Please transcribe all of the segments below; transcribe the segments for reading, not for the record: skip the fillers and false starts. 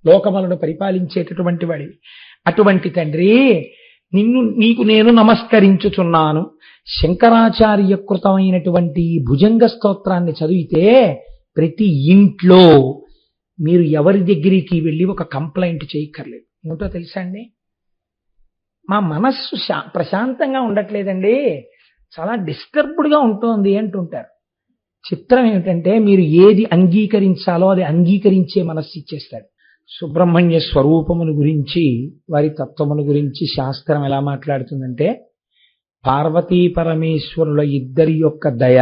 లోకములను పరిపాలించేటటువంటి వాడివి. అటువంటి తండ్రి నీకు నేను నమస్కరించుచున్నాను. శంకరాచార్య కృతమైనటువంటి భుజంగ స్తోత్రాన్ని చదివితే ప్రతి ఇంట్లో మీరు ఎవరి దగ్గరికి వెళ్ళి ఒక కంప్లైంట్ చేయక్కర్లేదు. ఏమిటో తెలుసా అండి, మా మనస్సు ప్రశాంతంగా ఉండట్లేదండి, చాలా డిస్టర్బ్డ్గా ఉంటుంది అంటుంటారు. చిత్రం ఏమిటంటే మీరు ఏది అంగీకరించాలో అది అంగీకరించే మనస్సు ఇచ్చేస్తాడు. సుబ్రహ్మణ్య స్వరూపమును గురించి, వారి తత్వమును గురించి శాస్త్రం ఎలా మాట్లాడుతుందంటే, పార్వతీ పరమేశ్వరుల ఇద్దరి యొక్క దయ,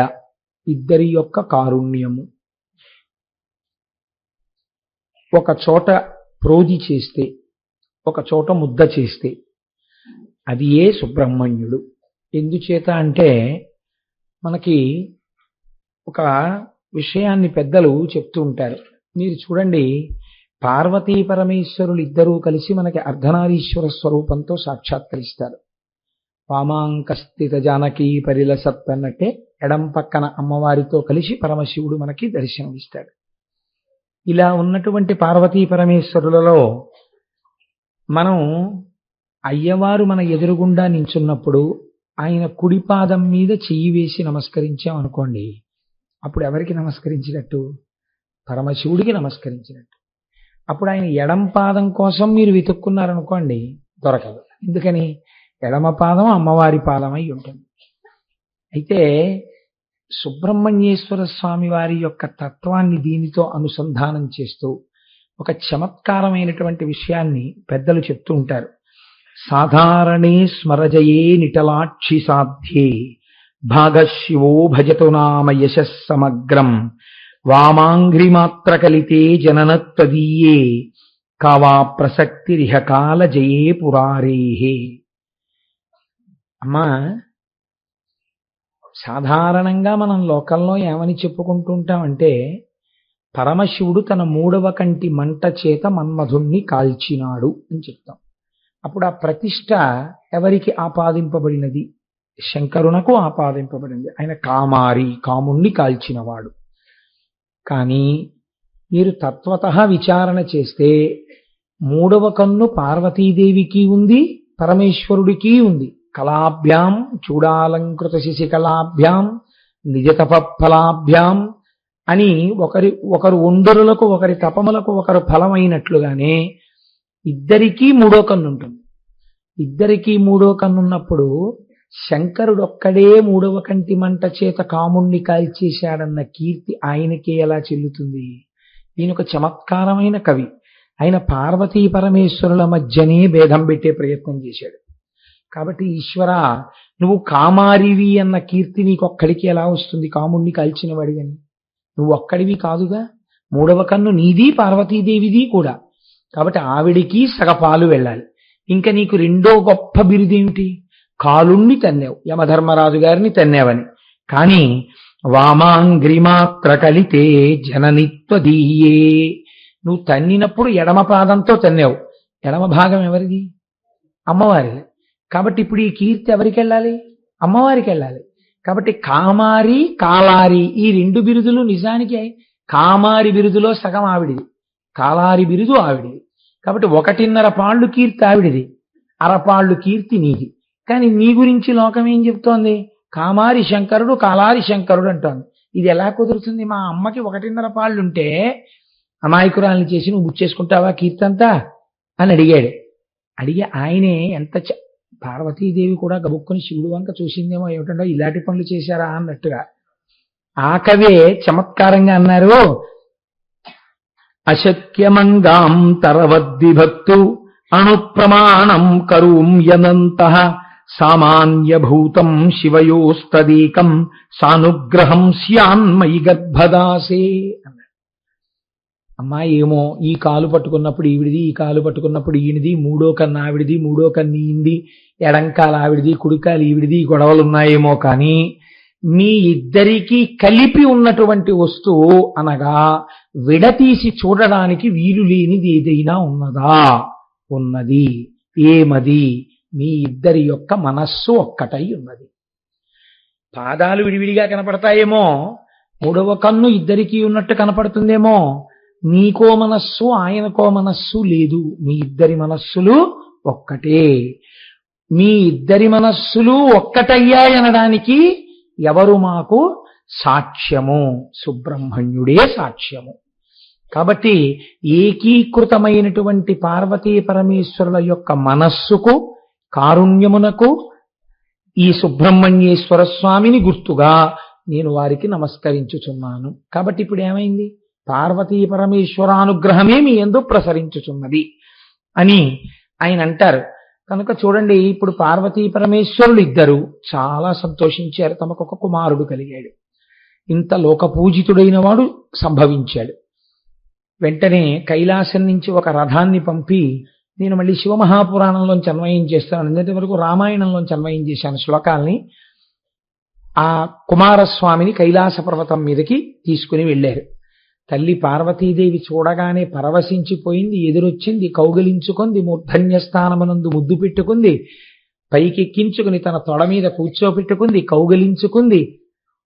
ఇద్దరి యొక్క కారుణ్యము ఒక చోట ప్రోది చేస్తే, ఒక చోట ముద్ద చేస్తే అది ఏ సుబ్రహ్మణ్యుడు. ఎందుచేత అంటే మనకి ఒక విషయాన్ని పెద్దలు చెప్తూ ఉంటారు. మీరు చూడండి, పార్వతీ పరమేశ్వరులు ఇద్దరూ కలిసి మనకి అర్ధనారీశ్వర స్వరూపంతో సాక్షాత్కరిస్తారు. వామాంకస్థిత జానకీ పరిలసత్ అన్నట్టే ఎడం పక్కన అమ్మవారితో కలిసి పరమశివుడు మనకి దర్శనమిస్తాడు. ఇలా ఉన్నటువంటి పార్వతీ పరమేశ్వరులలో మనం అయ్యవారు మన ఎదురుగుండా నించున్నప్పుడు ఆయన కుడి పాదం మీద చెయ్యి వేసి నమస్కరించామనుకోండి, అప్పుడు ఎవరికి నమస్కరించినట్టు? పరమశివుడికి నమస్కరించినట్టు. అప్పుడు ఆయన ఎడం పాదం కోసం మీరు వెతుక్కున్నారనుకోండి, దొరకదు. ఎందుకని? ఎడమ పాదం అమ్మవారి పాదం అయి ఉంటుంది. అయితే సుబ్రహ్మణ్యేశ్వర స్వామి వారి యొక్క తత్వాన్ని దీనితో అనుసంధానం చేస్తూ ఒక చమత్కారమైనటువంటి విషయాన్ని పెద్దలు చెప్తూ ఉంటారు. సాధారణే స్మరజయే నిటలాక్షి సాధ్యే భాగశివో భజతు నామ యశస్ సమగ్రం వామాంఘ్రిమాత్ర కలితే జననత్వదీయే కావా ప్రసక్తిరిహ కాల జయే పురారేహే. అమ్మా, సాధారణంగా మనం లోకంలో ఏమని చెప్పుకుంటూ ఉంటామంటే, పరమశివుడు తన మూడవ కంటి మంట చేత మన్మధుణ్ణి కాల్చినాడు అని చెప్తాం. అప్పుడు ఆ ప్రతిష్ట ఎవరికి ఆపాదింపబడినది? శంకరునకు ఆపాదింపబడింది. ఆయన కామారి, కాముణ్ణి కాల్చినవాడు. కానీ మీరు తత్వతః విచారణ చేస్తే మూడవ కన్ను పార్వతీదేవికి ఉంది, పరమేశ్వరుడికి ఉంది. కళాభ్యాం చూడాలంకృత శిశికళాభ్యాం నిజతపఫలాభ్యాం అని ఒకరు ఒండరులకు, ఒకరి తపములకు ఒకరు ఫలమైనట్లుగానే ఇద్దరికీ మూడో కన్ను ఉంటుంది. ఇద్దరికీ మూడో కన్నున్నప్పుడు శంకరుడొక్కడే మూడవ కంటి మంట చేత కాముణ్ణి కాల్చేశాడన్న కీర్తి ఆయనకే ఎలా చెల్లుతుంది? ఈయన ఒక చమత్కారమైన కవి. ఆయన పార్వతీ పరమేశ్వరుల మధ్యనే భేదం పెట్టే ప్రయత్నం చేశాడు. కాబట్టి ఈశ్వర, నువ్వు కామారివి అన్న కీర్తి నీకొక్కడికి ఎలా వస్తుంది? కాముణ్ణి కాల్చిన వాడివని నువ్వు ఒక్కడివి కాదుగా. మూడవ కన్ను నీది, పార్వతీదేవిది కూడా. కాబట్టి ఆవిడికి సగపాలు వెళ్ళాలి. ఇంకా నీకు రెండో గొప్ప బిరుదేమిటి? కాలుణ్ణి తన్నావు, యమధర్మరాజు గారిని తన్నావని. కానీ వామాంగ్రిమాత్ర కలితే జననిత్వదీయే, నువ్వు తన్నినప్పుడు ఎడమ పాదంతో తన్నావు. ఎడమ భాగం ఎవరిది? అమ్మవారిది. కాబట్టి ఇప్పుడు ఈ కీర్తి ఎవరికి వెళ్ళాలి? అమ్మవారికి వెళ్ళాలి. కాబట్టి కామారి, కాలారి ఈ రెండు బిరుదులు నిజానికి కామారి బిరుదులో సగం ఆవిడిది, కాలారి బిరుదు ఆవిడిది. కాబట్టి 1.5 పాళ్ళు కీర్తి ఆవిడిది, అరపాళ్ళు కీర్తి నీది. కానీ నీ గురించి లోకం ఏం చెప్తోంది? కామారి శంకరుడు, కాలారి శంకరుడు అంటోంది. ఇది ఎలా కుదురుతుంది? మా అమ్మకి 1.5 పాళ్ళుంటే అమాయకురాల్ని చేసి నువ్వు గుచ్చేసుకుంటావా కీర్తంతా అని అడిగాడు. అడిగి ఆయనే ఎంత పార్వతీదేవి కూడా గబుక్కుని శివుడు వంక చూసిందేమో, ఏమిటంటే ఇలాంటి పనులు చేశారా అన్నట్టుగా. ఆ కవే చమత్కారంగా అన్నారు, అశక్యమంగాం తరవద్విభక్తు అణుప్రమాణం కరూం యనంతః సామాన్యభూతం శివయోస్తదీకం సానుగ్రహం స్యాన్మయి గర్భదాసే అన్నాడు. అమ్మా ఏమో, ఈ కాలు పట్టుకున్నప్పుడు ఈవిడిది, ఈ కాలు పట్టుకున్నప్పుడు ఈయనది, మూడో కన్ను ఆవిడిది, మూడో కన్ను ఈంది, ఎడంకాలు ఆవిడిది, కుడికాలు ఈవిడిది, గొడవలు ఉన్నాయేమో. కానీ మీ ఇద్దరికీ కలిపి ఉన్నటువంటి వస్తువు అనగా విడతీసి చూడడానికి వీలు లేనిది ఏదైనా ఉన్నదా? ఉన్నది. ఏమది? మీ ఇద్దరి యొక్క మనస్సు ఒక్కటై ఉన్నది. పాదాలు విడివిడిగా కనపడతాయేమో, మూడవ కన్ను ఇద్దరికీ ఉన్నట్టు కనపడుతుందేమో, నీకో మనస్సు ఆయనకో మనస్సు లేదు, మీ ఇద్దరి మనస్సులు ఒక్కటే. మీ ఇద్దరి మనస్సులు ఒక్కటయ్యాయనడానికి ఎవరు మాకు సాక్ష్యము? సుబ్రహ్మణ్యుడే సాక్ష్యము. కాబట్టి ఏకీకృతమైనటువంటి పార్వతీ పరమేశ్వరుల యొక్క మనస్సుకు, కారుణ్యమునకు ఈ సుబ్రహ్మణ్యేశ్వర స్వామిని గుర్తుగా నేను వారికి నమస్కరించుచున్నాను. కాబట్టి ఇప్పుడు ఏమైంది? పార్వతీ పరమేశ్వరానుగ్రహమే మీ యందు ప్రసరించుచున్నది అని ఆయన అంటారు. కనుక చూడండి, ఇప్పుడు పార్వతీ పరమేశ్వరులు ఇద్దరు చాలా సంతోషించారు. తమకొక కుమారుడు కలిగాడు. ఇంత లోకపూజితుడైన వాడు సంభవించాడు. వెంటనే కైలాసం నుంచి ఒక రథాన్ని పంపి, నేను మళ్ళీ శివమహాపురాణంలోంచి అన్వయం చేస్తాను, నిన్నటి వరకు రామాయణంలోంచి అన్వయం చేశాను శ్లోకాల్ని. ఆ కుమారస్వామిని కైలాస పర్వతం మీదకి తీసుకుని వెళ్ళారు. తల్లి పార్వతీదేవి చూడగానే పరవశించిపోయింది, ఎదురొచ్చింది, కౌగిలించుకుంది, మూర్ధన్యస్థానమునందు ముద్దు పెట్టుకుంది, పైకెక్కించుకుని తన తొడ మీద కూర్చోపెట్టుకుంది, కౌగిలించుకుంది.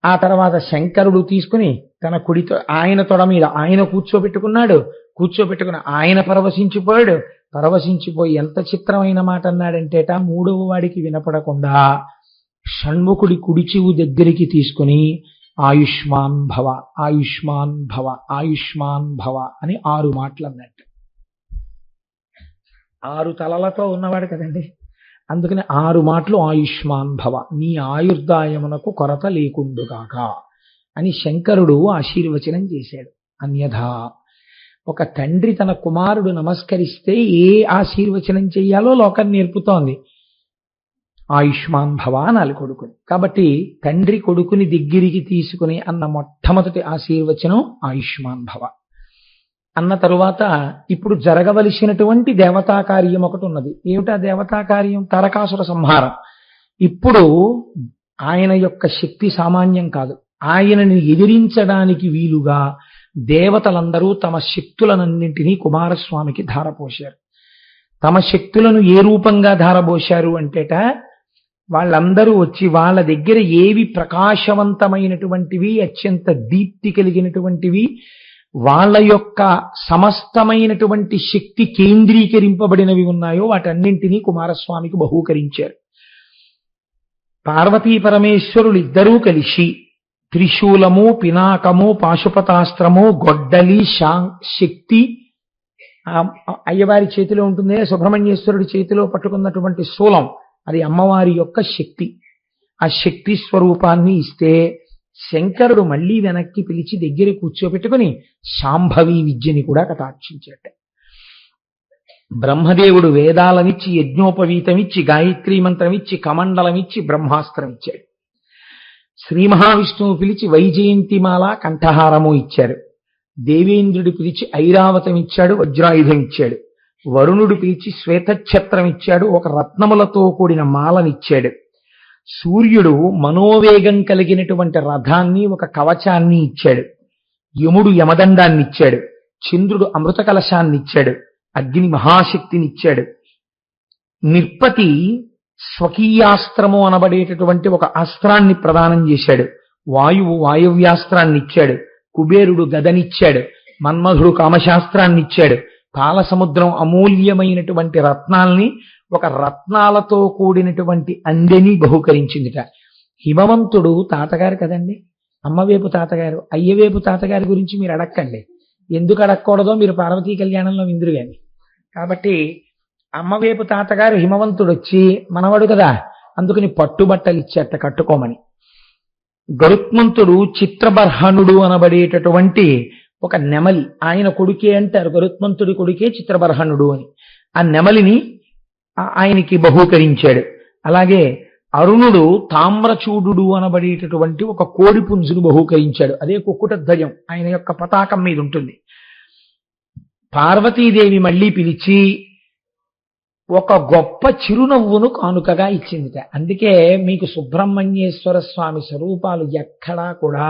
ఆ తర్వాత శంకరుడు తీసుకుని తన కుడితో ఆయన తొడ మీద ఆయన కూర్చోపెట్టుకుని ఆయన పరవశించిపోయాడు. పరవశించిపోయి ఎంత చిత్రమైన మాట అన్నాడంటేట, మూడవ వాడికి వినపడకుండా షణ్ముఖుడి కుడి చెవు దగ్గరికి తీసుకుని ఆయుష్మాన్ భవ, ఆయుష్మాన్ భవ, ఆయుష్మాన్ భవ అని 6 మాటలు అన్నట్టు. 6 తలలతో ఉన్నవాడు కదండి, అందుకని 6 మాటలు ఆయుష్మాన్ భవ, నీ ఆయుర్దాయమునకు కొరత లేకుండుగాక అని శంకరుడు ఆశీర్వచనం చేశాడు. అన్యథా ఒక తండ్రి తన కుమారుడు నమస్కరిస్తే ఏ ఆశీర్వచనం చెయ్యాలో లోకం నేర్పుతోంది. ఆయుష్మాన్ భవ అనాలి కొడుకుని. కాబట్టి తండ్రి కొడుకుని దగ్గరికి తీసుకుని అన్న మొట్టమొదటి ఆశీర్వచనం ఆయుష్మాన్ భవ. అన్న తరువాత ఇప్పుడు జరగవలసినటువంటి దేవతా కార్యం ఒకటి ఉన్నది. ఏమిటా దేవతా కార్యం? తారకాసుర సంహారం. ఇప్పుడు ఆయన యొక్క శక్తి సామాన్యం కాదు. ఆయనని ఎదిరించడానికి వీలుగా దేవతలందరూ తమ శక్తులనన్నింటినీ కుమారస్వామికి ధారపోశారు. తమ శక్తులను ఏ రూపంగా ధారపోశారు అంటేట, వాళ్ళందరూ వచ్చి వాళ్ళ దగ్గర ఏవి ప్రకాశవంతమైనటువంటివి, అత్యంత దీప్తి కలిగినటువంటివి, వాళ్ళ యొక్క సమస్తమైనటువంటి శక్తి కేంద్రీకరింపబడినవి ఉన్నాయో వాటన్నింటినీ కుమారస్వామికి బహూకరించారు. పార్వతీ పరమేశ్వరులు ఇద్దరూ కలిసి త్రిశూలము, పినాకము, పాశుపతాస్త్రము, గొడ్డలి, శక్తి అయ్యవారి చేతిలో ఉంటుంది, సుబ్రహ్మణ్యేశ్వరుడి చేతిలో పట్టుకున్నటువంటి శూలం అది అమ్మవారి యొక్క శక్తి. ఆ శక్తి స్వరూపాన్ని ఇస్తే శంకరుడు మళ్ళీ వెనక్కి పిలిచి దగ్గర కూర్చోబెట్టుకుని శాంభవి విద్యని కూడా కటాక్షించాట. బ్రహ్మదేవుడు వేదాలనిచ్చి, యజ్ఞోపవీతమిచ్చి, గాయత్రీ మంత్రమిచ్చి, కమండలమిచ్చి, బ్రహ్మాస్త్రం ఇచ్చాడు. శ్రీ మహావిష్ణువు పిలిచి వైజయంతిమాల కంఠహారము ఇచ్చారు. దేవేంద్రుడు పిలిచి ఐరావతం ఇచ్చాడు, వజ్రాయుధం ఇచ్చాడు. వరుణుడు పిలిచి శ్వేతఛత్రం ఇచ్చాడు, ఒక రత్నములతో కూడిన మాలనిచ్చాడు. సూర్యుడు మనోవేగం కలిగినటువంటి రథాన్ని, ఒక కవచాన్ని ఇచ్చాడు. యముడు యమదండాన్ని ఇచ్చాడు. చంద్రుడు అమృత కలశాన్ని ఇచ్చాడు. అగ్ని మహాశక్తినిచ్చాడు. నిర్పతి స్వకీయాస్త్రము అనబడేటటువంటి ఒక అస్త్రాన్ని ప్రదానం చేశాడు. వాయువు వాయవ్యాస్త్రాన్ని ఇచ్చాడు. కుబేరుడు గదనిచ్చాడు. మన్మధుడు కామశాస్త్రాన్ని ఇచ్చాడు. పాలసముద్రం అమూల్యమైనటువంటి రత్నాల్ని, ఒక రత్నాలతో కూడినటువంటి అందెని బహుకరించిందిట. హిమవంతుడు తాతగారు కదండి, అమ్మవేపు తాతగారు. అయ్యవేపు తాతగారి గురించి మీరు అడక్కండి, ఎందుకు అడగకూడదో మీరు పార్వతీ కళ్యాణంలో విందురు గాని. కాబట్టి అమ్మవేపు తాతగారు హిమవంతుడు వచ్చి మనవడు కదా, అందుకని పట్టుబట్టలు ఇచ్చేట కట్టుకోమని. గరుత్మంతుడు చిత్రబర్హణుడు అనబడేటటువంటి ఒక నెమలి, ఆయన కొడుకే అంటారు, గరుత్మంతుడి కొడుకే చిత్రబర్హణుడు అని. ఆ నెమలిని ఆయనకి బహూకరించాడు. అలాగే అరుణుడు తామ్రచూడు అనబడేటటువంటి ఒక కోడి పుంజును బహూకరించాడు. అదే కుక్కుట ధ్వజం ఆయన యొక్క పతాకం మీద ఉంటుంది. పార్వతీదేవి మళ్ళీ పిలిచి ఒక గొప్ప చిరునవ్వును కానుకగా ఇచ్చిందిట. అందుకే మీకు సుబ్రహ్మణ్యేశ్వర స్వామి స్వరూపాలు ఎక్కడా కూడా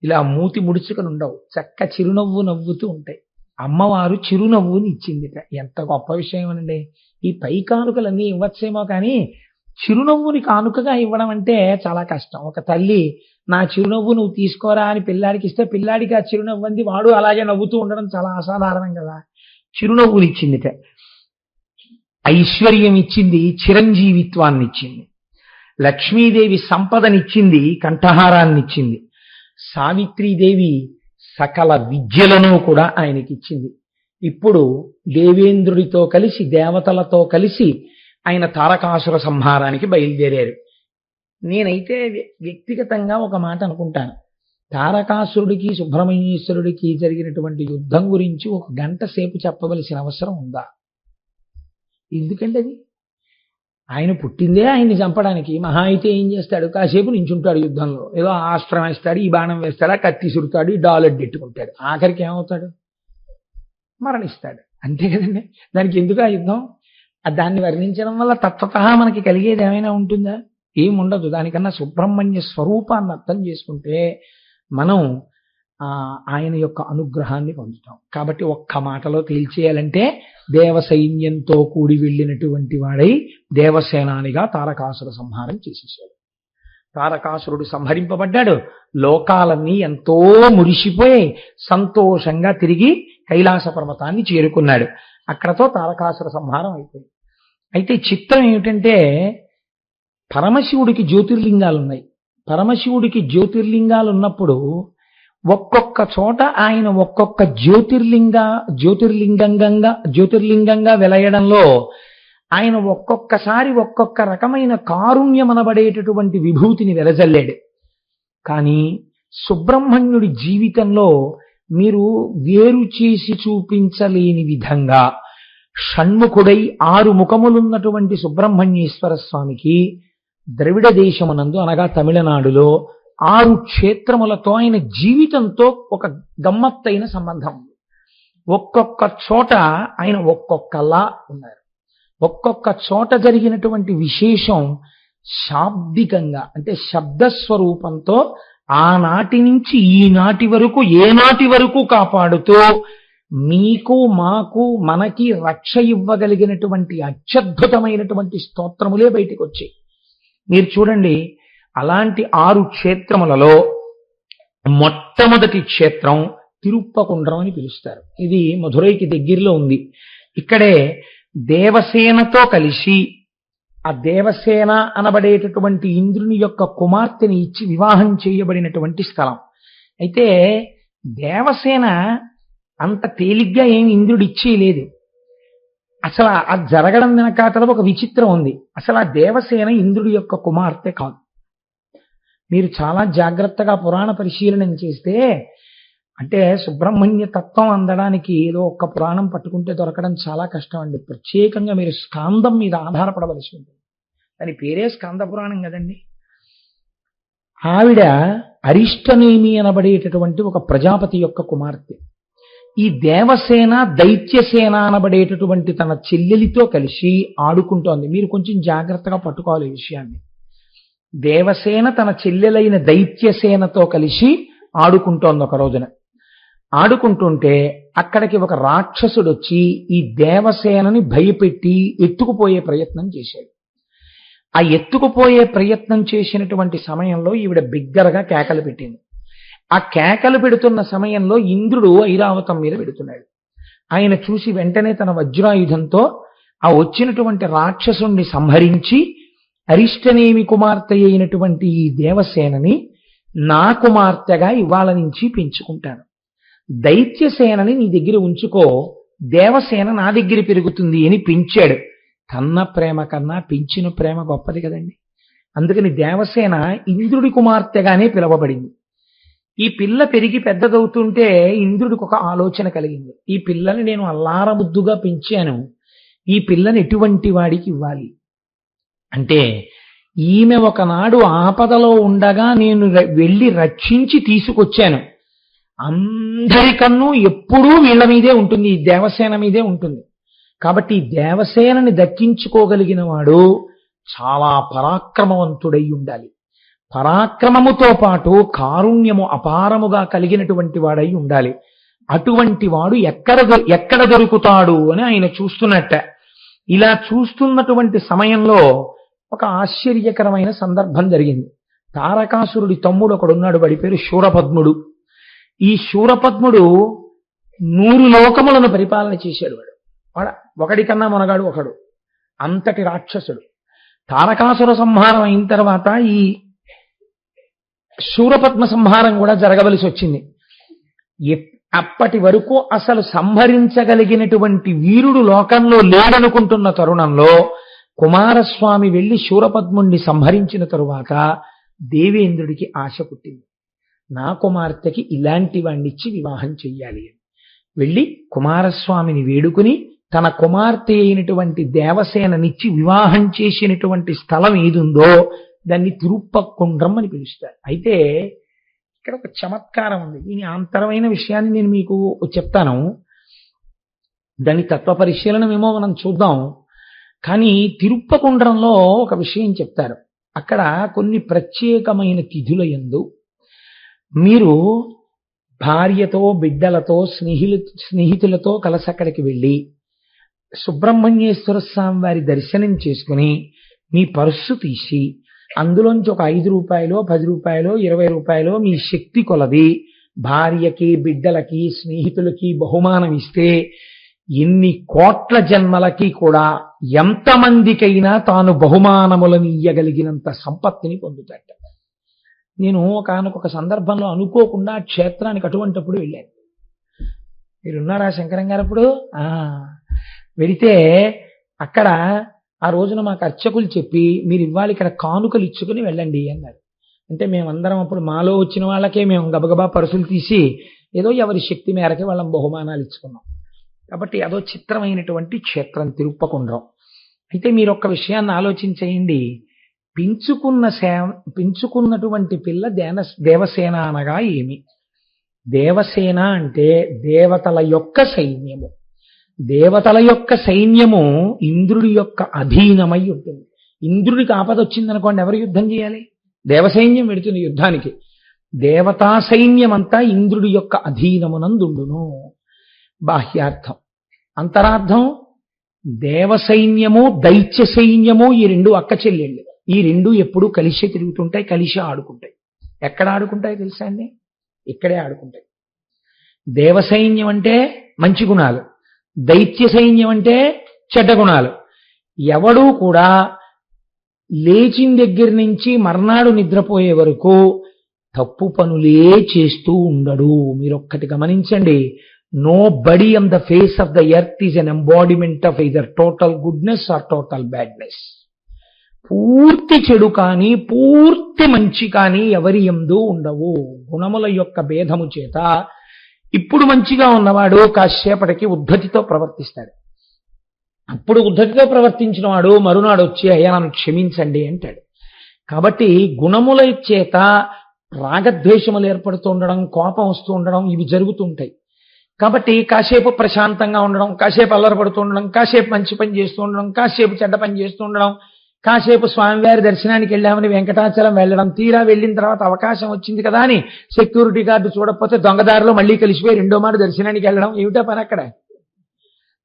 ఇలా మూతి ముడుచుకుని ఉండవు, చక్క చిరునవ్వు నవ్వుతూ ఉంటాయి. అమ్మవారు చిరునవ్వుని ఇచ్చిందిట. ఎంత గొప్ప విషయం అనండి. ఈ పై కానుకలన్నీ ఇవ్వచ్చేమో కానీ చిరునవ్వుని కానుకగా ఇవ్వడం అంటే చాలా కష్టం. ఒక తల్లి నా చిరునవ్వు నువ్వు తీసుకోరా అని పిల్లాడికి ఇస్తే పిల్లాడికి ఆ చిరునవ్వు అంది వాడు అలాగే నవ్వుతూ ఉండడం చాలా అసాధారణం కదా. చిరునవ్వునిచ్చిందిట, ఐశ్వర్యం ఇచ్చింది, చిరంజీవిత్వాన్ని ఇచ్చింది. లక్ష్మీదేవి సంపదనిచ్చింది, కంఠహారాన్నిచ్చింది. సావిత్రీదేవి సకల విద్యలను కూడా ఆయనకిచ్చింది. ఇప్పుడు దేవేంద్రుడితో కలిసి దేవతలతో కలిసి ఆయన తారకాసుర సంహారానికి బయలుదేరారు. నేనైతే వ్యక్తిగతంగా ఒక మాట అనుకుంటాను, తారకాసురుడికి సుబ్రహ్మణ్యేశ్వరుడికి జరిగినటువంటి యుద్ధం గురించి ఒక గంట సేపు చెప్పవలసిన అవసరం ఉందా? ఎందుకంటే అది ఆయన పుట్టిందే ఆయన్ని చంపడానికి. మహా అయితే ఏం చేస్తాడు, కాసేపు నించుంటాడు యుద్ధంలో, ఏదో ఆస్త్రం వేస్తాడు, ఈ బాణం వేస్తాడు, కత్తి సురుతాడు, ఈ డాలెడ్డెట్టుకుంటాడు, ఆఖరికి ఏమవుతాడు, మరణిస్తాడు. అంతే కదండి. దానికి ఎందుకు ఆ యుద్ధం? దాన్ని వర్ణించడం వల్ల తత్వత మనకి కలిగేది ఏమైనా ఉంటుందా? ఏముండదు. దానికన్నా సుబ్రహ్మణ్య స్వరూపాన్ని అర్థం చేసుకుంటే మనం ఆయన యొక్క అనుగ్రహాన్ని పొందుతాం. కాబట్టి ఒక్క మాటలో తేల్చేయాలంటే దేవసైన్యంతో కూడి వెళ్ళినటువంటి వాడై దేవసేనానిగా తారకాసుర సంహారం చేసేసాడు. తారకాసురుడు సంహరింపబడ్డాడు. లోకాలన్నీ ఎంతో మురిసిపోయి సంతోషంగా తిరిగి కైలాస పర్వతాన్ని చేరుకున్నాడు. అక్కడతో తారకాసుర సంహారం అయిపోయింది. అయితే చిత్రం ఏమిటంటే పరమశివుడికి జ్యోతిర్లింగాలు ఉన్నాయి. పరమశివుడికి జ్యోతిర్లింగాలు ఉన్నప్పుడు ఒక్కొక్క చోట ఆయన ఒక్కొక్క జ్యోతిర్లింగంగా వెలయడంలో ఆయన ఒక్కొక్కసారి ఒక్కొక్క రకమైన కారుణ్యమనబడేటటువంటి విభూతిని వెలజల్లాడు. కానీ సుబ్రహ్మణ్యుడి జీవితంలో మీరు వేరు చేసి చూపించలేని విధంగా షణ్ముఖుడై 6 ముఖములున్నటువంటి సుబ్రహ్మణ్యేశ్వర స్వామికి ద్రవిడ దేశమునందు అనగా తమిళనాడులో 6 క్షేత్రములతో ఆయన జీవితంతో ఒక గమ్మత్తైన సంబంధం ఉంది. ఒక్కొక్క చోట ఆయన ఒక్కొక్కలా ఉన్నారు. ఒక్కొక్క చోట జరిగినటువంటి విశేషం శాబ్దికంగా అంటే శబ్దస్వరూపంతో ఆనాటి నుంచి ఈనాటి వరకు ఏనాటి వరకు కాపాడుతూ మీకు మాకు మనకి రక్ష ఇవ్వగలిగినటువంటి అత్యద్భుతమైనటువంటి స్తోత్రములే బయటికి వచ్చాయి. మీరు చూడండి, అలాంటి 6 క్షేత్రములలో మొట్టమొదటి క్షేత్రం తిరుప్పకుండ్రం అని పిలుస్తారు. ఇది మధురైకి దగ్గరలో ఉంది. ఇక్కడే దేవసేనతో కలిసి ఆ దేవసేన అనబడేటటువంటి ఇంద్రుని యొక్క కుమార్తెని ఇచ్చి వివాహం చేయబడినటువంటి స్థలం. అయితే దేవసేన అంత తేలిగ్గా ఏమి ఇంద్రుడు ఇచ్చేయలేదు. అసలు అది జరగడం వెనకాతల ఒక విచిత్రం ఉంది. అసలు ఆ దేవసేన ఇంద్రుడి యొక్క కుమార్తె కాదు. మీరు చాలా జాగ్రత్తగా పురాణ పరిశీలన చేస్తే అంటే సుబ్రహ్మణ్య తత్వం అందడానికి ఏదో ఒక్క పురాణం పట్టుకుంటే దొరకడం చాలా కష్టం అండి. ప్రత్యేకంగా మీరు స్కాందం మీద ఆధారపడవలసి ఉంటుంది. దాని పేరే స్కాంద పురాణం కదండి. ఆవిడ అరిష్టనేమి అనబడేటటువంటి ఒక ప్రజాపతి యొక్క కుమార్తె. ఈ దేవసేన దైత్యసేన అనబడేటటువంటి తన చెల్లెలితో కలిసి ఆడుకుంటోంది. మీరు కొంచెం జాగ్రత్తగా పట్టుకోవాలి ఈ విషయాన్ని. దేవసేన తన చెల్లెలైన దైత్యసేనతో కలిసి ఆడుకుంటోంది. ఒక రోజున ఆడుకుంటుంటే అక్కడికి ఒక రాక్షసుడు వచ్చి ఈ దేవసేనని భయపెట్టి ఎత్తుకుపోయే ప్రయత్నం చేశాడు. ఆ ఎత్తుకుపోయే ప్రయత్నం చేసినటువంటి సమయంలో ఈవిడ బిగ్గరగా కేకలు పెట్టింది. ఆ కేకలు పెడుతున్న సమయంలో ఇంద్రుడు ఐరావతం మీద పెడుతున్నాడు. ఆయన చూసి వెంటనే తన వజ్రాయుధంతో ఆ వచ్చినటువంటి రాక్షసుణ్ణి సంహరించి అరిష్టనేమి కుమార్తె అయినటువంటి ఈ దేవసేనని నా కుమార్తెగా ఇవాళ నుంచి పెంచుకుంటాను. దైత్యసేనని నీ దగ్గర ఉంచుకో, దేవసేన నా దగ్గర పెరుగుతుంది అని పెంచాడు. కన్న ప్రేమ కన్నా పెంచిన ప్రేమ గొప్పది కదండి. అందుకని దేవసేన ఇంద్రుడి కుమార్తెగానే పిలువబడింది. ఈ పిల్ల పెరిగి పెద్దదవుతుంటే ఇంద్రుడికి ఒక ఆలోచన కలిగింది. ఈ పిల్లని నేను అల్లారముద్దుగా పెంచాను, ఈ పిల్లని ఎటువంటి వాడికి ఇవ్వాలి అంటే, ఈమె ఒకనాడు ఆపదలో ఉండగా నేను వెళ్ళి రక్షించి తీసుకొచ్చాను. అందరికన్ను ఎప్పుడూ వీళ్ళ మీదే ఉంటుంది, ఈ దేవసేన మీదే ఉంటుంది. కాబట్టి ఈ దేవసేనని దక్కించుకోగలిగిన వాడు చాలా పరాక్రమవంతుడై ఉండాలి. పరాక్రమముతో పాటు కారుణ్యము అపారముగా కలిగినటువంటి వాడై ఉండాలి. అటువంటి వాడు ఎక్కడ దొరుకుతాడు అని ఆయన చూస్తున్నట్ట. ఇలా చూస్తున్నటువంటి సమయంలో ఒక ఆశ్చర్యకరమైన సందర్భం జరిగింది. తారకాసురుడి తమ్ముడు ఒకడున్నాడు, వాడి పేరు శూరపద్ముడు. ఈ శూరపద్ముడు 100 లోకములను పరిపాలన చేశాడు. వాడు ఒకడికన్నా మొనగాడు ఒకడు, అంతటి రాక్షసుడు. తారకాసుర సంహారం అయిన తర్వాత ఈ శూరపద్మ సంహారం కూడా జరగవలసి వచ్చింది. అప్పటి వరకు అసలు సంహరించగలిగినటువంటి వీరుడు లోకంలో లేడనుకుంటున్న తరుణంలో కుమారస్వామి వెళ్లి శూరపద్ముణ్ణి సంహరించిన తరువాత దేవేంద్రుడికి ఆశ పుట్టింది. నా కుమార్తెకి ఇలాంటి వాణ్ణిచ్చి వివాహం చెయ్యాలి అని వెళ్ళి కుమారస్వామిని వేడుకుని తన కుమార్తె అయినటువంటి దేవసేననిచ్చి వివాహం చేసినటువంటి స్థలం ఏదుందో దాన్ని తిరుప్పకుండ్రం అని పిలుస్తారు. అయితే ఇక్కడ ఒక చమత్కారం ఉంది. దీని ఆంతరమైన విషయాన్ని నేను మీకు చెప్తాను. దాని తత్వ పరిశీలనమేమో మనం చూద్దాం. కానీ తిరుప్పకుండ్రంలో ఒక విషయం చెప్తారు. అక్కడ కొన్ని ప్రత్యేకమైన తిథుల యందు మీరు భార్యతో బిడ్డలతో స్నేహితులతో కలిసి అక్కడికి వెళ్ళి సుబ్రహ్మణ్యేశ్వర స్వామి వారి దర్శనం చేసుకుని మీ పర్సు తీసి అందులోంచి ఒక 5 రూపాయలు 10 రూపాయలు 20 రూపాయలు మీ శక్తి కొలది భార్యకి బిడ్డలకి స్నేహితులకి బహుమానం ఇస్తే ఎన్ని కోట్ల జన్మలకి కూడా ఎంతమందికైనా తాను బహుమానములను ఇయ్యగలిగినంత సంపత్తిని పొందుతాట. నేను ఒకానొక సందర్భంలో అనుకోకుండా క్షేత్రానికి అటువంటిప్పుడు వెళ్ళాను. మీరున్నారా శంకరం గారు? అప్పుడు వెళితే అక్కడ ఆ రోజున మాకు అర్చకులు చెప్పి మీరు ఇవ్వాలి ఇక్కడ కానుకలు ఇచ్చుకుని వెళ్ళండి అన్నారు. అంటే మేమందరం అప్పుడు మాలో వచ్చిన వాళ్ళకే మేము గబగబా పరుసులు తీసి ఏదో ఎవరి శక్తి మేరకి వాళ్ళం బహుమానాలు ఇచ్చుకున్నాం. కాబట్టి అదో చిత్రమైనటువంటి క్షేత్రం తిరుప్పకుండ్రం. అయితే మీరు ఒక్క విషయాన్ని ఆలోచించేయండి. పెంచుకున్నటువంటి పిల్ల దేవసేన అనగా ఏమి? దేవసేన అంటే దేవతల యొక్క సైన్యము. దేవతల యొక్క సైన్యము ఇంద్రుడి యొక్క అధీనమై ఉంటుంది. ఇంద్రుడికి ఆపద వచ్చిందనుకోండి, ఎవరు యుద్ధం చేయాలి? దేవసైన్యం వెడుతుంది యుద్ధానికి. దేవతా సైన్యమంతా ఇంద్రుడి యొక్క అధీనమునందుండును. బాహ్యార్థం. అంతరార్థం, దేవసైన్యము దైత్య సైన్యము ఈ 2 అక్క చెల్లెళ్ళు. ఈ 2 ఎప్పుడూ కలిసి తిరుగుతుంటాయి, కలిసి ఆడుకుంటాయి. ఎక్కడ ఆడుకుంటాయి తెలుసా అండి? ఇక్కడే ఆడుకుంటాయి. దేవసైన్యం అంటే మంచి గుణాలు, దైత్య సైన్యం అంటే చెడ్డ గుణాలు. ఎవడూ కూడా లేచిన దగ్గర నుంచి మర్నాడు నిద్రపోయే వరకు తప్పు పనులే చేస్తూ ఉండడు. మీరొక్కటి గమనించండి. Nobody on the face of the earth is an embodiment of either total goodness or total badness. పూర్తి చెడు కానీ పూర్తి మంచి కానీ ఎవరి యందు ఉండవు. గుణముల యొక్క భేదము చేత ఇప్పుడు మంచిగా ఉన్నవాడు కాసేపటికి ఉద్ధతితో ప్రవర్తిస్తాడు. అప్పుడు ఉద్ధతితో ప్రవర్తించిన వాడు మరునాడు వచ్చి అయ్యా నన్ను క్షమించండి అంటాడు. కాబట్టి గుణముల చేత రాగద్వేషములు ఏర్పడుతూ ఉండడం, కోపం వస్తూ ఉండడం ఇవి జరుగుతుంటాయి. కాబట్టి కాసేపు ప్రశాంతంగా ఉండడం, కాసేపు అల్లరపడుతూ ఉండడం, కాసేపు మంచి పని చేస్తూ ఉండడం, కాసేపు చెడ్డ పని చేస్తూ ఉండడం, కాసేపు స్వామివారి దర్శనానికి వెళ్ళామని వెంకటాచలం వెళ్ళడం, తీరా వెళ్ళిన తర్వాత అవకాశం వచ్చింది కదా అని సెక్యూరిటీ గార్డు చూడకపోతే దొంగదారిలో మళ్ళీ కలిసిపోయి 2వ మాట దర్శనానికి వెళ్ళడం. ఏమిటో పని అక్కడ?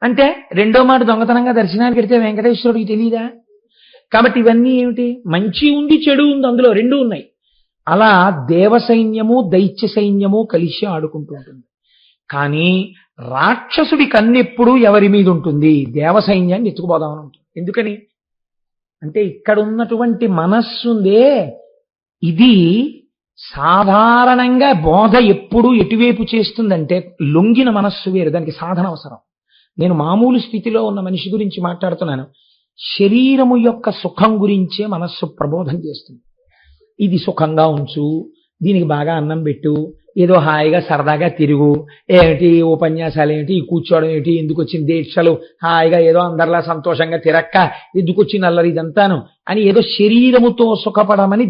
అంటే 2వ మాట దొంగతనంగా దర్శనానికి వెళ్తే వెంకటేశ్వరుడికి తెలియదా? కాబట్టి ఇవన్నీ ఏమిటి? మంచి ఉంది, చెడు ఉంది, అందులో 2 ఉన్నాయి. అలా దేవసైన్యము దైత్య సైన్యము కలిసి ఆడుకుంటూ ఉంటుంది. కానీ రాక్షసుడి కన్నెప్పుడు ఎవరి మీద ఉంటుంది? దేవసైన్యాన్ని ఎత్తుకుపోదామని ఉంటుంది. ఎందుకని అంటే ఇక్కడ ఉన్నటువంటి మనస్సుందే, ఇది సాధారణంగా బోధ ఎప్పుడు ఎటువైపు చేస్తుందంటే లొంగిన మనస్సు వేరు, దానికి సాధన అవసరం. నేను మామూలు స్థితిలో ఉన్న మనిషి గురించి మాట్లాడుతున్నాను. శరీరము యొక్క సుఖం గురించే మనస్సు ప్రబోధం చేస్తుంది. ఇది సుఖంగా ఉంచు, దీనికి బాగా అన్నం పెట్టు, ఏదో హాయిగా సరదాగా తిరుగు, ఏమిటి ఉపన్యాసాలు ఏమిటి, కూర్చోవడం ఏమిటి, ఎందుకు వచ్చిన దీక్షలు, హాయిగా ఏదో అందరిలా సంతోషంగా తిరక్క, ఎందుకు వచ్చిన అల్లరి ఇదంతాను అని ఏదో శరీరముతో సుఖపడమని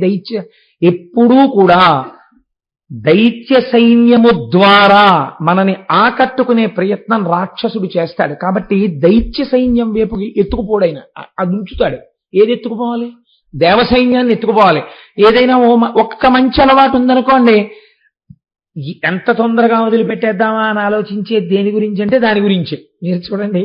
ఎప్పుడూ కూడా దైత్య సైన్యము ద్వారా మనని ఆకట్టుకునే ప్రయత్నం రాక్షసుడు చేస్తాడు. కాబట్టి దైత్య సైన్యం వైపు ఎత్తుకుపోడైన అది ఉంచుతాడు. ఏది ఎత్తుకుపోవాలి? దేవసైన్యాన్ని ఎత్తుకుపోవాలి. ఏదైనా ఒక్క మంచి అలవాటు ఉందనుకోండి, ఎంత తొందరగా వదిలిపెట్టేద్దామా అని ఆలోచించే దేని గురించి అంటే దాని గురించి. మీరు చూడండి,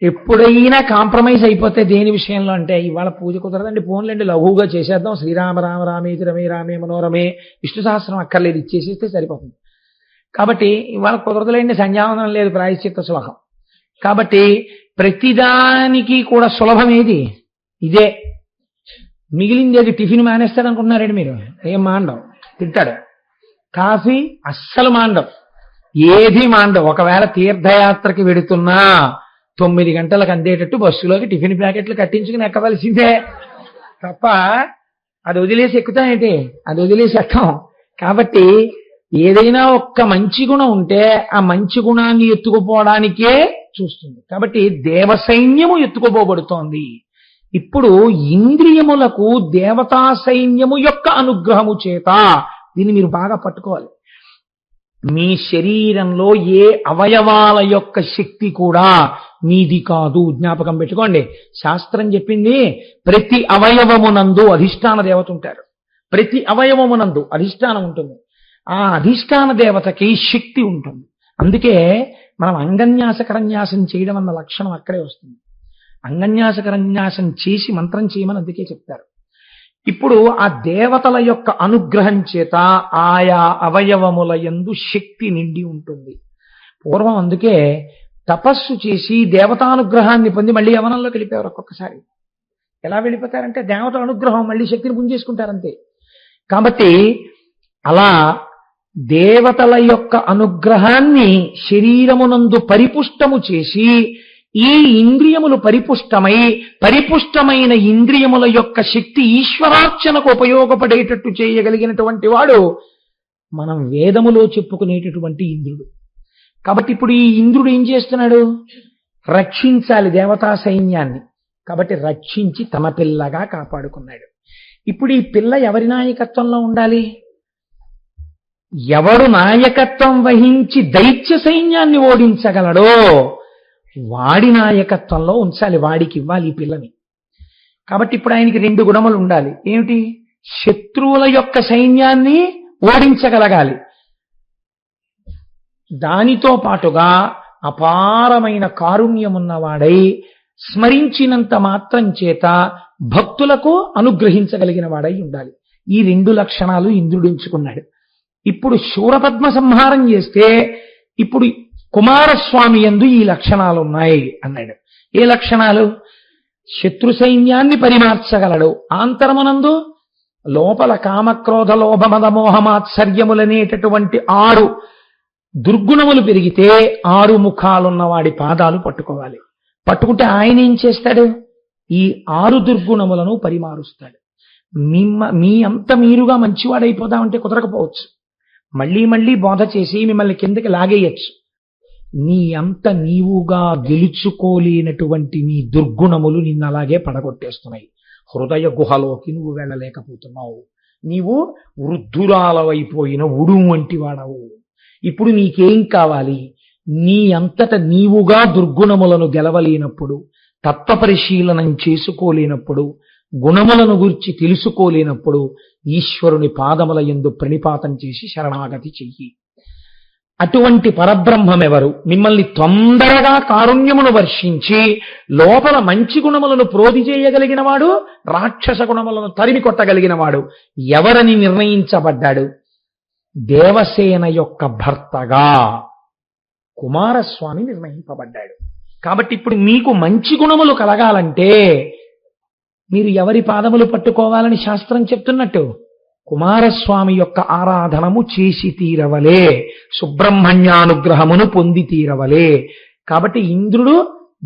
ఎప్పుడైనా కాంప్రమైజ్ అయిపోతే దేని విషయంలో అంటే ఇవాళ పూజ కుదరదండి, ఫోన్లండి లఘువుగా చేసేద్దాం, శ్రీరామ రామ రామేతి రమే రామే మనోరమే, విష్ణు సహస్రం అక్కర్లేదు, ఇచ్చేసేస్తే సరిపోతుంది. కాబట్టి ఇవాళ కుదరదులేండి, సంధ్యావందనం లేదు, ప్రాయశ్చిత్త శ్లోకం. కాబట్టి ప్రతిదానికి కూడా సులభం ఏది? ఇదే. మిగిలింది అది టిఫిన్ మానేస్తాడు అనుకుంటున్నారండి మీరు? ఏం మాండవు, తింటాడు. కాఫీ అస్సలు మాండవు, ఏది మాండవు. ఒకవేళ తీర్థయాత్రకి వెడుతున్నా 9 గంటలకు అందేటట్టు బస్సులోకి టిఫిన్ ప్యాకెట్లు కట్టించుకుని ఎక్కవలసిందే తప్ప అది వదిలేసి ఎక్కుతాయేంటి? అది వదిలేసి ఎక్కం. కాబట్టి ఏదైనా ఒక్క మంచి గుణం ఉంటే ఆ మంచి గుణాన్ని ఎత్తుకుపోవడానికే చూస్తుంది. కాబట్టి దేవసైన్యము ఎత్తుకుపోబడుతోంది. ఇప్పుడు ఇంద్రియములకు దేవతా సైన్యము యొక్క అనుగ్రహము చేత, దీన్ని మీరు బాగా పట్టుకోవాలి. మీ శరీరంలో ఏ అవయవాల యొక్క శక్తి కూడా మీది కాదు, జ్ఞాపకం పెట్టుకోండి. శాస్త్రం చెప్పింది ప్రతి అవయవమునందు అధిష్టాన దేవత ఉంటారు. ప్రతి అవయవమునందు అధిష్టానం ఉంటుంది. ఆ అధిష్టాన దేవతకి శక్తి ఉంటుంది. అందుకే మనం అంగన్యాసకరన్యాసం చేయడం అన్న లక్షణం అక్కడే వస్తుంది. అంగన్యాసకరన్యాసం చేసి మంత్రం చేయమని అందుకే చెప్తారు. ఇప్పుడు ఆ దేవతల యొక్క అనుగ్రహం చేత ఆయా అవయవముల యందు శక్తి నిండి ఉంటుంది. పూర్వం అందుకే తపస్సు చేసి దేవతానుగ్రహాన్ని పొంది మళ్ళీ యవనంలోకి వెళ్ళిపోయారు. ఒక్కొక్కసారి ఎలా వెళ్ళిపోతారంటే దేవతల అనుగ్రహం, మళ్ళీ శక్తిని పుంజేసుకుంటారంతే. కాబట్టి అలా దేవతల యొక్క అనుగ్రహాన్ని శరీరమునందు పరిపుష్టము చేసి ఈ ఇంద్రియములు పరిపుష్టమైన ఇంద్రియముల యొక్క శక్తి ఈశ్వరార్చనకు ఉపయోగపడేటట్టు చేయగలిగినటువంటి వాడు మనం వేదములో చెప్పుకునేటటువంటి ఇంద్రుడు. కాబట్టి ఇప్పుడు ఈ ఇంద్రుడు ఏం చేస్తున్నాడు? రక్షించాలి దేవతా సైన్యాన్ని. కాబట్టి రక్షించి తమ పిల్లగా కాపాడుకున్నాడు. ఇప్పుడు ఈ పిల్ల ఎవరి నాయకత్వంలో ఉండాలి? ఎవడు నాయకత్వం వహించి దైత్య సైన్యాన్ని ఓడించగలడో వాడి నాయకత్వంలో ఉంచాలి, వాడికి ఇవ్వాలి ఈ పిల్లని. కాబట్టి ఇప్పుడు ఆయనకి 2 గుణములు ఉండాలి. ఏమిటి? శత్రువుల యొక్క సైన్యాన్ని ఓడించగలగాలి, దానితో పాటుగా అపారమైన కారుణ్యమున్నవాడై స్మరించినంత మాత్రం చేత భక్తులకు అనుగ్రహించగలిగిన వాడై ఉండాలి. ఈ 2 లక్షణాలు ఇంద్రుడు ఎంచుకున్నాడు. ఇప్పుడు శూరపద్మ సంహారం చేస్తే ఇప్పుడు కుమారస్వామి యందు ఈ లక్షణాలు ఉన్నాయి అన్నాడు. ఏ లక్షణాలు? శత్రు సైన్యాన్ని పరిమార్చగలడు. ఆంతరమునందు లోపల కామక్రోధ లోభ మద మోహమాత్సర్యములనేటటువంటి 6 దుర్గుణములు పెరిగితే 6 ముఖాలున్న వాడి పాదాలు పట్టుకోవాలి. పట్టుకుంటే ఆయన ఏం చేస్తాడు? ఈ 6 దుర్గుణములను పరిమారుస్తాడు. మీ అంత మీరుగా మంచివాడైపోదామంటే కుదరకపోవచ్చు. మళ్ళీ మళ్ళీ బోధ చేసి మిమ్మల్ని కిందకి లాగేయచ్చు. నీ అంత నీవుగా గెలుచుకోలేనటువంటి నీ దుర్గుణములు నిన్ను అలాగే పడగొట్టేస్తున్నాయి. హృదయ గుహలోకి నువ్వు వెళ్ళలేకపోతున్నావు. నీవు వృద్ధురాలవైపోయిన ఉడుము వంటి వాడవు. ఇప్పుడు నీకేం కావాలి? నీ అంతట నీవుగా దుర్గుణములను గెలవలేనప్పుడు, తత్వ పరిశీలనం చేసుకోలేనప్పుడు, గుణములను గురించి తెలుసుకోలేనప్పుడు ఈశ్వరుని పాదముల యందు ప్రణిపాతం చేసి శరణాగతి చెయ్యి. అటువంటి పరబ్రహ్మమెవరు? మిమ్మల్ని తొందరగా కారుణ్యమును వర్షించి లోపల మంచి గుణములను ప్రోధి చేయగలిగిన వాడు, రాక్షస గుణములను తరిమి కొట్టగలిగిన వాడు ఎవరని నిర్ణయించబడ్డాడు? దేవసేన యొక్క భర్తగా కుమారస్వామి నిర్ణయింపబడ్డాడు. కాబట్టి ఇప్పుడు మీకు మంచి గుణములు కలగాలంటే మీరు ఎవరి పాదములు పట్టుకోవాలని శాస్త్రం చెప్తున్నట్టు? కుమారస్వామి యొక్క ఆరాధనము చేసి తీరవలే, సుబ్రహ్మణ్యానుగ్రహమును పొంది తీరవలే. కాబట్టి ఇంద్రుడు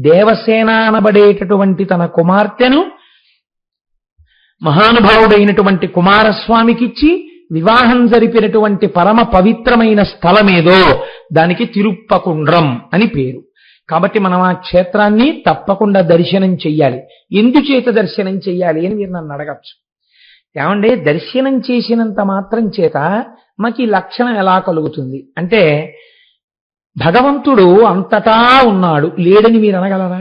దేవసేన అనబడేటటువంటి తన కుమార్తెను మహానుభావుడైనటువంటి కుమారస్వామికిచ్చి వివాహం జరిపినటువంటి పరమ పవిత్రమైన స్థలమేదో దానికి తిరుప్పకుండ్రం అని పేరు. కాబట్టి మనం ఆ క్షేత్రాన్ని తప్పకుండా దర్శనం చెయ్యాలి. ఎందుచేత దర్శనం చెయ్యాలి అని మీరు నన్ను అడగచ్చు. ఏమంటే దర్శనం చేసినంత మాత్రం చేత మాకు ఈ లక్షణం ఎలా కలుగుతుంది అంటే, భగవంతుడు అంతటా ఉన్నాడు లేడని మీరు అనగలరా?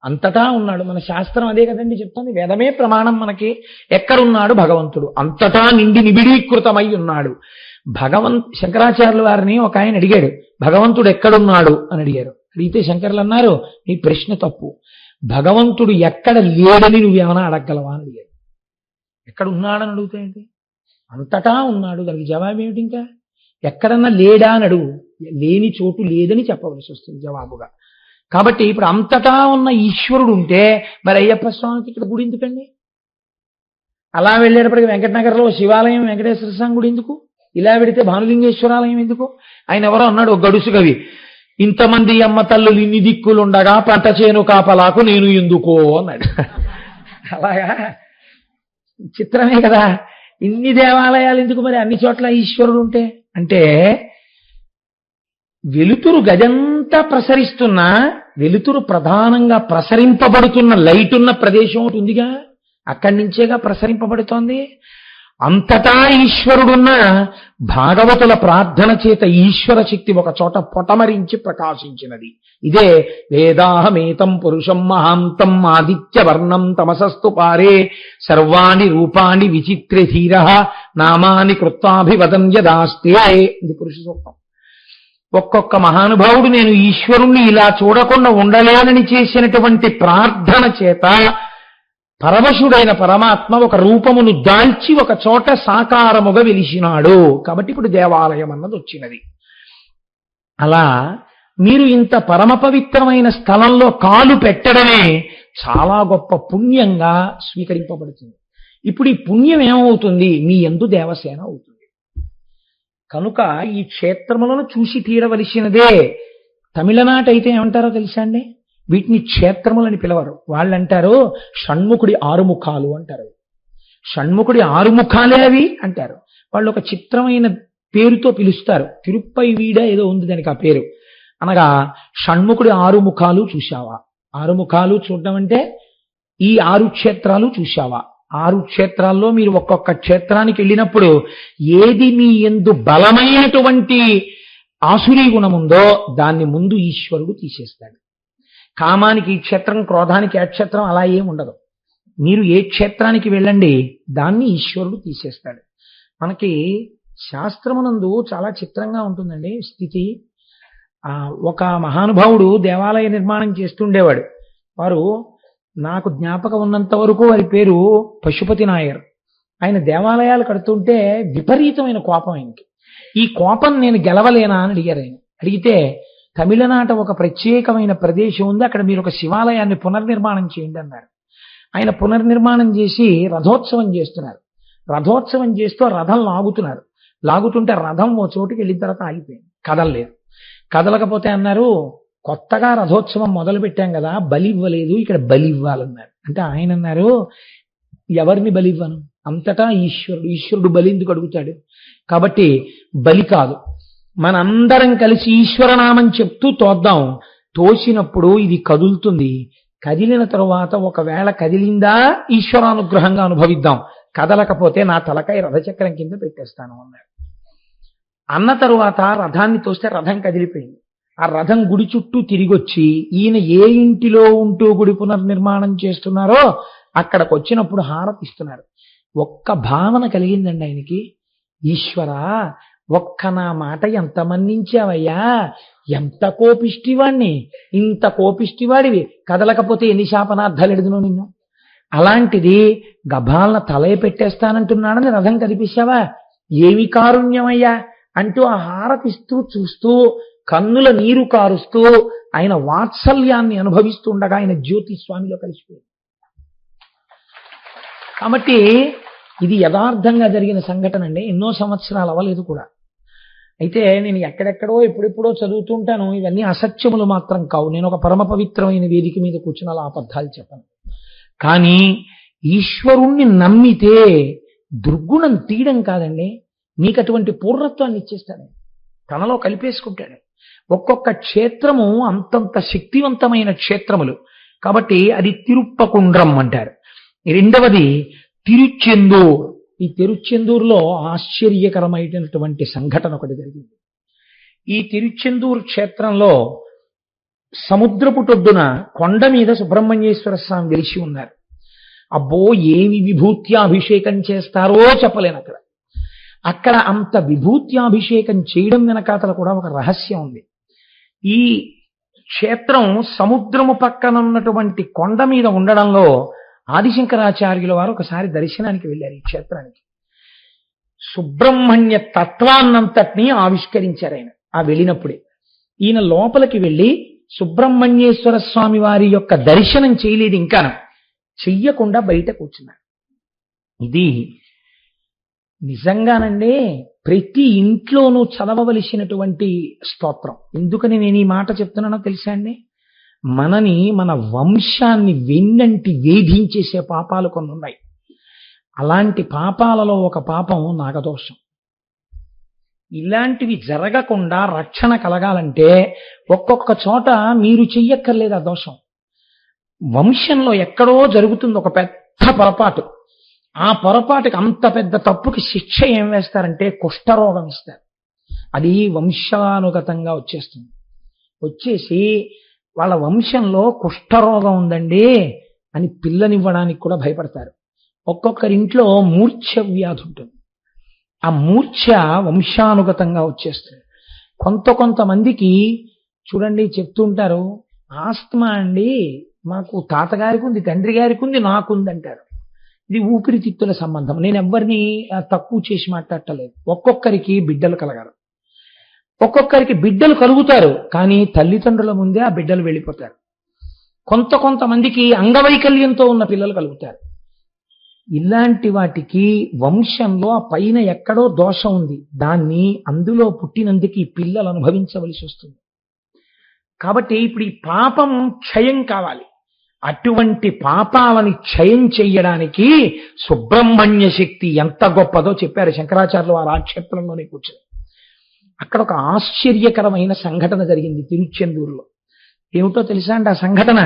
అంతటా ఉన్నాడు. మన శాస్త్రం అదే కదండి చెప్తుంది. వేదమే ప్రమాణం మనకి. ఎక్కడున్నాడు భగవంతుడు? అంతటా నిండి నిబిడీకృతమై ఉన్నాడు. శంకరాచార్యుల వారిని ఒక ఆయన అడిగాడు, భగవంతుడు ఎక్కడున్నాడు అని అడిగారు. అడిగితే శంకర్లు అన్నారు, నీ ప్రశ్న తప్పు. భగవంతుడు ఎక్కడ లేడని నువ్వేమైనా అడగగలవా అని అడిగాడు. ఎక్కడ ఉన్నాడని అడుగుతాయండి? అంతటా ఉన్నాడు. దానికి జవాబు ఏమిటి? ఇంకా ఎక్కడన్నా లేడా అని అడుగు. లేని చోటు లేదని చెప్పవలసి వస్తుంది జవాబుగా. కాబట్టి ఇప్పుడు అంతటా ఉన్న ఈశ్వరుడు ఉంటే మరి అయ్యప్ప స్వామికి ఇక్కడ గుడి ఎందుకండి? అలా వెళ్ళేటప్పటికి వెంకటనగర్లో శివాలయం, వెంకటేశ్వర స్వామి గుడి ఎందుకు? ఇలా వెడితే భానులింగేశ్వరాలయం ఎందుకు? ఆయన ఎవరో అన్నాడు, ఒక గడుసు కవి, ఇంతమంది అమ్మ తల్లులు ఇన్ని దిక్కులుండగా పంట చేను కాపలాకు నేను ఎందుకో అన్నాడు. అలాగా చిత్రమే కదా. ఇన్ని దేవాలయాలు ఎందుకు మరి అన్ని చోట్ల ఈశ్వరుడు ఉంటే? అంటే వెలుతురు గదంతా ప్రసరిస్తున్నా వెలుతురు ప్రధానంగా ప్రసరింపబడుతున్న లైట్ ఉన్న ప్రదేశం ఒకటి ఉందిగా, అక్కడి నుంచేగా ప్రసరింపబడుతోంది. అంతటా ఈశ్వరుడున్న భాగవతుల ప్రార్థన చేత ఈశ్వర శక్తి ఒక చోట పొటమరించి ప్రకాశించినది. ఇదే వేదాహమేతం పురుషం మహాంతం ఆదిత్య వర్ణం తమసస్తు పారే సర్వాణి రూపాణి విచిత్ర ధీర నామాని కృత్వాభివదం యదాస్తే. ఇది పురుష సూక్తం. ఒక్కొక్క మహానుభావుడు నేను ఈశ్వరుణ్ణి ఇలా చూడకుండా ఉండలేనని చేసినటువంటి ప్రార్థన చేత పరమశుడైన పరమాత్మ ఒక రూపమును దాల్చి ఒక చోట సాకారముగా వెలిసినాడు. కాబట్టి ఇప్పుడు దేవాలయం అన్నది వచ్చినది. అలా మీరు ఇంత పరమ పవిత్రమైన స్థలంలో కాలు పెట్టడమే చాలా గొప్ప పుణ్యంగా స్వీకరింపబడుతుంది. ఇప్పుడు ఈ పుణ్యం ఏమవుతుంది? మీ యందు దేవసేన అవుతుంది. కనుక ఈ క్షేత్రములను చూసి తీరవలసినదే. తమిళనాట అయితే ఏమంటారో తెలుసా అండి? వీటిని క్షేత్రములని పిలవరు. వాళ్ళంటారు షణ్ముఖుడి ఆరుముఖాలు అంటారు. షణ్ముఖుడి ఆరుముఖాలే అవి అంటారు. వాళ్ళు ఒక చిత్రమైన పేరుతో పిలుస్తారు. తిరుప్పై వీడ ఏదో ఉంది దానికి ఆ పేరు. అనగా షణ్ముఖుడి ఆరుముఖాలు చూశావా? ఆరుముఖాలు చూడడం అంటే ఈ 6 క్షేత్రాలు చూశావా? 6 క్షేత్రాల్లో మీరు ఒక్కొక్క క్షేత్రానికి వెళ్ళినప్పుడు ఏది మీ యందు బలమైనటువంటి ఆసురీ గుణం ఉందో దాన్ని ముందు ఈశ్వరుడు తీసేస్తాడు. కామానికి ఈ క్షేత్రం, క్రోధానికి ఆ క్షేత్రం, అలా ఏం ఉండదు. మీరు ఏ క్షేత్రానికి వెళ్ళండి దాన్ని ఈశ్వరుడు తీసేస్తాడు. మనకి శాస్త్రమునందు చాలా చిత్రంగా ఉంటుందండి స్థితి. ఒక మహానుభావుడు దేవాలయ నిర్మాణం చేస్తుండేవాడు. వారు నాకు జ్ఞాపకం ఉన్నంత వరకు వారి పేరు పశుపతి నాయర్. ఆయన దేవాలయాలు కడుతుంటే విపరీతమైన కోపం ఆయనకి. ఈ కోపం నేను గెలవలేనా అని అడిగారు ఆయన. అడిగితే తమిళనాట ఒక ప్రత్యేకమైన ప్రదేశం ఉంది, అక్కడ మీరు ఒక శివాలయాన్ని పునర్నిర్మాణం చేయండి అన్నారు. ఆయన పునర్నిర్మాణం చేసి రథోత్సవం చేస్తున్నారు. రథోత్సవం చేస్తూ రథం లాగుతున్నారు. లాగుతుంటే రథం ఓ చోటుకి వెళ్ళిన తర్వాత ఆగిపోయింది, కదలలేదు. కదలకపోతే అన్నారు, కొత్తగా రథోత్సవం మొదలు పెట్టాం కదా, బలి ఇవ్వలేదు, ఇక్కడ బలి ఇవ్వాలన్నారు. అంటే ఆయన అన్నారు, ఎవరిని బలి ఇవ్వను? అంతటా ఈశ్వరుడు బలి ఎందుకు అడుగుతాడు? కాబట్టి బలి కాదు, మనందరం కలిసి ఈశ్వరనామం చెప్తూ తోద్దాం. తోసినప్పుడు ఇది కదులుతుంది. కదిలిన తరువాత ఒకవేళ కదిలిందా ఈశ్వరానుగ్రహంగా అనుభవిద్దాం, కదలకపోతే నా తలకాయ రథచక్రం కింద పెట్టేస్తాను అన్నాడు. అన్న తరువాత రథాన్ని తోస్తే రథం కదిలిపోయింది. ఆ రథం గుడి చుట్టూ తిరిగొచ్చి ఈయన ఏ ఇంటిలో ఉంటూ గుడి పునర్నిర్మాణం చేస్తున్నారో అక్కడికి వచ్చినప్పుడు హారతిస్తున్నారు. ఒక్క భావన కలిగిందండి ఆయనకి, ఈశ్వరా ఒక్క నా మాట ఎంత మన్నించావయ్యా, ఎంత కోపిష్టివాణ్ణి, ఇంత కోపిష్టివాడివి, కదలకపోతే ఎన్ని శాపనార్థాలు ఎడుదును నిన్ను, అలాంటిది గభాలన తలే పెట్టేస్తానంటున్నాడని రథం కదిపిస్తావా, ఏమి కారుణ్యమయ్యా అంటూ ఆ హారతిస్తూ చూస్తూ కన్నుల నీరు కారుస్తూ ఆయన వాత్సల్యాన్ని అనుభవిస్తూ ఉండగా ఆయన జ్యోతి స్వామిలో కలిసిపోయింది. కాబట్టి ఇది యథార్థంగా జరిగిన సంఘటన అండి. ఎన్నో సంవత్సరాలు అవ్వలేదు కూడా. అయితే నేను ఎక్కడెక్కడో ఎప్పుడెప్పుడో చదువుతుంటాను. ఇవన్నీ అసత్యములు మాత్రం కావు. నేను ఒక పరమ పవిత్రమైన వేదిక మీద కూర్చుని అలా అబద్ధాలు చెప్పను. కానీ ఈశ్వరుణ్ణి నమ్మితే దుర్గుణం తీయడం కాదండి, నీకు అటువంటి పూర్ణత్వాన్ని ఇచ్చేస్తాడు, తనలో కలిపేసుకుంటాడు. ఒక్కొక్క క్షేత్రము అంతంత శక్తివంతమైన క్షేత్రములు. కాబట్టి అది తిరుప్పకుండ్రం అంటారు. రెండవది తిరుచెందూర్. ఈ తిరుచెందూరులో ఆశ్చర్యకరమైనటువంటి సంఘటన ఒకటి జరిగింది. ఈ తిరుచెందూరు క్షేత్రంలో సముద్రపుటొడ్డున కొండ మీద సుబ్రహ్మణ్యేశ్వర స్వామి వెలిసి ఉన్నారు. అబ్బో ఏమి విభూత్యాభిషేకం చేస్తారో చెప్పలేను. అక్కడ అంత విభూత్యాభిషేకం చేయడం వెనకాతల కూడా ఒక రహస్యం ఉంది. ఈ క్షేత్రం సముద్రము పక్కన ఉన్నటువంటి కొండ మీద ఉండడంలో ఆదిశంకరాచార్యుల వారు ఒకసారి దర్శనానికి వెళ్ళారు ఈ క్షేత్రానికి. సుబ్రహ్మణ్య తత్వాన్నంతటినీ ఆవిష్కరించారు ఆయన ఆ వెళ్ళినప్పుడే. ఈయన లోపలికి వెళ్ళి సుబ్రహ్మణ్యేశ్వర స్వామి వారి యొక్క దర్శనం చేయలేదు, ఇంకా చెయ్యకుండా బయట కూర్చున్నారు. ఇది నిజంగానండి ప్రతి ఇంట్లోనూ చదవవలసినటువంటి స్తోత్రం. ఎందుకని నేను ఈ మాట చెప్తున్నానో తెలుసా అండి? మనని, మన వంశాన్ని వెన్నంటి వేధించేసే పాపాలు కొన్ని ఉన్నాయి. అలాంటి పాపాలలో ఒక పాపం నాగదోషం. ఇలాంటివి జరగకుండా రక్షణ కలగాలంటే ఒక్కొక్క చోట మీరు చెయ్యక్కర్లేదు ఆ దోషం. వంశంలో ఎక్కడో జరుగుతుంది ఒక పెద్ద పొరపాటు. ఆ పొరపాటుకి అంత పెద్ద తప్పుకి శిక్ష ఏం వేస్తారంటే కుష్ఠరోగం ఇస్తారు. అది వంశానుగతంగా వచ్చేస్తుంది. వచ్చేసి వాళ్ళ వంశంలో కుష్ఠరోగం ఉందండి అని పిల్లనివ్వడానికి కూడా భయపడతారు. ఒక్కొక్కరింట్లో మూర్ఛ వ్యాధి ఉంటుంది. ఆ మూర్ఛ వంశానుగతంగా వచ్చేస్తుంది. కొంతమందికి చూడండి చెప్తుంటారు, ఆస్తమా అండి మాకు తాతగారికి ఉంది, తండ్రి గారికి ఉంది, నాకుంది అంటారు. ఇది ఊపిరితిత్తుల సంబంధం. నేను ఎవరిని తక్కువ చేసి మాట్లాడటలేదు. ఒక్కొక్కరికి బిడ్డలు కలగారు, ఒక్కొక్కరికి బిడ్డలు కలుగుతారు, కానీ తల్లిదండ్రుల ముందే ఆ బిడ్డలు వెళ్ళిపోతారు. కొంతమందికి అంగవైకల్యంతో ఉన్న పిల్లలు కలుగుతారు. ఇలాంటి వాటికి వంశంలో ఆ పైన ఎక్కడో దోషం ఉంది, దాన్ని అందులో పుట్టినందుకు ఈ పిల్లలు అనుభవించవలసి వస్తుంది. కాబట్టి ఇప్పుడు ఈ పాపం క్షయం కావాలి. అటువంటి పాపాలని క్షయం చెయ్యడానికి సుబ్రహ్మణ్య శక్తి ఎంత గొప్పదో చెప్పారు శంకరాచార్యులు వారు ఆ క్షేత్రంలోనే కూర్చొని. అక్కడ ఒక ఆశ్చర్యకరమైన సంఘటన జరిగింది తిరుచెందూరులో. ఏమిటో తెలుసా అంటే ఆ సంఘటన,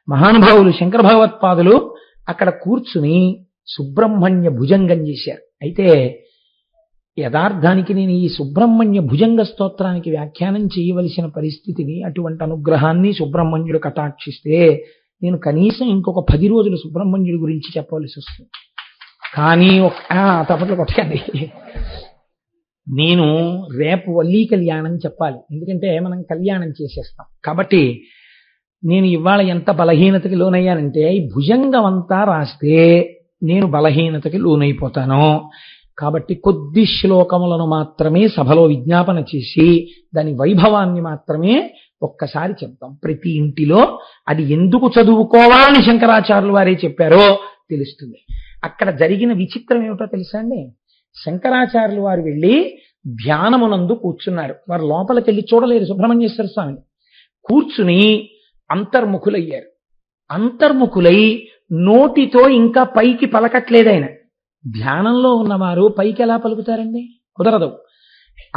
మహానుభావులు శంకర భగవత్పాదులు అక్కడ కూర్చుని సుబ్రహ్మణ్య భుజంగం చేశారు. అయితే యథార్థానికి నేను ఈ సుబ్రహ్మణ్య భుజంగ స్తోత్రానికి వ్యాఖ్యానం చేయవలసిన పరిస్థితిని, అటువంటి అనుగ్రహాన్ని సుబ్రహ్మణ్యుడు కటాక్షిస్తే నేను కనీసం ఇంకొక 10 రోజులు సుబ్రహ్మణ్యుడి గురించి చెప్పవలసి వస్తుంది. కానీ తప్పట్లు కొట్టండి, నేను రేపు వల్లీ కళ్యాణం చెప్పాలి. ఎందుకంటే మనం కళ్యాణం చేసేస్తాం. కాబట్టి నేను ఇవాళ ఎంత బలహీనతకి లోనయ్యానంటే ఈ భుజంగం అంతా రాస్తే నేను బలహీనతకి లోనైపోతాను. కాబట్టి కొద్ది శ్లోకములను మాత్రమే సభలో విజ్ఞాపన చేసి దాని వైభవాన్ని మాత్రమే ఒక్కసారి చెప్తాం. ప్రతి ఇంటిలో అది ఎందుకు చదువుకోవాలని శంకరాచార్యులు వారే చెప్పారో తెలుస్తుంది. అక్కడ జరిగిన విచిత్రం ఏమిటో తెలుసా అండి? శంకరాచార్యులు వారు వెళ్ళి ధ్యానమునందు కూర్చున్నారు. వారు లోపలికి వెళ్ళి చూడలేరు సుబ్రహ్మణ్యేశ్వర స్వామిని. కూర్చుని అంతర్ముఖులయ్యారు. అంతర్ముఖులై నోటితో ఇంకా పైకి పలకట్లేదు ఆయన. ధ్యానంలో ఉన్నవారు పైకి ఎలా పలుకుతారండి? కుదరదు.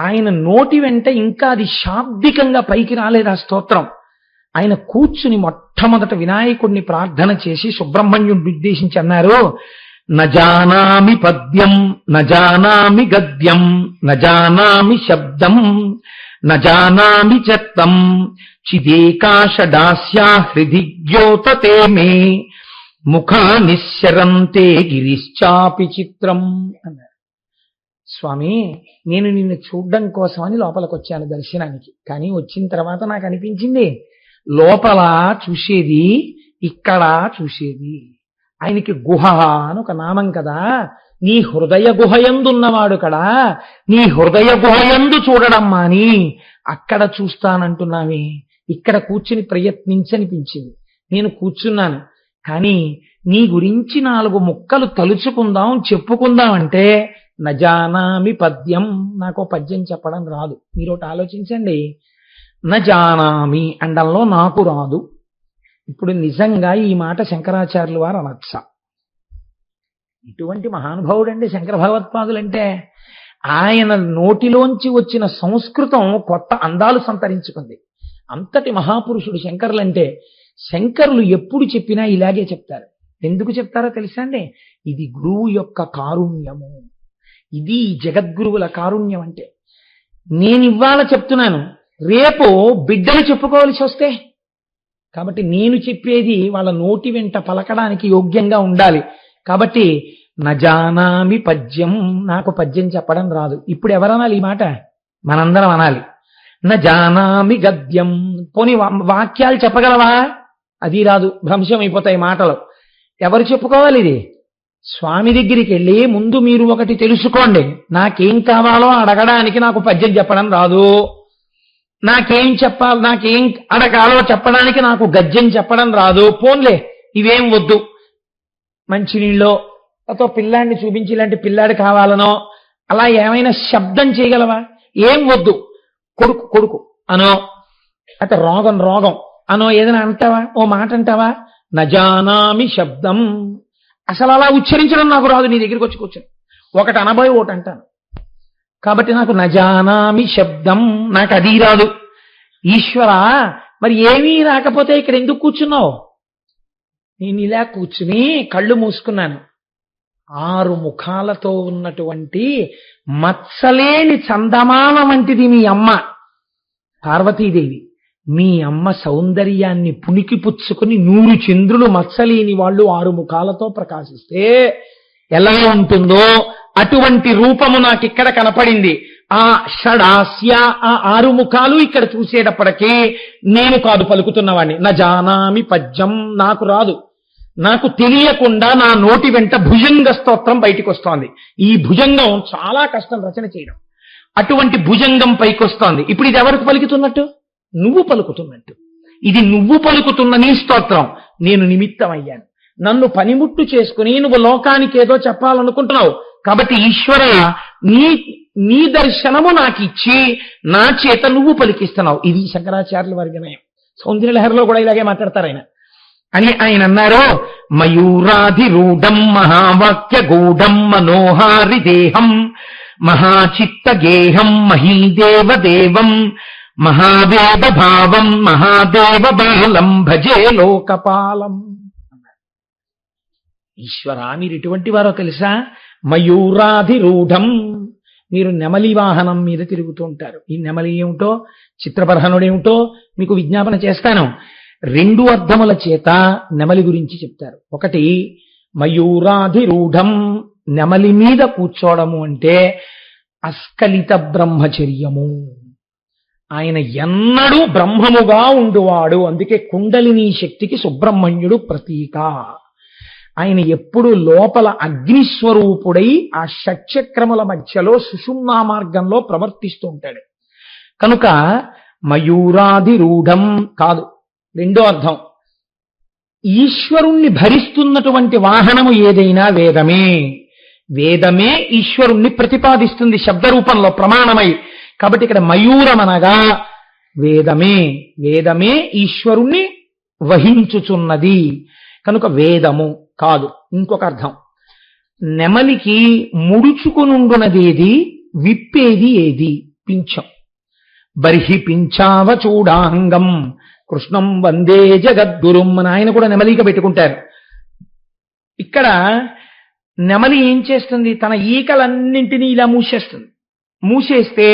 ఆయన నోటి వెంట ఇంకా అది శాబ్దికంగా పైకి రాలేదు ఆ స్తోత్రం. ఆయన కూర్చుని మొట్టమొదట వినాయకుడిని ప్రార్థన చేసి సుబ్రహ్మణ్యుడిని ఉద్దేశించి అన్నారు, నజానామి పద్యం నజానామి గద్యం నజానామి శబ్దం నజానామి చత్తం చిదేకాశడాస్యా హృది ద్యోతతే మే ముఖా నిశ్చరంతే గిరిశ్చాపి చిత్రం అన్నారు. స్వామి, నేను నిన్ను చూడ్డం కోసమని లోపలికి వచ్చాను దర్శనానికి. కానీ వచ్చిన తర్వాత నాకు అనిపించింది లోపల చూసేది ఇక్కడ చూసేది. ఆయనకి గుహ అని ఒక నామం కదా, నీ హృదయ గుహయందున్నవాడు కదా, నీ హృదయ గుహయందు చూడడం మాని అక్కడ చూస్తానంటున్నావి. ఇక్కడ కూర్చుని ప్రయత్నించనిపించింది. నేను కూర్చున్నాను. కానీ నీ గురించి 4 ముక్కలు తలుచుకుందాం, చెప్పుకుందాం అంటే నజానామి పద్యం, నాకు పద్యం చెప్పడం రాదు. మీరు ఒకటి ఆలోచించండి, నజానామి అండంలో నాకు రాదు. ఇప్పుడు నిజంగా ఈ మాట శంకరాచార్యులు వారు అనొచ్చా? ఇటువంటి మహానుభావుడండి శంకర భగవత్పాదులంటే. ఆయన నోటిలోంచి వచ్చిన సంస్కృతం కొత్త అందాలు సంతరించుకుంది. అంతటి మహాపురుషుడు శంకరులంటే. శంకరులు ఎప్పుడు చెప్పినా ఇలాగే చెప్తారు. ఎందుకు చెప్తారో తెలుసా అండి? ఇది గురువు యొక్క కారుణ్యము, ఇది జగద్గురువుల కారుణ్యం. అంటే నేను ఇవాళ చెప్తున్నాను, రేపు బిడ్డలు చెప్పుకోవాల్సి వస్తే, కాబట్టి నేను చెప్పేది వాళ్ళ నోటి వెంట పలకడానికి యోగ్యంగా ఉండాలి. కాబట్టి నజానామి పద్యం, నాకు పద్యం చెప్పడం రాదు. ఇప్పుడు ఎవరనాలి ఈ మాట? మనందరం అనాలి. జానామి గద్యం. పోని వాక్యాలు చెప్పగలవా? అది రాదు, భ్రంశం అయిపోతాయి మాటలు. ఎవరు చెప్పుకోవాలి ఇది? స్వామి దగ్గరికి వెళ్ళి ముందు మీరు ఒకటి తెలుసుకోండి, నాకేం కావాలో అడగడానికి నాకు పద్యం చెప్పడం రాదు, నాకేం చెప్పాలి, నాకేం అడగాలో చెప్పడానికి నాకు గద్యం చెప్పడం రాదు, పోన్లే ఇవేం వద్దు, మంచినీళ్ళో అతో పిల్లాడిని చూపించి ఇలాంటి పిల్లాడు కావాలనో అలా ఏమైనా శబ్దం చేయగలవా? ఏం వద్దు, కొడుకు కొడుకు అనో, అయితే రోగం రోగం అనో ఏదైనా అంటావా? ఓ మాట అంటావా? నజానామి శబ్దం. అసలు అలా ఉచ్చరించడం నాకు రాదు. నీ దగ్గరికి వచ్చి కూర్చొని ఒకటి అనబోయి ఒకటి అంటాను. కాబట్టి నాకు నజానామి శబ్దం, నాకు అది రాదు. ఈశ్వర, మరి ఏమీ రాకపోతే ఇక్కడ ఎందుకు కూర్చున్నావు? నేను ఇలా కూర్చుని కళ్ళు మూసుకున్నాను. 6 ముఖాలతో ఉన్నటువంటి మత్సలేని చందమామ వంటిది మీ అమ్మ పార్వతీదేవి. మీ అమ్మ సౌందర్యాన్ని పుణికి పుచ్చుకుని 100 చంద్రులు మత్సలేని వాళ్ళు 6 ముఖాలతో ప్రకాశిస్తే ఎలా ఉంటుందో అటువంటి రూపము నాకు ఇక్కడ కనపడింది. ఆ షడాస్య, ఆ 6 ముఖాలు ఇక్కడ చూసేటప్పటికీ నేను కాదు పలుకుతున్నవాడిని. నజానామి పద్యం, నాకు రాదు. నాకు తెలియకుండా నా నోటి వెంట భుజంగ స్తోత్రం బయటికి వస్తోంది. ఈ భుజంగం చాలా కష్టం రచన చేయడం. అటువంటి భుజంగం పైకి వస్తోంది. ఇప్పుడు ఇది ఎవరికి పలుకుతున్నట్టు? నువ్వు పలుకుతున్నట్టు. ఇది నువ్వు పలుకుతున్న నీ స్తోత్రం. నేను నిమిత్తమయ్యాను. నన్ను పనిముట్టు చేసుకుని నువ్వు లోకానికి ఏదో చెప్పాలనుకుంటున్నావు. కాబట్టి ఈశ్వర, నీ దర్శనము నాకు ఇచ్చి నా చేత నువ్వు పలికిస్తున్నావు. ఇది శంకరాచార్యుల వారి వినయం. సౌందర్యలహరిలో కూడా ఇలాగే మాట్లాడతారు ఆయన. అని ఆయన అన్నారు, మయూరాధిరూఢం మహావాక్య గూఢం మనోహారి దేహం మహాచిత్త గేహం మహీదేవ దేవం మహాదేవ భావం మహాదేవ బాలం భజే లోకపాలం. ఈశ్వర, మీరు ఇటువంటి వారో తెలుసా? మయూరాధిరూఢం, మీరు నెమలి వాహనం మీద తిరుగుతూ ఉంటారు. ఈ నెమలి ఏమిటో, చిత్రపరహనుడేమిటో మీకు విజ్ఞాపన చేస్తాను. 2 అర్థముల చేత నెమలి గురించి చెప్తారు. ఒకటి మయూరాధిరూఢం, నెమలి మీద కూర్చోవడము అంటే అస్కలిత బ్రహ్మచర్యము. ఆయన ఎన్నడూ బ్రహ్మముగా ఉండువాడు. అందుకే కుండలిని శక్తికి సుబ్రహ్మణ్యుడు ప్రతీక. ఆయన ఎప్పుడు లోపల అగ్నిస్వరూపుడై ఆ షట్చక్రముల మధ్యలో సుషుమ్నా మార్గంలో ప్రవర్తిస్తూ ఉంటాడు. కనుక మయూరాధిరూఢం కాదు. 2వ అర్థం, ఈశ్వరుణ్ణి భరిస్తున్నటువంటి వాహనము ఏదైనా వేదమే. వేదమే ఈశ్వరుణ్ణి ప్రతిపాదిస్తుంది శబ్దరూపంలో ప్రమాణమై. కాబట్టి ఇక్కడ మయూరమనగా వేదమే. వేదమే ఈశ్వరుణ్ణి వహించుచున్నది కనుక వేదము కాదు. ఇంకొక అర్థం, నెమలికి ముడుచుకునుండునదేది, విప్పేది ఏది? పింఛం. బర్హి పింఛావ చూడాంగం కృష్ణం వందే జగద్గురుం అని ఆయన కూడా నెమలిక పెట్టుకుంటారు. ఇక్కడ నెమలి ఏం చేస్తుంది? తన ఈకలన్నింటినీ ఇలా మూసేస్తుంది. మూసేస్తే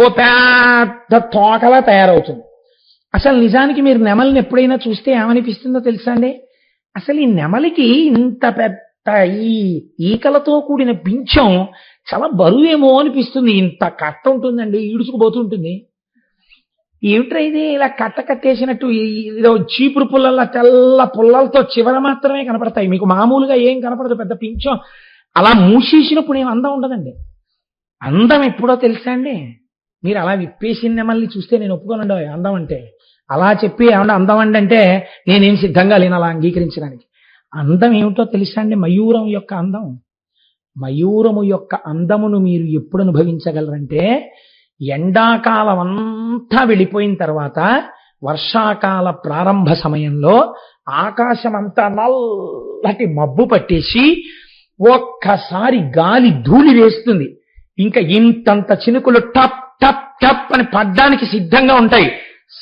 ఓ పెద్ద తోకలా తయారవుతుంది. అసలు నిజానికి మీరు నెమలిని ఎప్పుడైనా చూస్తే ఏమనిపిస్తుందో తెలుసా అండి? అసలు ఈ నెమలికి ఇంత పెద్ద ఈ ఈకలతో కూడిన పింఛం చాలా బరువేమో అనిపిస్తుంది. ఇంత కట్ట ఉంటుందండి, ఈడుచుకుపోతుంటుంది. ఏమిట్రా ఇది ఇలా కట్ట కట్టేసినట్టు, ఏదో చీపురు పుల్లల తెల్ల పుల్లలతో చివర మాత్రమే కనపడతాయి, మీకు మామూలుగా ఏం కనపడదు. పెద్ద పింఛం అలా మూసేసినప్పుడు ఏం అందం ఉండదండి. అందం ఎప్పుడో తెలుసా అండి? మీరు అలా విప్పేసిన నెమల్ని చూస్తే నేను ఒప్పుకోనండి అందం అంటే. అలా చెప్పి ఏమన్నా అందం అండి అంటే నేనేం సిద్ధంగా లేను అలా అంగీకరించడానికి. అందం ఏమిటో తెలుసా అండి? మయూరం యొక్క అందం. మయూరము యొక్క అందమును మీరు ఎప్పుడు అనుభవించగలరంటే, ఎండాకాలం అంతా వెళ్ళిపోయిన తర్వాత వర్షాకాల ప్రారంభ సమయంలో ఆకాశం అంతా నల్లటి మబ్బు పట్టేసి ఒక్కసారి గాలి ధూళి వేస్తుంది. ఇంకా ఇంతంత చినుకులు టప్ టప్ టప్ అని పడ్డానికి సిద్ధంగా ఉంటాయి.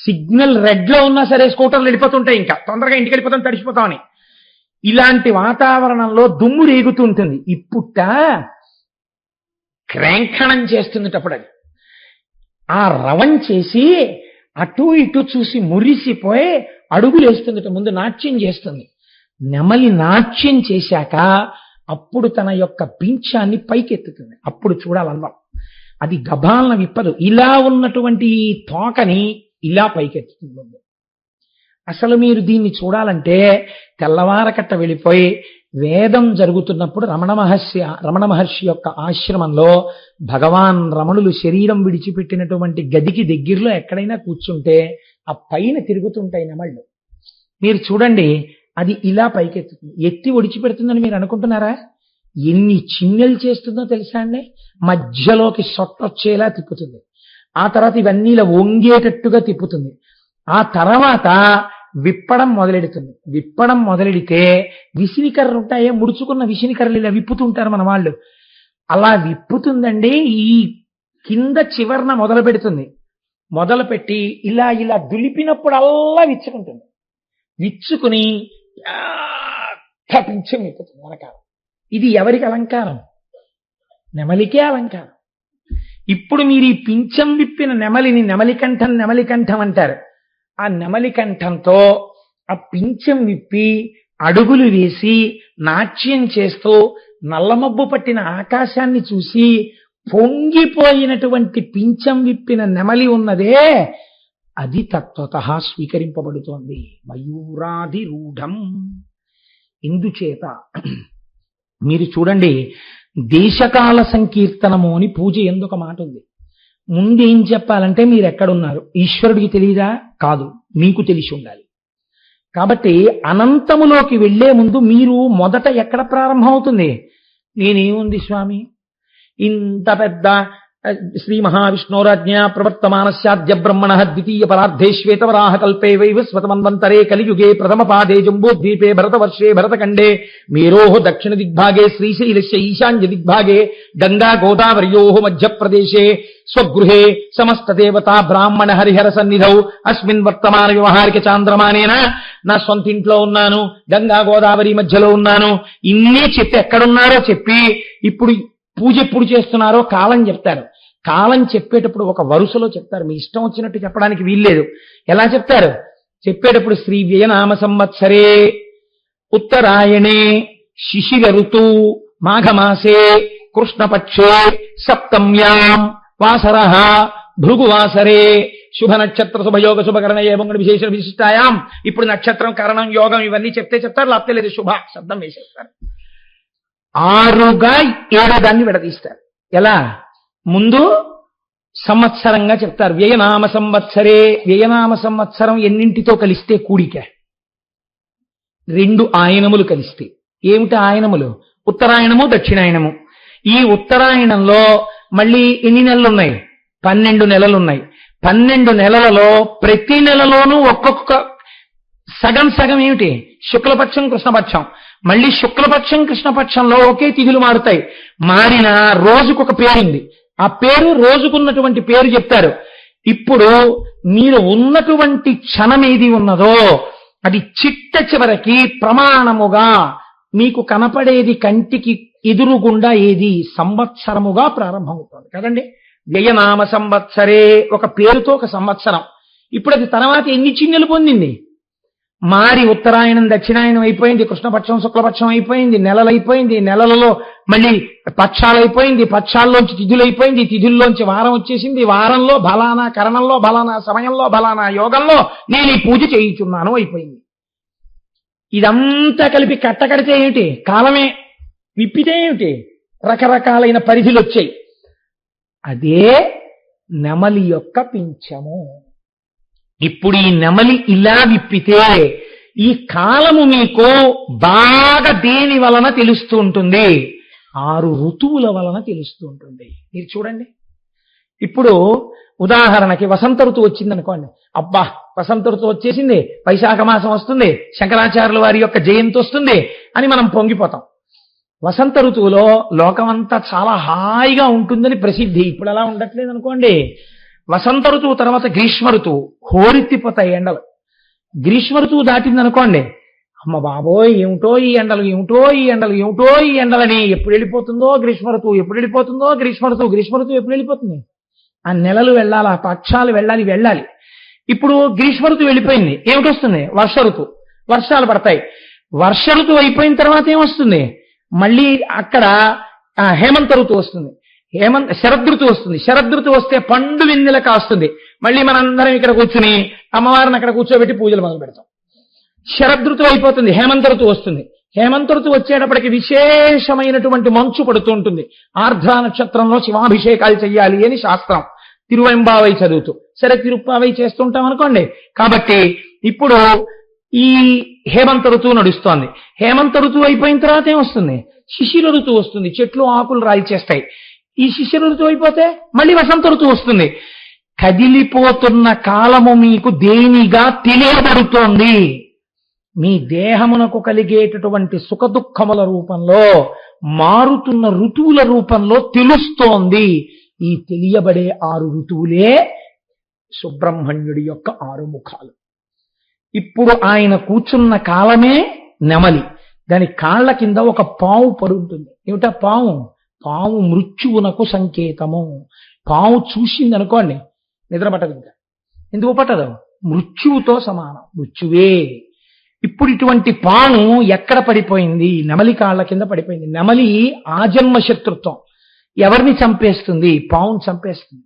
సిగ్నల్ రెడ్ లో ఉన్నా సరే స్కూటర్లు వెళ్ళిపోతుంటాయి, ఇంకా తొందరగా ఇంటికి వెళ్ళిపోతాం తడిసిపోతామని. ఇలాంటి వాతావరణంలో దుమ్ము రేగుతుంటుంది. ఇప్పుట క్రేంఖణం చేస్తున్నప్పుడు అది ఆ రవం చేసి అటు ఇటు చూసి మురిసిపోయి అడుగులేస్తుందట. ముందు నాట్యం చేస్తుంది. నెమలి నాట్యం చేశాక అప్పుడు తన యొక్క పింఛాన్ని పైకెత్తుతుంది. అప్పుడు చూడాలందాం. అది గభాలన విప్పదు. ఇలా ఉన్నటువంటి ఈ తోకని ఇలా పైకెత్తుతుంది. అసలు మీరు దీన్ని చూడాలంటే తెల్లవారకట్ట వెళ్ళిపోయి వేదం జరుగుతున్నప్పుడు రమణ మహర్షి యొక్క ఆశ్రమంలో భగవాన్ రమణులు శరీరం విడిచిపెట్టినటువంటి గదికి దగ్గరలో ఎక్కడైనా కూర్చుంటే ఆ పైన తిరుగుతుంటాయి నెమళ్ళు. మీరు చూడండి, అది ఇలా పైకెత్తుతుంది. ఎత్తి ఒడిచిపెడుతుందని మీరు అనుకుంటున్నారా? ఎన్ని చిన్నెలు చేస్తుందో తెలుసా అండి? మధ్యలోకి సొట్టొచ్చేలా తిప్పుతుంది. ఆ తర్వాత ఇవన్నీ ఇలా వంగేటట్టుగా తిప్పుతుంది. ఆ తర్వాత విప్పడం మొదలెడుతుంది. విప్పడం మొదలెడితే విసినికర్రలు ఉంటాయే, ముడుచుకున్న విసినికర్రలు ఇలా విప్పుతుంటారు మన వాళ్ళు. అలా విప్పుతుందండి. ఈ కింద చివర్న మొదలు పెడుతుంది. మొదలుపెట్టి ఇలా ఇలా దులిపినప్పుడల్లా విచ్చుకుంటుంది. విచ్చుకుని పింఛం విప్పుతుంది వెనకాల. ఇది ఎవరికి అలంకారం? నెమలికే అలంకారం. ఇప్పుడు మీరు ఈ పింఛం విప్పిన నెమలిని నెమలికంఠం అంటారు. ఆ నెమలికంఠంతో ఆ పింఛం విప్పి అడుగులు వేసి నాట్యం చేస్తూ నల్లమబ్బు పట్టిన ఆకాశాన్ని చూసి పొంగిపోయినటువంటి పింఛం విప్పిన నెమలి ఉన్నదే, అది తత్వతః స్వీకరింపబడుతోంది. మయూరాధిరూఢం. ఇందుచేత మీరు చూడండి, దేశకాల సంకీర్తనము అని పూజ ఎందుకు మాట ఉంది. ముందేం చెప్పాలంటే మీరు ఎక్కడున్నారు, ఈశ్వరుడికి తెలియదా? కాదు, మీకు తెలిసి ఉండాలి. కాబట్టి అనంతములోకి వెళ్లే ముందు మీరు మొదట ఎక్కడ ప్రారంభం అవుతుంది? నేనేముంది స్వామి, ఇంత పెద్ద శ్రీ మహావిష్ణోరాజ్ఞ ప్రవర్తమానస్యాద్య బ్రహ్మణ ద్వితీయ పరార్ధే శ్వేతవరాహ కల్పే వైవస్వతమన్వంతరే కలియుగే ప్రథమ పాదే జంబూద్వీపే భరతవర్షే భరతఖండే మేరోః దక్షిణ దిగ్భాగే శ్రీశైలస్య ఈశాన్య దిగ్భాగే గంగా గోదావర్యోః మధ్యప్రదేశే స్వగృహే సమస్త దేవతా బ్రాహ్మణ హరిహర సన్నిధౌ అస్మిన్ వర్తమాన వ్యవహారిక చాంద్రమానేనా, నా సొంత ఇంట్లో ఉన్నాను, గంగా గోదావరి మధ్యలో ఉన్నాను, ఇన్ని చెప్పి ఎక్కడున్నారో చెప్పి ఇప్పుడు పూజ ఎప్పుడు చేస్తున్నారో కాలం చెప్తారు. కాలం చెప్పేటప్పుడు ఒక వరుసలో చెప్తారు. మీ ఇష్టం వచ్చినట్టు చెప్పడానికి వీల్లేదు. ఎలా చెప్తారు? చెప్పేటప్పుడు శ్రీ వ్యయనామ సంవత్సరే ఉత్తరాయణే శిశిర ఋతు మాఘమాసే కృష్ణపక్షే సప్తమ్యాం వాసర భృగువాసరే శుభ నక్షత్ర శుభయోగ శుభకరణ ఏమంగళ విశేష విశిష్టాయాం. ఇప్పుడు నక్షత్రం, కరణం, యోగం ఇవన్నీ చెప్తారు. లేకపోతే లేదు శుభ శబ్దం వేసేస్తారు. 6గా 7 దాన్ని విడదీస్తారు. ఎలా? ముందు సంవత్సరంగా చెప్తారు. వ్యయనామ సంవత్సరే. వ్యయనామ సంవత్సరం ఎన్నింటితో కలిస్తే కూడిక? 2 ఆయనములు కలిస్తే. ఏమిటి ఆయనములు? ఉత్తరాయణము, దక్షిణాయనము. ఈ ఉత్తరాయణంలో మళ్ళీ ఎన్ని నెలలు ఉన్నాయి? 12 నెలలు ఉన్నాయి. 12 నెలలలో ప్రతి నెలలోనూ ఒక్కొక్క సగం సగం ఏమిటి? శుక్లపక్షం, కృష్ణపక్షం. మళ్ళీ శుక్లపక్షం, కృష్ణపక్షంలో ఒకే తిథులు మారుతాయి. మారిన రోజుకొక పేరుంది. ఆ పేరు రోజుకున్నటువంటి పేరు చెప్తారు. ఇప్పుడు మీరు ఉన్నటువంటి క్షణం ఏది ఉన్నదో అది చిట్ట చివరికి ప్రమాణముగా మీకు కనపడేది కంటికి ఎదురుగుండా ఏది? సంవత్సరముగా ప్రారంభమవుతుంది కదండి. వ్యయనామ సంవత్సరే ఒక పేరుతో ఒక సంవత్సరం. ఇప్పుడు అది తర్వాత ఎన్ని చిన్నెలు పొందింది? మారి ఉత్తరాయణం, దక్షిణాయనం అయిపోయింది, కృష్ణపక్షం, శుక్లపక్షం అయిపోయింది, నెలలు అయిపోయింది, నెలలలో మళ్ళీ పక్షాలు అయిపోయింది, పక్షాల్లోంచి తిథులు అయిపోయింది, తిథుల్లోంచి వారం వచ్చేసింది, వారంలో బలానా, కరణంలో బలానా, సమయంలో బలానా, యోగంలో నేను ఈ పూజ చేయించున్నాను అయిపోయింది. ఇదంతా కలిపి కట్టకడితే ఏమిటి? కాలమే. విప్పితే ఏమిటి? రకరకాలైన పరిధులు వచ్చాయి. అదే నెమలి యొక్క పింఛము. ఇప్పుడు ఈ నెమలి ఇలా విప్పితే ఈ కాలము మీకు బాగా దేని వలన తెలుస్తూ ఉంటుంది? 6 ఋతువుల వలన తెలుస్తూ ఉంటుంది. మీరు చూడండి, ఇప్పుడు ఉదాహరణకి వసంత ఋతువు వచ్చిందనుకోండి. అబ్బా, వసంత ఋతువు వచ్చేసింది, వైశాఖ మాసం వస్తుంది, శంకరాచార్యుల వారి యొక్క జయంతి వస్తుంది అని మనం పొంగిపోతాం. వసంత ఋతువులో లోకమంతా చాలా హాయిగా ఉంటుందని ప్రసిద్ధి. ఇప్పుడు అలా ఉండట్లేదు అనుకోండి. వసంత ఋతువు తర్వాత గ్రీష్మ ఋతువు, హోరెత్తిపోతాయి ఎండలు. గ్రీష్మ ఋతువు దాటిందనుకోండి, అమ్మ బాబోయ్ ఏమిటో ఈ ఎండలు, ఏమిటో ఈ ఎండలు, ఏమిటో ఈ ఎండలని. ఎప్పుడు వెళ్ళిపోతుందో గ్రీష్మ ఋతువు, ఎప్పుడు వెళ్ళిపోతుందో గ్రీష్మ ఋతువు. గ్రీష్మ ఋతువు ఎప్పుడు వెళ్ళిపోతుంది? ఆ నెలలు వెళ్ళాలి, ఆ పక్షాలు వెళ్ళాలి. ఇప్పుడు గ్రీష్మ ఋతువు వెళ్ళిపోయింది, ఏమిటి వస్తుంది? వర్ష ఋతువు. వర్షాలు పడతాయి. వర్ష ఋతువు అయిపోయిన తర్వాత ఏమొస్తుంది? మళ్ళీ అక్కడ హేమంత ఋతువు వస్తుంది. శరదృతువు వస్తుంది. శరదృతువు వస్తే పండు వెన్నెల కాస్తుంది. మళ్ళీ మనందరం ఇక్కడ కూర్చుని అమ్మవారిని అక్కడ కూర్చోబెట్టి పూజలు మొదలు పెడతాం. శరదృతువు అయిపోతుంది, హేమంత ఋతువు వస్తుంది. హేమంత ఋతువు వచ్చేటప్పటికి విశేషమైనటువంటి మంచు పడుతూ ఉంటుంది. ఆర్ద్ర నక్షత్రంలో శివాభిషేకాలు చెయ్యాలి అని శాస్త్రం. తిరువెంబావై చదువుతూ, సరే తిరుప్పావై చేస్తుంటాం అనుకోండి. కాబట్టి ఇప్పుడు ఈ హేమంత ఋతువు నడుస్తోంది. హేమంత ఋతువు అయిపోయిన తర్వాత ఏమొస్తుంది? శిశిర ఋతువు వస్తుంది. చెట్లు ఆకులు రాల్చేస్తాయి. ఈ శిశిర ఋతువు అయిపోతే మళ్ళీ వసంత ఋతువు వస్తుంది. కదిలిపోతున్న కాలము మీకు దేనిగా తెలియబడుతోంది? మీ దేహమునకు కలిగేటటువంటి సుఖదుఖముల రూపంలో, మారుతున్న ఋతువుల రూపంలో తెలుస్తోంది. ఈ తెలియబడే 6 ఋతువులే సుబ్రహ్మణ్యుడి యొక్క 6 ముఖాలు. ఇప్పుడు ఆయన కూర్చున్న కాలమే నెమలి. దాని కాళ్ల కింద ఒక పాము పడుంటుంది. ఏమిటా పాము? పాము మృత్యువునకు సంకేతము. పాము చూసింది అనుకోండి, నిద్ర పట్టదు. ఇంకా ఎందుకు పట్టదు? మృత్యువుతో సమానం, మృత్యువే. ఇప్పుడు ఇటువంటి పాము ఎక్కడ పడిపోయింది? నెమలి కాళ్ల కింద పడిపోయింది. నెమలి ఆజన్మ శత్రుత్వం. ఎవరిని చంపేస్తుంది? పావును చంపేస్తుంది.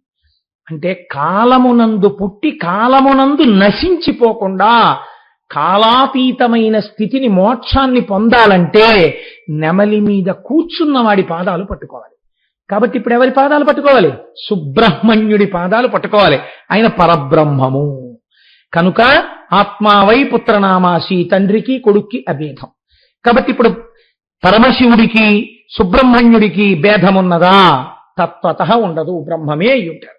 అంటే కాలమునందు పుట్టి కాలమునందు నశించిపోకుండా కాలాతీతమైన స్థితిని, మోక్షాన్ని పొందాలంటే నెమలి మీద కూర్చున్న వాడి పాదాలు పట్టుకోవాలి. కాబట్టి ఇప్పుడు ఎవరి పాదాలు పట్టుకోవాలి? సుబ్రహ్మణ్యుడి పాదాలు పట్టుకోవాలి. ఆయన పరబ్రహ్మము కనుక ఆత్మావై పుత్రనామాసి, తండ్రికి కొడుక్కి అభేదం. కాబట్టి ఇప్పుడు పరమశివుడికి సుబ్రహ్మణ్యుడికి భేదమున్నదా? తత్వతః ఉండదు, బ్రహ్మమే అయి ఉంటారు.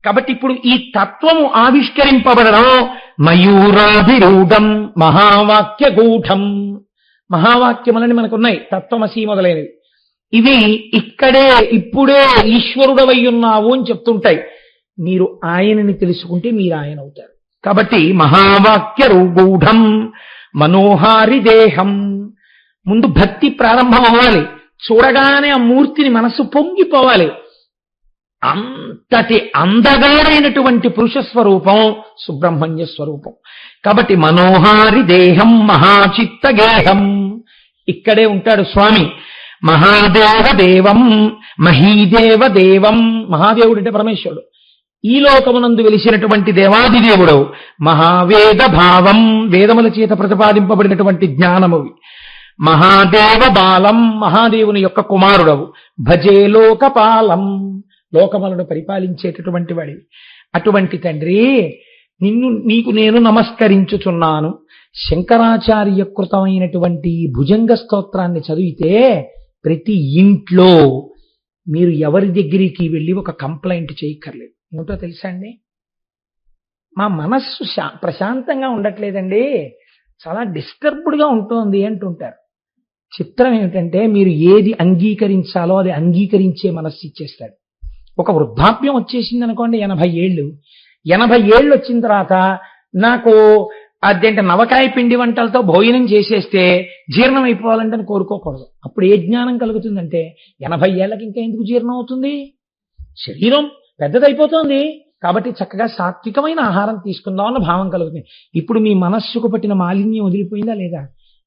కాబట్టి ఇప్పుడు ఈ తత్వము ఆవిష్కరింపబడడం మయూరాభిరూఢం మహావాక్య గూఢం. మహావాక్యములని మనకున్నాయి, తత్వమసి మొదలైనవి. ఇవి ఇక్కడే ఇప్పుడే ఈశ్వరుడవై ఉన్నావు అని చెప్తుంటాయి. మీరు ఆయనని తెలుసుకుంటే మీరు ఆయన అవుతారు. కాబట్టి మహావాక్య రూఢం మనోహారి దేహం. ముందు భక్తి ప్రారంభం అవ్వాలి. చూడగానే ఆ మూర్తిని మనసు పొంగిపోవాలి. అంతటి అందగారైనటువంటి పురుష స్వరూపం సుబ్రహ్మణ్య స్వరూపం. కాబట్టి మనోహారి దేహం మహాచిత్త గేహం. ఇక్కడే ఉంటాడు స్వామి. మహాదేవ దేవం మహీదేవ దేవం. మహాదేవుడు అంటే పరమేశ్వరుడు. ఈ లోకమునందు వెలిసినటువంటి దేవాదిదేవుడవు. మహావేద భావం, వేదముల చేత ప్రతిపాదింపబడినటువంటి జ్ఞానమువి. మహాదేవ బాలం, మహాదేవుని యొక్క కుమారుడవు. భజే లోకపాలం, లోకములను పరిపాలించేటటువంటి వాడివి. అటువంటి తండ్రి నీకు నేను నమస్కరించుచున్నాను. శంకరాచార్య కృతమైనటువంటి భుజంగ స్తోత్రాన్ని చదివితే ప్రతి ఇంట్లో మీరు ఎవరి దగ్గరికి వెళ్ళి ఒక కంప్లైంట్ చేయక్కర్లేదు. ఏమిటో తెలుసా అండి? మా మనస్సు ప్రశాంతంగా ఉండట్లేదండి, చాలా డిస్టర్బ్డ్గా ఉంటుంది అంటుంటారు. చిత్రం ఏమిటంటే మీరు ఏది అంగీకరించాలో అది అంగీకరించే మనస్సు ఇచ్చేస్తాడు. ఒక వృద్ధాప్యం వచ్చేసింది అనుకోండి, 80 ఏళ్ళు. 80 ఏళ్ళు వచ్చిన తర్వాత నాకు అదేంటి నవకాయ పిండి వంటలతో భోజనం చేసేస్తే జీర్ణం అయిపోవాలంటే అని కోరుకోకూడదు. అప్పుడు ఏ జ్ఞానం కలుగుతుందంటే 80 ఏళ్ళకి ఇంకా ఎందుకు జీర్ణం అవుతుంది? శరీరం పెద్దదైపోతుంది కాబట్టి చక్కగా సాత్వికమైన ఆహారం తీసుకుందాం అన్న భావం కలుగుతుంది. ఇప్పుడు మీ మనస్సుకు పట్టిన మాలిన్యం వదిలిపోయిందా లేదా?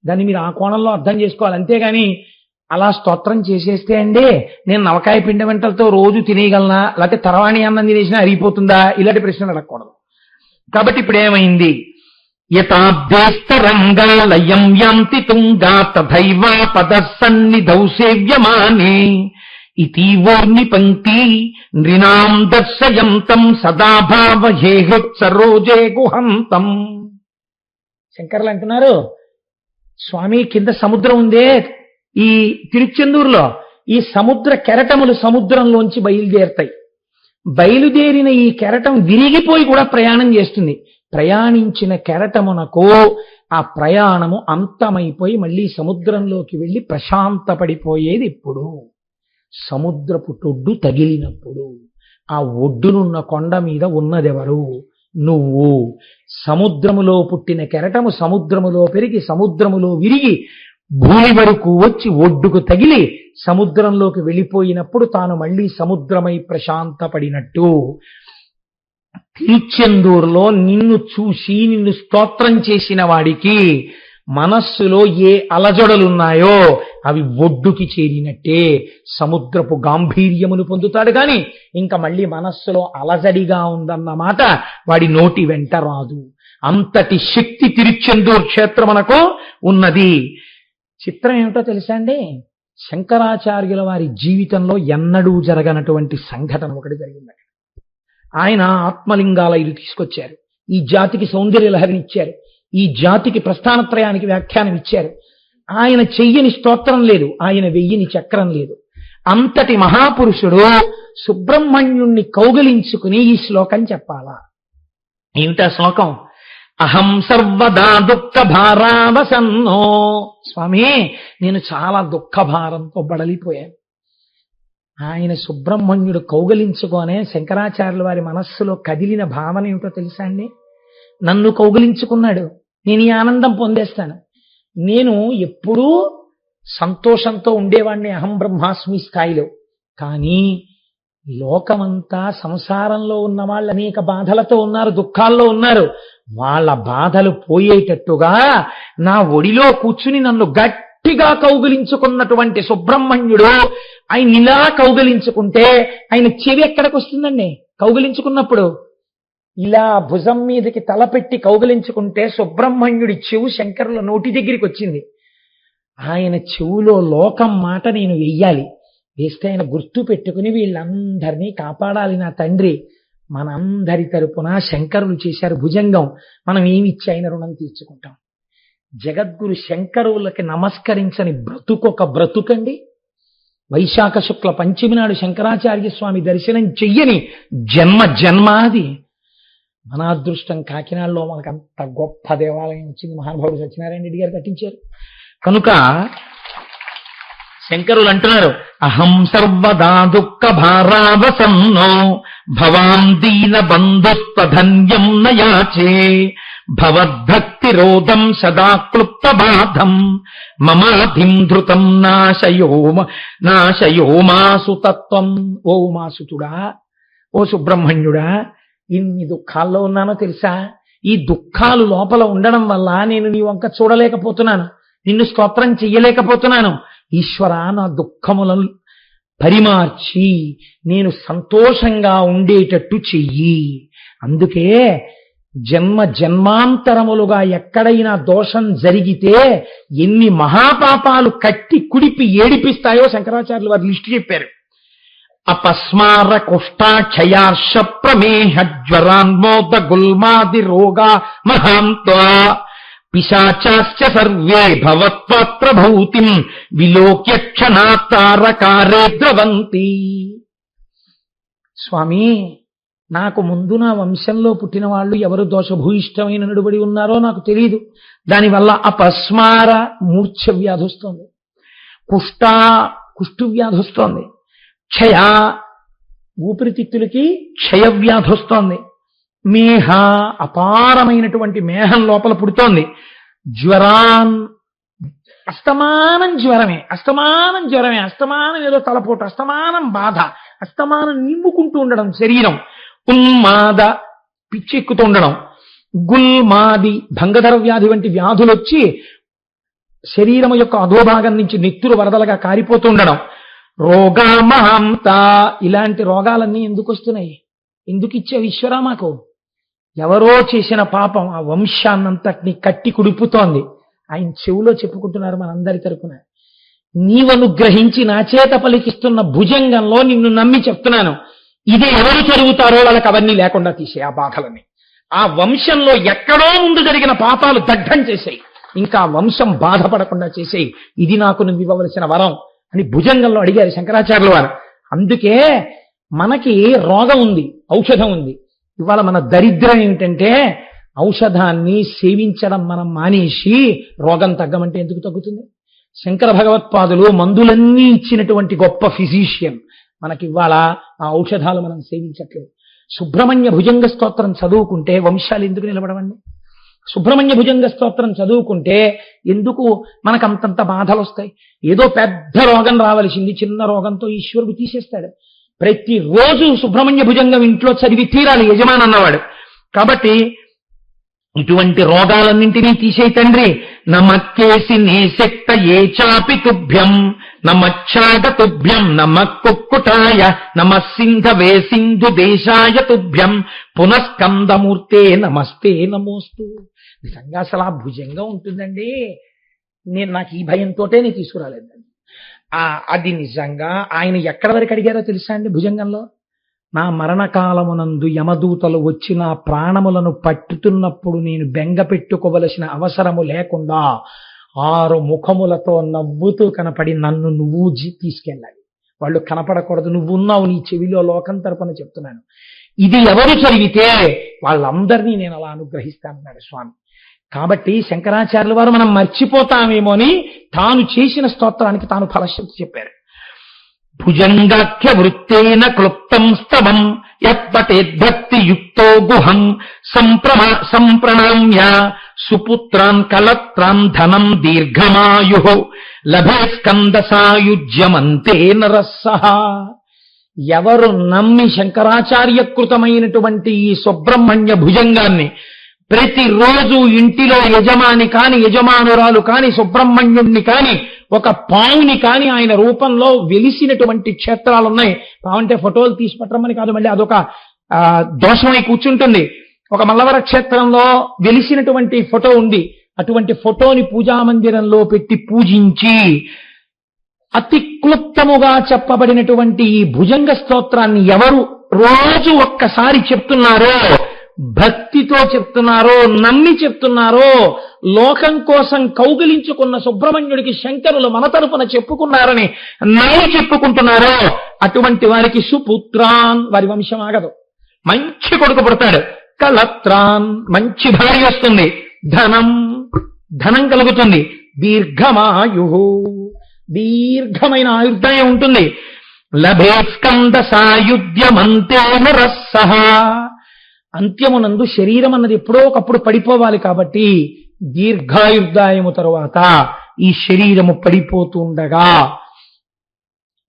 దాన్ని మీరు ఆ కోణంలో అర్థం చేసుకోవాలి. అంతేగాని అలా స్తోత్రం చేసేస్తే అండి నేను నవకాయ పిండి వంటలతో రోజు తినేయగలనా, లేకపోతే తరవాణి అన్నం తినేసినా అరిగిపోతుందా, ఇలాంటి ప్రశ్నలు అడగకూడదు. కాబట్టి ఇప్పుడు ఏమైంది? యథాభ్యస్తరంగాలయం యాంతి తుంగా తథైవ పదసన్నిధౌ సేవ్యమానే ఇతీవోర్ని పంక్తి నృణాం దర్శయంతం సదా భావహేహుత్సరోజే గుహంతం. శంకర్లు అంటున్నారు, స్వామి కింద సముద్రం ఉందే ఈ తిరుచెందూరులో, ఈ సముద్ర కెరటములు సముద్రంలోంచి బయలుదేరుతాయి. బయలుదేరిన ఈ కెరటం విరిగిపోయి కూడా ప్రయాణం చేస్తుంది. ప్రయాణించిన కెరటమునకు ఆ ప్రయాణము అంతమైపోయి మళ్ళీ సముద్రంలోకి వెళ్ళి ప్రశాంతపడిపోయేది ఎప్పుడు? సముద్రపు టొడ్డు తగిలినప్పుడు. ఆ ఒడ్డునున్న కొండ మీద ఉన్నదెవరు? నువ్వు. సముద్రములో పుట్టిన కెరటము సముద్రములో పెరిగి సముద్రములో విరిగి భూమి వరకు వచ్చి ఒడ్డుకు తగిలి సముద్రంలోకి వెళ్ళిపోయినప్పుడు తాను మళ్ళీ సముద్రమై ప్రశాంతపడినట్టు తిరుచెందూరులో నిన్ను చూసి నిన్ను స్తోత్రం చేసిన వాడికి మనస్సులో ఏ అలజడులున్నాయో అవి ఒడ్డుకి చేరినట్టే సముద్రపు గాంభీర్యమును పొందుతాడు కానీ ఇంకా మళ్ళీ మనస్సులో అలజడిగా ఉందన్నమాట వాడి నోటి వెంట రాదు. అంతటి శక్తి తిరుచెందూరు క్షేత్రమునకు ఉన్నది. చిత్రం ఏమిటో తెలుసా అండి, శంకరాచార్యుల వారి జీవితంలో ఎన్నడూ జరగనటువంటి సంఘటన ఒకటి జరిగింది. ఆయన ఆత్మలింగాల ఇది తీసుకొచ్చారు, ఈ జాతికి సౌందర్య లహరిని ఇచ్చారు, ఈ జాతికి ప్రస్థానత్రయానికి వ్యాఖ్యానం ఇచ్చారు. ఆయన చెయ్యని స్తోత్రం లేదు, ఆయన వెయ్యని చక్రం లేదు. అంతటి మహాపురుషుడు సుబ్రహ్మణ్యుణ్ణి కౌగిలించుకుని ఈ శ్లోకం చెప్పాలా? ఏమిటా శ్లోకం? అహం సర్వదా దుఃఖ భారావసన్నో. స్వామి, నేను చాలా దుఃఖ భారంతో బడలిపోయాను. ఆయన సుబ్రహ్మణ్యుడు కౌగిలించుకోనే శంకరాచార్యుల వారి మనస్సులో కదిలిన భావన ఏమిటో తెలుసా అండి? నన్ను కౌగిలించుకున్నాడు, నేను ఈ ఆనందం పొందేస్తాను. నేను ఎప్పుడూ సంతోషంతో ఉండేవాడిని అహం బ్రహ్మాస్మి స్థాయిలో. కానీ లోకమంతా సంసారంలో ఉన్న వాళ్ళు అనేక బాధలతో ఉన్నారు, దుఃఖాల్లో ఉన్నారు. వాళ్ళ బాధలు పోయేటట్టుగా నా ఒడిలో కూర్చుని నన్ను గట్టిగా కౌగిలించుకున్నటువంటి సుబ్రహ్మణ్యుడు ఆయన ఇలా కౌగిలించుకుంటే ఆయన చెవి ఎక్కడికి వస్తుందండి? కౌగిలించుకున్నప్పుడు ఇలా భుజం మీదకి తలపెట్టి కౌగిలించుకుంటే సుబ్రహ్మణ్యుడి చెవు శంకరుల నోటి దగ్గరికి వచ్చింది. ఆయన చెవులో లోకం మాట నేను వెయ్యాలి, వేస్తే ఆయన గుర్తు పెట్టుకుని వీళ్ళందరినీ కాపాడాలి నా తండ్రి. మనందరి తరపున శంకరులు చేశారు భుజంగం, మనం ఏమిచ్చి ఆయన రుణం తీర్చుకుంటాం? జగద్గురు శంకరులకి నమస్కరించని బ్రతుకొక బ్రతుకండి. వైశాఖ శుక్ల పంచమి నాడు శంకరాచార్య స్వామి దర్శనం చెయ్యని జన్మాది. మన అదృష్టం కాకినాడలో మనకు అంత గొప్ప దేవాలయం వచ్చింది, మహానుభావుడు సత్యనారాయణ రెడ్డి గారు కట్టించారు. కనుక శంకరులు అంటున్నారు, అహం సర్వదా దుఃఖ భారావసన్నో భవాం దీన బంధుస్పధన్యం నయాచే భవద్భక్తిరోధం సదా క్లుప్త బాధం మమాధిం ధృతం నాశయో మాసు తత్వం. ఓ ఉమాసుతుడా, ఓ సుబ్రహ్మణ్యుడా, ఇన్ని దుఃఖాల్లో ఉన్నానో తెలుసా? ఈ దుఃఖాలు లోపల ఉండడం వల్ల నేను నీ వంక చూడలేకపోతున్నాను, నిన్ను స్తోత్రం చెయ్యలేకపోతున్నాను. ఈశ్వర, నా దుఃఖములను పరిమార్చి నేను సంతోషంగా ఉండేటట్టు చెయ్యి. అందుకే జన్మాంతరములుగా ఎక్కడైనా దోషం జరిగితే ఎన్ని మహాపాపాలు కట్టి కుడిపి ఏడిపిస్తాయో శంకరాచార్యులు వారు లిస్టు చెప్పారు. అపస్మార కుష్టాక్షయార్ష ప్రమేహ జ్వరాన్మోద గుల్మాది రోగా మహాంత్వా పిశాచాశ్చ సర్వే భవత్పాత్ర భౌతిం విలోక్య క్షణాతారకారే ద్రవంతి. స్వామి, నాకు ముందు నా వంశంలో పుట్టిన వాళ్ళు ఎవరు దోషభూయిష్టమైన నడుబడి ఉన్నారో నాకు తెలియదు. దానివల్ల అపస్మార మూర్ఛ వ్యాధి వస్తోంది, కుష్టు వ్యాధి వస్తోంది, క్షయ ఊపిరితిత్తులకి క్షయ వ్యాధి వస్తోంది, మేహ అపారమైనటువంటి మేహం లోపల పుడుతోంది, జ్వరాన్ అస్తమానం జ్వరమే, అస్తమానం ఏదో తలపోటు, అస్తమానం బాధ, అస్తమానం నింపుకుంటూ ఉండడం శరీరం, ఉన్మాద పిచ్చెక్కుతూ ఉండడం, గుల్మాది భంగధర వ్యాధి వంటి వ్యాధులు వచ్చి శరీరం యొక్క అధోభాగం నుంచి నెత్తురు వరదలుగా కారిపోతూ ఉండడం, రోగా మహాంత. ఇలాంటి రోగాలన్నీ ఎందుకు వస్తున్నాయి? ఎందుకు ఇచ్చావు ఈశ్వరా మాకు? ఎవరో చేసిన పాపం ఆ వంశాన్నంతటిని కట్టి కుడిపుతోంది. ఆయన చెవులో చెప్పుకుంటున్నారు మనందరి తరపున, నీవనుగ్రహించి నా చేత పలికిస్తున్న భుజంగంలో నిన్ను నమ్మి చెప్తున్నాను, ఇది ఎవరు చదువుతారో వాళ్ళకి అవన్నీ లేకుండా తీసే ఆ బాధలని. ఆ వంశంలో ఎక్కడో ముందు జరిగిన పాపాలు దగ్ధం చేసేయి, ఇంకా వంశం బాధపడకుండా చేసేయి, ఇది నాకు నువ్వు ఇవ్వవలసిన వరం అని భుజంగంలో అడిగారు శంకరాచార్యుల వారు. అందుకే మనకి రోగం ఉంది, ఔషధం ఉంది. ఇవాళ మన దరిద్రం ఏమిటంటే ఔషధాన్ని సేవించడం మనం మానేసి రోగం తగ్గమంటే ఎందుకు తగ్గుతుంది? శంకర భగవత్పాదులు మందులన్నీ ఇచ్చినటువంటి గొప్ప ఫిజీషియన్. మనకి ఇవాళ ఆ ఔషధాలు మనం సేవించట్లేదు. సుబ్రహ్మణ్య భుజంగ స్తోత్రం చదువుకుంటే వంశాలు ఎందుకు నిలబడవండి? సుబ్రహ్మణ్య భుజంగ స్తోత్రం చదువుకుంటే ఎందుకు మనకు అంతంత బాధలు వస్తాయి? ఏదో పెద్ద రోగం రావలసింది, చిన్న రోగంతో ఈశ్వరుడు తీసేస్తాడు. ప్రతిరోజు సుబ్రహ్మణ్య భుజంగం ఇంట్లో చదివి తీరాలి యజమాని అన్నవాడు. కాబట్టి ఇటువంటి రోగాలన్నింటినీ తీసేయి తండ్రి. నమక్కేసి నేశక్త ఏ చాపి తుభ్యం నమచ్చాగ తుభ్యం నమక్కుక్కుటాయ నమస్సింధవే సింధు దేశాయ తుభ్యం పునఃస్కందమూర్తే నమస్తే నమోస్తు. నిజంగా అసలు ఆ భుజంగా ఉంటుందండి. నాకు ఈ భయంతోటే నేను తీసుకురాలేదండి. అది నిజంగా ఆయన ఎక్కడి వరకు అడిగారో తెలుసా అండి? భుజంగంలో నా మరణకాలమునందు యమదూతలు వచ్చి నా ప్రాణములను పట్టుతున్నప్పుడు నేను బెంగ పెట్టుకోవలసిన అవసరము లేకుండా 6 ముఖములతో నవ్వుతూ కనపడి నన్ను నువ్వు తీసుకెళ్ళాలి. వాళ్ళు కనపడకూడదు, నువ్వున్నావు నీ చెవిలో, లోకం తరపున చెప్తున్నాను. ఇది ఎవరు చదివితే వాళ్ళందరినీ నేను అలా అనుగ్రహిస్తానన్నాడు స్వామి. కాబట్టి శంకరాచార్యుల వారు మనం మర్చిపోతామేమో అని తాను చేసిన స్తోత్రానికి తాను ఫలశ్రుతి చెప్పారు. భుజంగాఖ్య వృత్తేన క్లుప్తం స్తవం యత్పటేద్భక్తి యుక్తో గుహం సంప్రణామ్య సుపుత్రాన్ కలత్రాన్ ధనం దీర్ఘమాయు లభే స్కంద సాయుజ్యమంతే నరస్సహ. ఎవరు నమ్మి శంకరాచార్యకృతమైనటువంటి ఈ సుబ్రహ్మణ్య భుజంగాన్ని ప్రతిరోజు ఇంటిలో యజమాని కాని యజమానురాలు కాని సుబ్రహ్మణ్యుణ్ణి కాని ఒక పావుని కాని ఆయన రూపంలో వెలిసినటువంటి క్షేత్రాలున్నాయి. పావంటే ఫోటోలు తీసి పట్టమని కాదు, మళ్ళీ అదొక దోషమై కూర్చుంటుంది. ఒక మల్లవర క్షేత్రంలో వెలిసినటువంటి ఫోటో ఉంది. అటువంటి ఫోటోని పూజామందిరంలో పెట్టి పూజించి అతి క్లుప్తముగా చెప్పబడినటువంటి ఈ భుజంగ స్తోత్రాన్ని ఎవరు రోజు ఒక్కసారి చెప్తున్నారో, భక్తితో చెప్తున్నారో, నమ్మి చెప్తున్నారో, లోకం కోసం కౌగిలించుకున్న సుబ్రహ్మణ్యుడికి శంకరులు మన తరపున చెప్పుకున్నారని నమ్మి చెప్పుకుంటున్నారో అటువంటి వారికి సుపుత్రాన్, వారి వంశం ఆగదు, మంచి కొడుకు పుడతాడు. కలత్రాన్, మంచి భార్య వస్తుంది. ధనం కలుగుతుంది. దీర్ఘమాయు, దీర్ఘమైన ఆయుర్దాయం ఉంటుంది. లభే స్కంద సాయుధ్యమంతేన రస్సహ. అంత్యమునందు శరీరం అన్నది ఎప్పుడో ఒకప్పుడు పడిపోవాలి కాబట్టి దీర్ఘాయుర్దాయము తరువాత ఈ శరీరము పడిపోతుండగా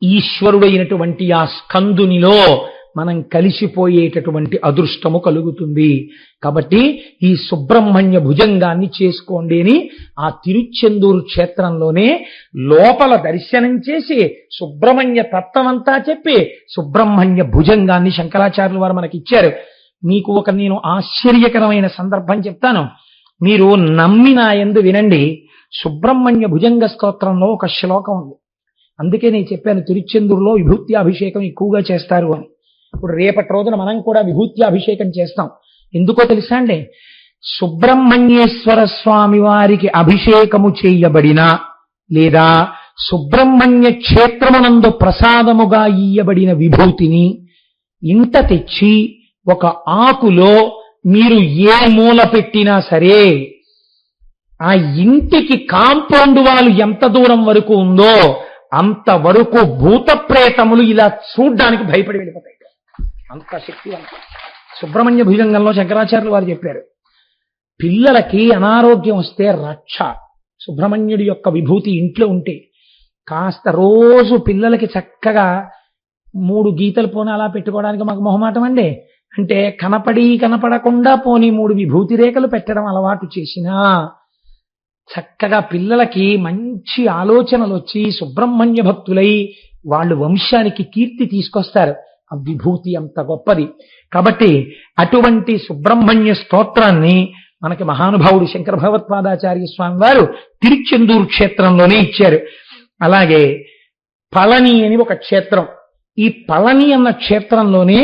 ఈశ్వరుడైనటువంటి ఆ స్కందునిలో మనం కలిసిపోయేటటువంటి అదృష్టము కలుగుతుంది. కాబట్టి ఈ సుబ్రహ్మణ్య భుజంగాన్ని చేసుకోండి అని ఆ తిరుచెందూరు క్షేత్రంలోనే లోపల దర్శనం చేసి సుబ్రహ్మణ్య తత్వమంతా చెప్పి సుబ్రహ్మణ్య భుజంగాన్ని శంకరాచార్యుల వారు మనకి ఇచ్చారు. మీకు నేను ఆశ్చర్యకరమైన సందర్భం చెప్తాను, మీరు నమ్మి నా యందు వినండి. సుబ్రహ్మణ్య భుజంగ స్తోత్రంలో ఒక శ్లోకం ఉంది. అందుకే నేను చెప్పాను తిరుచెందూరులో విభూత్యాభిషేకం ఎక్కువగా చేస్తారు అని. ఇప్పుడు రేపటి రోజున మనం కూడా విభూత్యాభిషేకం చేస్తాం. ఎందుకో తెలుసా అండి? సుబ్రహ్మణ్యేశ్వర స్వామి వారికి అభిషేకము చేయబడిన లేదా సుబ్రహ్మణ్య క్షేత్రమునందు ప్రసాదముగా ఇయ్యబడిన విభూతిని ఇంట తెచ్చి ఒక ఆకులో మీరు ఏ మూల పెట్టినా సరే ఆ ఇంటికి కాంపౌండ్ వాళ్ళు ఎంత దూరం వరకు ఉందో అంతవరకు భూత ప్రేతములు ఇలా చూడ్డానికి భయపడి వెళ్ళిపోతాయి. అంత శక్తివంతం. సుబ్రహ్మణ్య భుజంగంలో శంకరాచార్యులు వారు చెప్పారు, పిల్లలకి అనారోగ్యం వస్తే రక్ష సుబ్రహ్మణ్యుడి యొక్క విభూతి ఇంట్లో ఉంటే కాస్త రోజు పిల్లలకి చక్కగా 3 గీతలు పోనీ అలా పెట్టుకోవడానికి మాకు మొహమాటం అండి. అంటే కనపడకుండా పోనీ 3 విభూతి రేఖలు పెట్టడం అలవాటు చేసినా చక్కగా పిల్లలకి మంచి ఆలోచనలు వచ్చి సుబ్రహ్మణ్య భక్తులై వాళ్ళు వంశానికి కీర్తి తీసుకొస్తారు. ఆ విభూతి అంత గొప్పది. కాబట్టి అటువంటి సుబ్రహ్మణ్య స్తోత్రాన్ని మనకి మహానుభావుడు శంకర భగవత్పాదాచార్య స్వామి వారు తిరుచెందూరు క్షేత్రంలోనే ఇచ్చారు. అలాగే పళని అని ఒక క్షేత్రం, ఈ పళని అన్న క్షేత్రంలోనే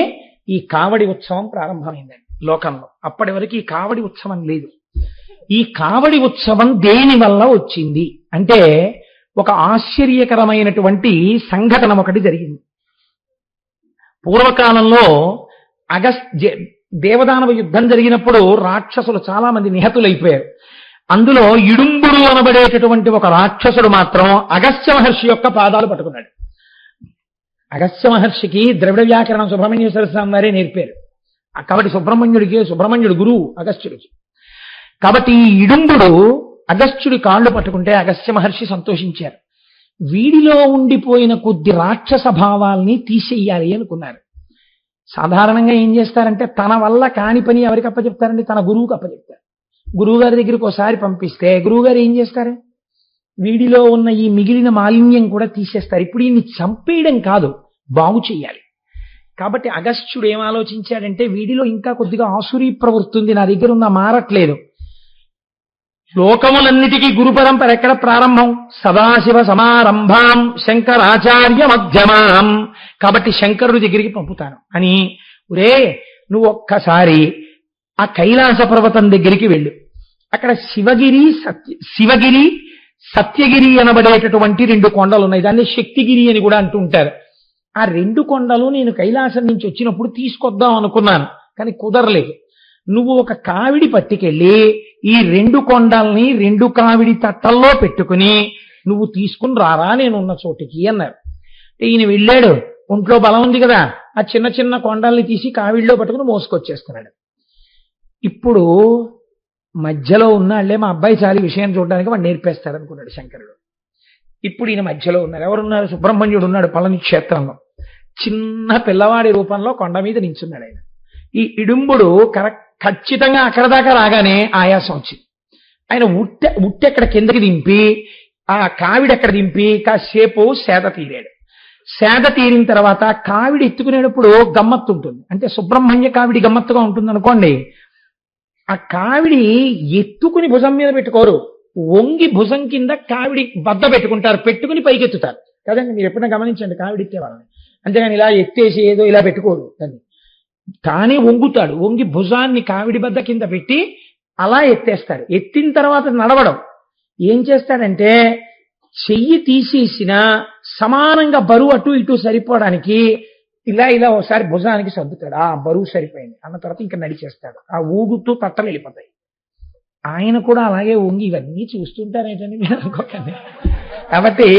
ఈ కావడి ఉత్సవం ప్రారంభమైందండి లోకంలో. అప్పటి వరకు ఈ కావడి ఉత్సవం లేదు. ఈ కావడి ఉత్సవం దేని వల్ల వచ్చింది అంటే ఒక ఆశ్చర్యకరమైనటువంటి సంఘటన ఒకటి జరిగింది. పూర్వకాలంలో దేవదానవ యుద్ధం జరిగినప్పుడు రాక్షసులు చాలా మంది నిహతులైపోయారు. అందులో ఇడుంబుడు అనబడేటటువంటి ఒక రాక్షసుడు మాత్రం అగస్త్య మహర్షి యొక్క పాదాలు పట్టుకున్నాడు. అగస్త్య మహర్షికి ద్రవిడ వ్యాకరణం సుబ్రహ్మణ్యేశ్వర స్వామి వారే నేర్పారు. కాబట్టి సుబ్రహ్మణ్యుడు గురువు అగస్త్యుడికి. కాబట్టి ఈ ఇడుంబుడు అగస్త్యుడి కాళ్ళు పట్టుకుంటే అగస్త్య మహర్షి సంతోషించారు. వీడిలో ఉండిపోయిన కొద్ది రాక్షస భావాల్ని తీసేయాలి అనుకున్నారు. సాధారణంగా ఏం చేస్తారంటే తన వల్ల కాని పని ఎవరికి అప్పచెప్తారండి? తన గురువుకి అప్పచెప్తారు. గురువుగారి దగ్గరికి ఒకసారి పంపిస్తే గురువుగారు ఏం చేస్తారు? వీడిలో ఉన్న ఈ మిగిలిన మాలిన్యం కూడా తీసేస్తారు. ఇప్పుడు ఈయన్ని చంపేయడం కాదు, బాగు చెయ్యాలి. కాబట్టి అగస్త్యుడు ఏం ఆలోచించాడంటే, వీడిలో ఇంకా కొద్దిగా ఆసురీ ప్రవృత్తి ఉంది, నా దగ్గర ఉన్న మారట్లేదు. లోకములన్నిటికీ గురు పరంపర ఎక్కడ ప్రారంభం? సదాశివ సమారంభాం శంకరాచార్య మధ్యమాం. కాబట్టి శంకరుడి దగ్గరికి పంపుతాను అని, ఒరే నువ్వు ఒక్కసారి ఆ కైలాస పర్వతం దగ్గరికి వెళ్ళు. అక్కడ శివగిరి సత్యగిరి అనబడేటటువంటి 2 కొండలు ఉన్నాయి. దాన్ని శక్తిగిరి అని కూడా అంటూ ఉంటారు. ఆ 2 కొండలు నేను కైలాసం నుంచి వచ్చినప్పుడు తీసుకొద్దాం అనుకున్నాను, కానీ కుదరలేదు. నువ్వు ఒక కావిడి పట్టుకెళ్ళి ఈ 2 కొండల్ని 2 కావిడి తట్టల్లో పెట్టుకుని నువ్వు తీసుకుని రారా నేనున్న చోటికి అన్నారు. ఈయన వెళ్ళాడు, ఒంట్లో బలం ఉంది కదా, ఆ చిన్న చిన్న కొండల్ని తీసి కావిడిలో పట్టుకుని మోసుకొచ్చేస్తున్నాడు. ఇప్పుడు మధ్యలో ఉన్నాళ్లే, మా అబ్బాయి చాలి విషయం చూడడానికి వాడు నేర్పేస్తాడు అనుకున్నాడు శంకరుడు. ఇప్పుడు ఈయన మధ్యలో ఉన్నారు. ఎవరున్నారు? సుబ్రహ్మణ్యుడు ఉన్నాడు పళని క్షేత్రంలో. చిన్న పిల్లవాడి రూపంలో కొండ మీద నించున్నాడు ఆయన. ఈ ఇడుంబుడు ఖచ్చితంగా అక్కడ దాకా రాగానే ఆయాసం వచ్చింది. ఆయన ఉట్టెక్కడ కిందకి దింపి, ఆ కావిడెక్కడ దింపి కాసేపు సేద తీరాడు. సేద తీరిన తర్వాత కావిడి ఎత్తుకునేటప్పుడు గమ్మత్తు ఉంటుంది. అంటే సుబ్రహ్మణ్య కావిడి గమ్మత్తుగా ఉంటుంది అనుకోండి. ఆ కావిడి ఎత్తుకుని భుజం మీద పెట్టుకోరు, వంగి భుజం కింద కావిడి బద్ద పెట్టుకుంటారు, పెట్టుకుని పైకెత్తుతారు కదండి. మీరు ఎప్పుడైనా గమనించండి కావిడి ఎత్తే వాళ్ళని. అంతేగాని ఇలా ఎత్తేసి ఏదో ఇలా పెట్టుకోరు దాన్ని. కానీ వంగుతాడు, వంగి భుజాన్ని కావిడి బద్ద కింద పెట్టి అలా ఎత్తేస్తాడు. ఎత్తిన తర్వాత నడవడం ఏం చేస్తాడంటే, చెయ్యి తీసేసిన సమానంగా బరువు అటు ఇటు సరిపోవడానికి ఇలా ఒకసారి భుజానికి సర్దుతాడు. ఆ బరువు సరిపోయింది అన్న తర్వాత ఇంకా నడిచేస్తాడు. ఆ ఊగుతూ తట్టలు వెళ్ళిపోతాయి. ఆయన కూడా అలాగే వంగి, ఇవన్నీ చూస్తుంటారేంటండి మీరు అనుకోకండి. కాబట్టి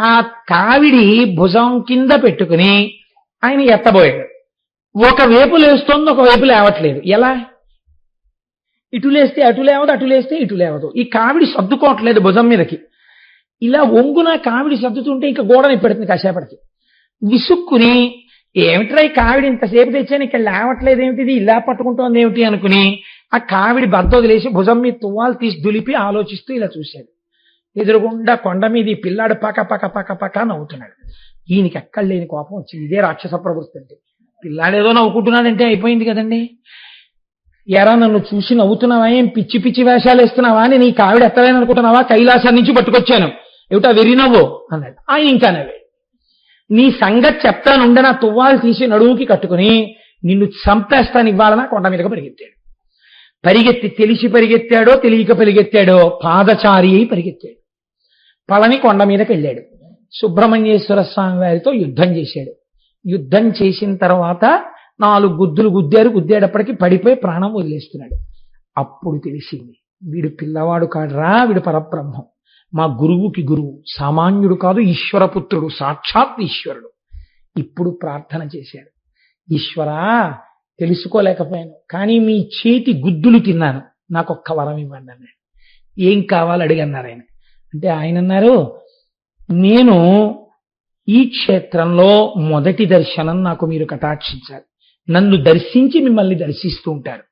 ఆ కావిడి భుజం కింద పెట్టుకుని ఆయన ఎత్తబోయాడు. ఒకవైపు లేస్తోంది, ఒకవైపు లేవట్లేదు. ఎలా? ఇటు లేస్తే అటు లేవదు, అటు లేస్తే ఇటు లేవదు. ఈ కావిడి సర్దుకోవట్లేదు భుజం మీదకి. ఇలా వంగున కావిడి సర్దుతుంటే ఇంకా గోడని పెడుతుంది. కాసేపటికి విసుక్కుని, ఏమిట్రా ఈ కావిడి ఇంతసేపు తెచ్చాను ఇక్కడ లేవట్లేదు ఏమిటిది, ఇలా పట్టుకుంటోంది ఏమిటి అనుకుని ఆ కావిడి బద్ద వదిలేసి భుజం మీద తువ్వాలు తీసి దులిపి ఆలోచిస్తూ ఇలా చూశాడు. ఎదురుగుండా కొండ మీద ఈ పిల్లాడు పక పక పక పక నవ్వుతున్నాడు. ఈయనకి ఎక్కడ లేని కోపం వచ్చింది. ఇదే రాక్షస ప్రవృత్తి అంటే. పిల్లాడేదో నవ్వుకుంటున్నాడంటే అయిపోయింది కదండి. ఎరా నన్ను చూసి నవ్వుతున్నావా, ఏం పిచ్చి పిచ్చి వేషాలు వేస్తున్నావా, అని నీ కావిడ ఎత్తలేని అనుకుంటున్నావా, కైలాసం నుంచి పట్టుకొచ్చాను, ఏమిటా వెర్రి నవ్వు అన్నాడు. ఆయన ఇంకా నవ్వాడు. నీ సంగతి చెప్తానుండే, నా తువ్వాలు తీసి నడువుకి కట్టుకుని నిన్ను చంపేస్తాను ఇవ్వాలన్నా కొండ మీదకి పరిగెత్తాడు. పరిగెత్తి తెలిసి పరిగెత్తాడో తెలియక పరిగెత్తాడో పాదచారి అయి పరిగెత్తాడు. పళని కొండ మీదకి వెళ్ళాడు. సుబ్రహ్మణ్యేశ్వర స్వామి వారితో యుద్ధం చేశాడు. యుద్ధం చేసిన తర్వాత 4 గుద్దులు గుద్దేటప్పటికి పడిపోయి ప్రాణం వదిలేస్తున్నాడు. అప్పుడు తెలిసింది, వీడు పిల్లవాడు కాడురా, వీడు పరబ్రహ్మం, మా గురువుకి గురువు, సామాన్యుడు కాదు, ఈశ్వరపుత్రుడు, సాక్షాత్ ఈశ్వరుడు. ఇప్పుడు ప్రార్థన చేశాడు, ఈశ్వరా తెలుసుకోలేకపోయాను, కానీ మీ చేతి గుద్దులు తిన్నాను, నాకొక్క వరం ఇవ్వండి అన్నాడు. ఏం కావాలి అడిగన్నారు ఆయన. అంటే ఆయన అన్నారు, నేను ఈ క్షేత్రంలో మొదటి దర్శనం నాకు మీరు కటాక్షించాలి, నన్ను దర్శించి మిమ్మల్ని దర్శిస్తూ ఉంటారు.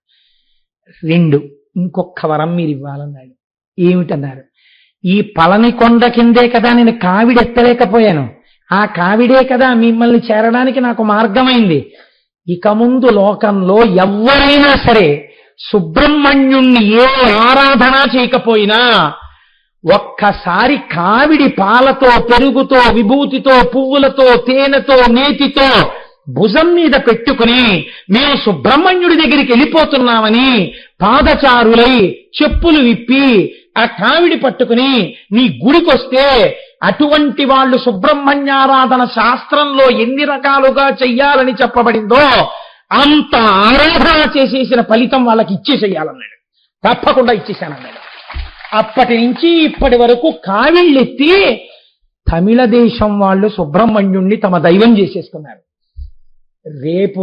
2 ఇంకొక వరం మీరు ఇవ్వాలన్నాడు. ఏమిటన్నారు? ఈ పళని కొండ కిందే కదా నేను కావిడి ఎత్తలేకపోయాను, ఆ కావిడే కదా మిమ్మల్ని చేరడానికి నాకు మార్గమైంది. ఇక ముందు లోకంలో ఎవరైనా సరే సుబ్రహ్మణ్యుణ్ణి ఏ ఆరాధన చేయకపోయినా ఒక్కసారి కావిడి పాలతో, పెరుగుతో, విభూతితో, పువ్వులతో, తేనెతో, నేతితో భుజం మీద పెట్టుకుని మేము సుబ్రహ్మణ్యుడి దగ్గరికి వెళ్ళిపోతున్నామని పాదచారులై చెప్పులు విప్పి ఆ కావిడి పట్టుకుని నీ గుడికొస్తే, అటువంటి వాళ్ళు సుబ్రహ్మణ్యారాధన శాస్త్రంలో ఎన్ని రకాలుగా చెయ్యాలని చెప్పబడిందో అంత ఆరాధన చేసేసిన ఫలితం వాళ్ళకి ఇచ్చేసేయాలన్నాడు. తప్పకుండా ఇచ్చేశానన్నాడు. అప్పటి నుంచి ఇప్పటి వరకు కావిళ్ళెత్తి తమిళ దేశం వాళ్ళు సుబ్రహ్మణ్యుణ్ణి తమ దైవం చేసేసుకున్నారు. రేపు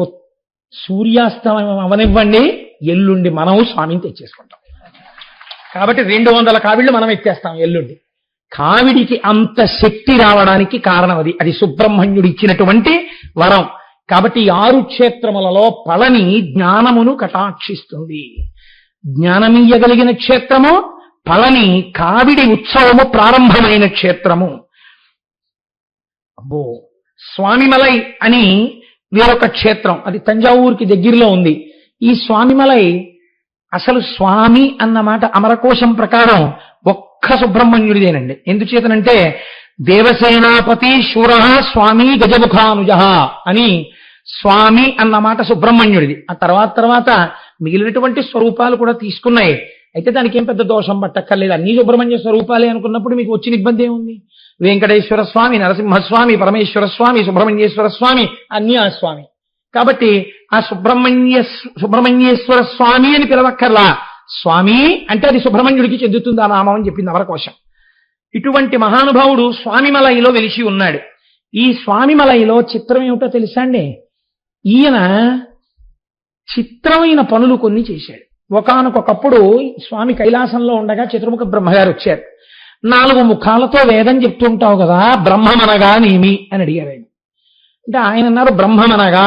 సూర్యాస్తమయం అవనివ్వండి, ఎల్లుండి మనం స్వామిని తెచ్చేసుకుంటాం. కాబట్టి 200 కావిళ్ళు మనం ఎత్తేస్తాం ఎల్లుండి. కావిడికి అంత శక్తి రావడానికి కారణం అది సుబ్రహ్మణ్యుడు ఇచ్చినటువంటి వరం. కాబట్టి 6 క్షేత్రములలో పళని జ్ఞానమును కటాక్షిస్తుంది. జ్ఞానమీయగలిగిన క్షేత్రము, పళని కావిడి ఉత్సవము ప్రారంభమైన క్షేత్రము. అబ్బో, స్వామిమలై అని వేరొక క్షేత్రం, అది తంజావూరుకి దగ్గరలో ఉంది. ఈ స్వామిమలై అసలు స్వామి అన్న మాట అమరకోశం ప్రకారం ఒక్క సుబ్రహ్మణ్యుడిదేనండి. ఎందుచేతనంటే దేవసేనాపతి శూర స్వామి గజముఖానుజ అని స్వామి అన్న మాట సుబ్రహ్మణ్యుడిది. ఆ తర్వాత మిగిలినటువంటి స్వరూపాలు కూడా తీసుకున్నాయి. అయితే దానికి ఏం పెద్ద దోషం పట్టక్కర్లేదు. అన్ని సుబ్రహ్మణ్య స్వరూపాలే అనుకున్నప్పుడు మీకు వచ్చిన ఇబ్బంది ఏముంది? వెంకటేశ్వర స్వామి, నరసింహస్వామి, పరమేశ్వర స్వామి, సుబ్రహ్మణ్యేశ్వర స్వామి, అన్ని ఆ స్వామి. కాబట్టి ఆ సుబ్రహ్మణ్యేశ్వర స్వామి అని పిలవక్కర్లా. స్వామి అంటే అది సుబ్రహ్మణ్యుడికి చెందుతుంది ఆ నామం అని చెప్పింది అమరకోశం. ఇటువంటి మహానుభావుడు స్వామిమలైలో వెలిసి ఉన్నాడు. ఈ స్వామిమలైలో చిత్రం ఏమిటో తెలుసా అండి? ఈయన చిత్రమైన పనులు కొన్ని చేశాడు. ఒకానొకప్పుడు స్వామి కైలాసంలో ఉండగా చతుర్ముఖ బ్రహ్మగారు వచ్చారు. 4 ముఖాలతో వేదం చెప్తుంటావు కదా, బ్రహ్మమనగా నేమి అని అడిగారు ఆయన. అంటే ఆయన అన్నారు, బ్రహ్మమనగా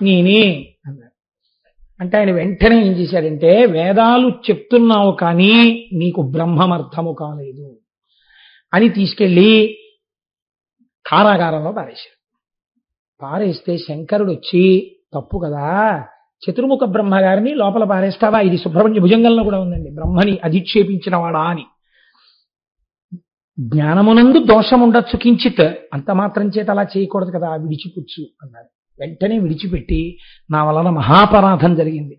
నేనే అన్నారు. అంటే ఆయన వెంటనే ఏం చేశాడంటే, వేదాలు చెప్తున్నావు కానీ నీకు బ్రహ్మమర్థము కాలేదు అని తీసుకెళ్లి కారాగారంలో పారేశారు. పారేస్తే శంకరుడు వచ్చి, తప్పు కదా, చతుర్ముఖ బ్రహ్మగారిని లోపల పారేస్తావా? ఇది సుబ్రహ్మణ్య భుజంగంలో కూడా ఉందండి, బ్రహ్మని అధిక్షేపించిన వాడా అని. జ్ఞానమునందు దోషం ఉండొచ్చు కించిత్, అంత మాత్రం చేత అలా చేయకూడదు కదా, విడిచిపుచ్చు అన్నారు. వెంటనే విడిచిపెట్టి, నా వలన మహాపరాధం జరిగింది,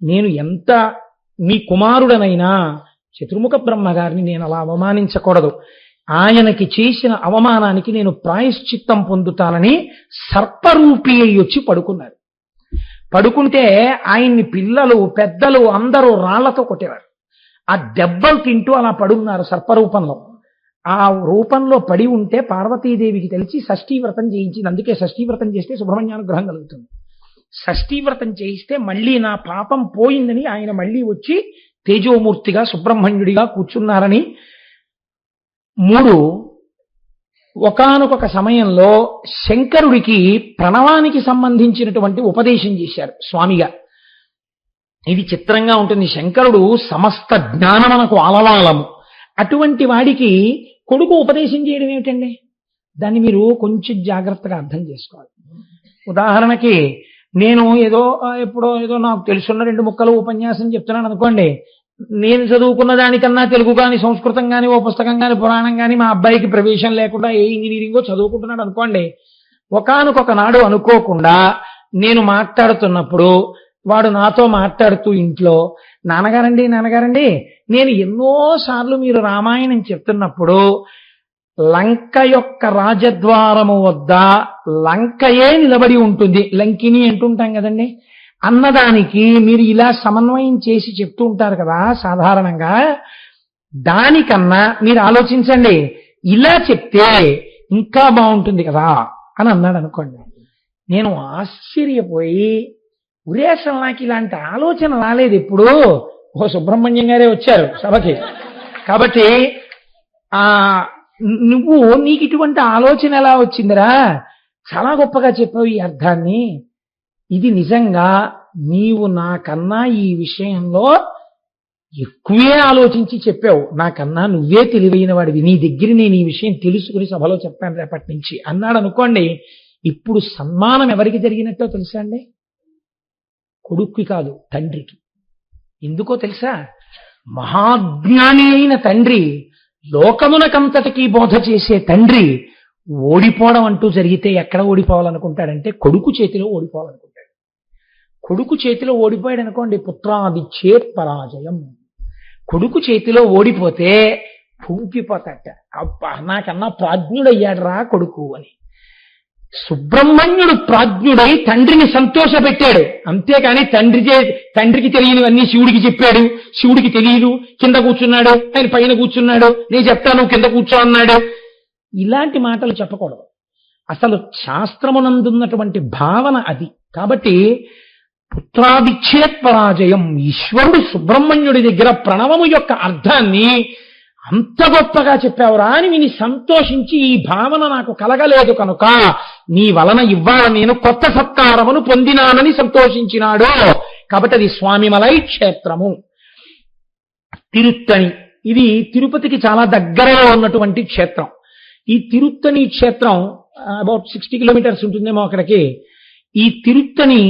నేను ఎంత మీ కుమారుడనైనా చతుర్ముఖ బ్రహ్మగారిని నేను అలా అవమానించకూడదు, ఆయనకి చేసిన అవమానానికి నేను ప్రాయశ్చిత్తం పొందుతానని సర్పరూపి అయి వచ్చి పడుకున్నారు. పడుకుంటే ఆయన్ని పిల్లలు పెద్దలు అందరూ రాళ్లతో కొట్టేవారు. ఆ దెబ్బలు తింటూ అలా పడున్నారు సర్పరూపంలో. ఆ రూపంలో పడి ఉంటే పార్వతీదేవికి తెలిసి షష్ఠీవ్రతం చేయించింది. అందుకే షష్ఠీవ్రతం చేస్తే సుబ్రహ్మణ్యానుగ్రహం కలుగుతుంది. షష్ఠీవ్రతం చేయిస్తే మళ్ళీ నా పాపం పోయిందని ఆయన మళ్ళీ వచ్చి తేజోమూర్తిగా సుబ్రహ్మణ్యుడిగా కూర్చున్నారని. 3 ఒకానొక సమయంలో శంకరుడికి ప్రణవానికి సంబంధించినటువంటి ఉపదేశం చేశారు స్వామిగా. ఇది చిత్రంగా ఉంటుంది. శంకరుడు సమస్త జ్ఞానమునకు ఆలవాలము. అటువంటి వాడికి కొడుకు ఉపదేశం చేయడం ఏమిటండి? దాన్ని మీరు కొంచెం జాగ్రత్తగా అర్థం చేసుకోవాలి. ఉదాహరణకి నేను ఎప్పుడో నాకు తెలుసున్న 2 ముక్కలు ఉపన్యాసం చెప్తున్నాను అనుకోండి. నేను చదువుకున్న దానికన్నా తెలుగు కానీ సంస్కృతం కానీ ఓ పుస్తకం కానీ పురాణం కానీ మా అబ్బాయికి ప్రవేశం లేకుండా ఏ ఇంజనీరింగో చదువుకుంటున్నాడు అనుకోండి. ఒకానొక నాడు అనుకోకుండా నేను మాట్లాడుతున్నప్పుడు వాడు నాతో మాట్లాడుతూ ఇంట్లో, నాన్నగారండి నేను ఎన్నోసార్లు మీరు రామాయణం చెప్తున్నప్పుడు లంక యొక్క రాజద్వారము వద్ద లంకయే నిలబడి ఉంటుంది, లంకిని అంటుంటాం కదండి, అన్నదానికి మీరు ఇలా సమన్వయం చేసి చెప్తూ ఉంటారు కదా సాధారణంగా. దానికన్నా మీరు ఆలోచించండి, ఇలా చెప్తే ఇంకా బాగుంటుంది కదా అని అన్నాడు అనుకోండి. నేను ఆశ్చర్యపోయి, ఉరేసం నాకు ఇలాంటి ఆలోచన రాలేదు ఎప్పుడు. ఓ సుబ్రహ్మణ్యం గారే వచ్చారు సభకి, కాబట్టి నీకు ఇటువంటి ఆలోచన ఎలా వచ్చిందిరా, చాలా గొప్పగా చెప్పావు ఈ అర్థాన్ని. ఇది నిజంగా నీవు నాకన్నా ఈ విషయంలో ఎక్కువే ఆలోచించి చెప్పావు, నాకన్నా నువ్వే తెలివైన వాడివి, నీ దగ్గర నేను ఈ విషయం తెలుసుకుని సభలో చెప్తాను రేపటి నుంచి అన్నాడు అనుకోండి. ఇప్పుడు సన్మానం ఎవరికి జరిగినట్టో తెలుసా అండి? కొడుక్కి కాదు, తండ్రికి. ఎందుకో తెలుసా? మహాజ్ఞాని అయిన తండ్రి, లోకమునకంతటికీ బోధ చేసే తండ్రి ఓడిపోవడం అంటూ జరిగితే ఎక్కడ ఓడిపోవాలనుకుంటాడంటే కొడుకు చేతిలో ఓడిపోవాలనుకుంటాడు. కొడుకు చేతిలో ఓడిపోయాడు అనుకోండి, పుత్రాదిచ్చేత్ పరాజయం. కొడుకు చేతిలో ఓడిపోతే కుంగిపోతాట, అబ్బా నాకన్నా ప్రాజ్ఞుడయ్యాడురా కొడుకు అని. సుబ్రహ్మణ్యుడు ప్రాజ్ఞుడై తండ్రిని సంతోషపెట్టాడు, అంతేకాని తండ్రికి తెలియనివన్నీ శివుడికి చెప్పాడు, శివుడికి తెలియదు, కింద కూర్చున్నాడు, ఆయన పైన కూర్చున్నాడు, నేను చెప్తాను కింద కూర్చో అన్నాడు. ఇలాంటి మాటలు చెప్పకూడదు. అసలు శాస్త్రమునందున్నటువంటి భావన అది. కాబట్టి పుత్రాదిచ్చేత్ పరాజయం, ఈశ్వరుడు సుబ్రహ్మణ్యుడి దగ్గర ప్రణవము యొక్క అర్థాన్ని అంత గొప్పగా చెప్పావురా అని విని సంతోషించి, ఈ భావన నాకు కలగలేదు కనుక నీ వలన ఇవ్వాల నేను కొత్త సత్కారమును పొందినానని సంతోషించినాడు. కాబట్టి అది స్వామిమలై క్షేత్రము. తిరుత్తణి, ఇది తిరుపతికి చాలా దగ్గరలో ఉన్నటువంటి క్షేత్రం. ఈ తిరుత్తణి క్షేత్రం అబౌట్ 60 కిలోమీటర్స్ ఉంటుందేమో అక్కడికి. ఈ తిరుత్తణి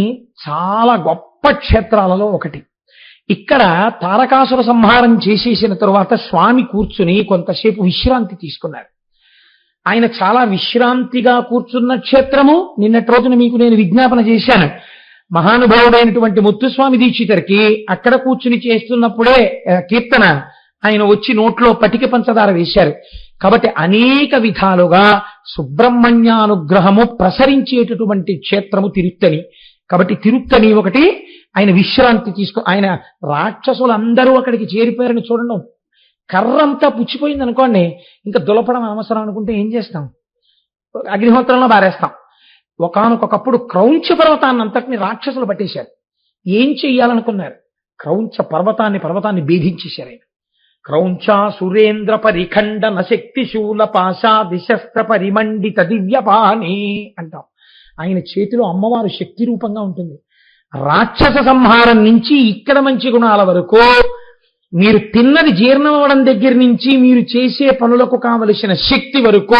చాలా గొప్ప క్షేత్రాలలో ఒకటి. ఇక్కడ తారకాసుర సంహారం చేసేసిన తరువాత స్వామి కూర్చుని కొంతసేపు విశ్రాంతి తీసుకున్నారు. ఆయన చాలా విశ్రాంతిగా కూర్చున్న క్షేత్రము. నిన్నటి రోజున మీకు నేను విజ్ఞాపన చేశాను, మహానుభావుడైనటువంటి ముత్తుస్వామి దీక్షితరికి అక్కడ కూర్చుని చేస్తున్నప్పుడే కీర్తన ఆయన వచ్చి నోట్లో పటిక పంచదార వేశారు. కాబట్టి అనేక విధాలుగా సుబ్రహ్మణ్యానుగ్రహము ప్రసరించేటటువంటి క్షేత్రము తిరుత్తణి. కాబట్టి తిరుత్తణి ఒకటి. ఆయన విశ్రాంతి ఆయన రాక్షసులందరూ అక్కడికి చేరిపోయారని చూడండి. కర్రంతా పుచ్చిపోయింది అనుకోండి, ఇంకా దులపడం అవసరం అనుకుంటే ఏం చేస్తాం? అగ్నిహోత్రంలో బారేస్తాం. ఒకానొకప్పుడు క్రౌంచ పర్వతాన్ని అంతటిని రాక్షసులు పట్టేశారు. ఏం చెయ్యాలనుకున్నారు? క్రౌంచ పర్వతాన్ని భేదించేశారు ఆయన. క్రౌంచ సురేంద్ర పరిఖండన శక్తి శూల పాశాది శస్త్ర పరిమండిత దివ్యపాణి అంటాం. ఆయన చేతిలో అమ్మవారు శక్తి రూపంగా ఉంటుంది. రాక్షస సంహారం నుంచి ఇక్కడ మంచి గుణాల వరకు, మీరు తిన్నది జీర్ణమవడం దగ్గర నుంచి మీరు చేసే పనులకు కావలసిన శక్తి వరకు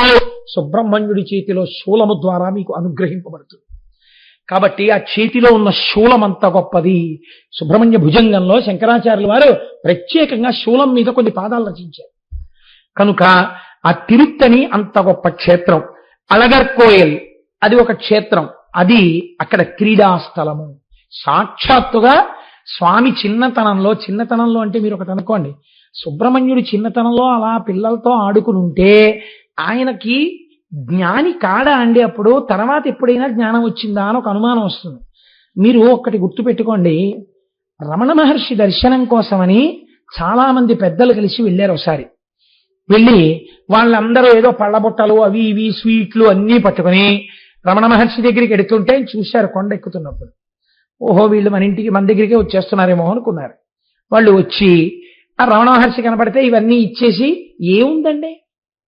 సుబ్రహ్మణ్యుడి చేతిలో శూలము ద్వారా మీకు అనుగ్రహింపబడుతుంది. కాబట్టి ఆ చేతిలో ఉన్న శూలం అంత గొప్పది. సుబ్రహ్మణ్య భుజంగంలో శంకరాచార్యుల వారు ప్రత్యేకంగా శూలం మీద కొన్ని పాదాలు రచించారు. కనుక ఆ తిరుత్తని అంత గొప్ప క్షేత్రం. అళగర్కోయల్ అది ఒక క్షేత్రం. అది అక్కడ క్రీడాస్థలము. సాక్షాత్తుగా స్వామి చిన్నతనంలో అంటే మీరు ఒకటి అనుకోండి, సుబ్రహ్మణ్యుడి చిన్నతనంలో అలా పిల్లలతో ఆడుకుని ఉంటే ఆయనకి జ్ఞాని కాడా అండి అప్పుడు? తర్వాత ఎప్పుడైనా జ్ఞానం వచ్చిందా అని ఒక అనుమానం వస్తుంది. మీరు ఒక్కటి గుర్తుపెట్టుకోండి, రమణ మహర్షి దర్శనం కోసమని చాలా మంది పెద్దలు కలిసి వెళ్ళారు. ఒకసారి వెళ్ళి వాళ్ళందరూ ఏదో పళ్ళబొట్టలు అవి ఇవి స్వీట్లు అన్నీ పట్టుకుని రమణ మహర్షి దగ్గరికి ఎడుతుంటే చూశారు. కొండ ఎక్కుతున్నప్పుడు ఓహో వీళ్ళు మన దగ్గరికే వచ్చేస్తున్నారేమో అనుకున్నారు. వాళ్ళు వచ్చి ఆ రమణ మహర్షి కనపడితే ఇవన్నీ ఇచ్చేసి ఏముందండి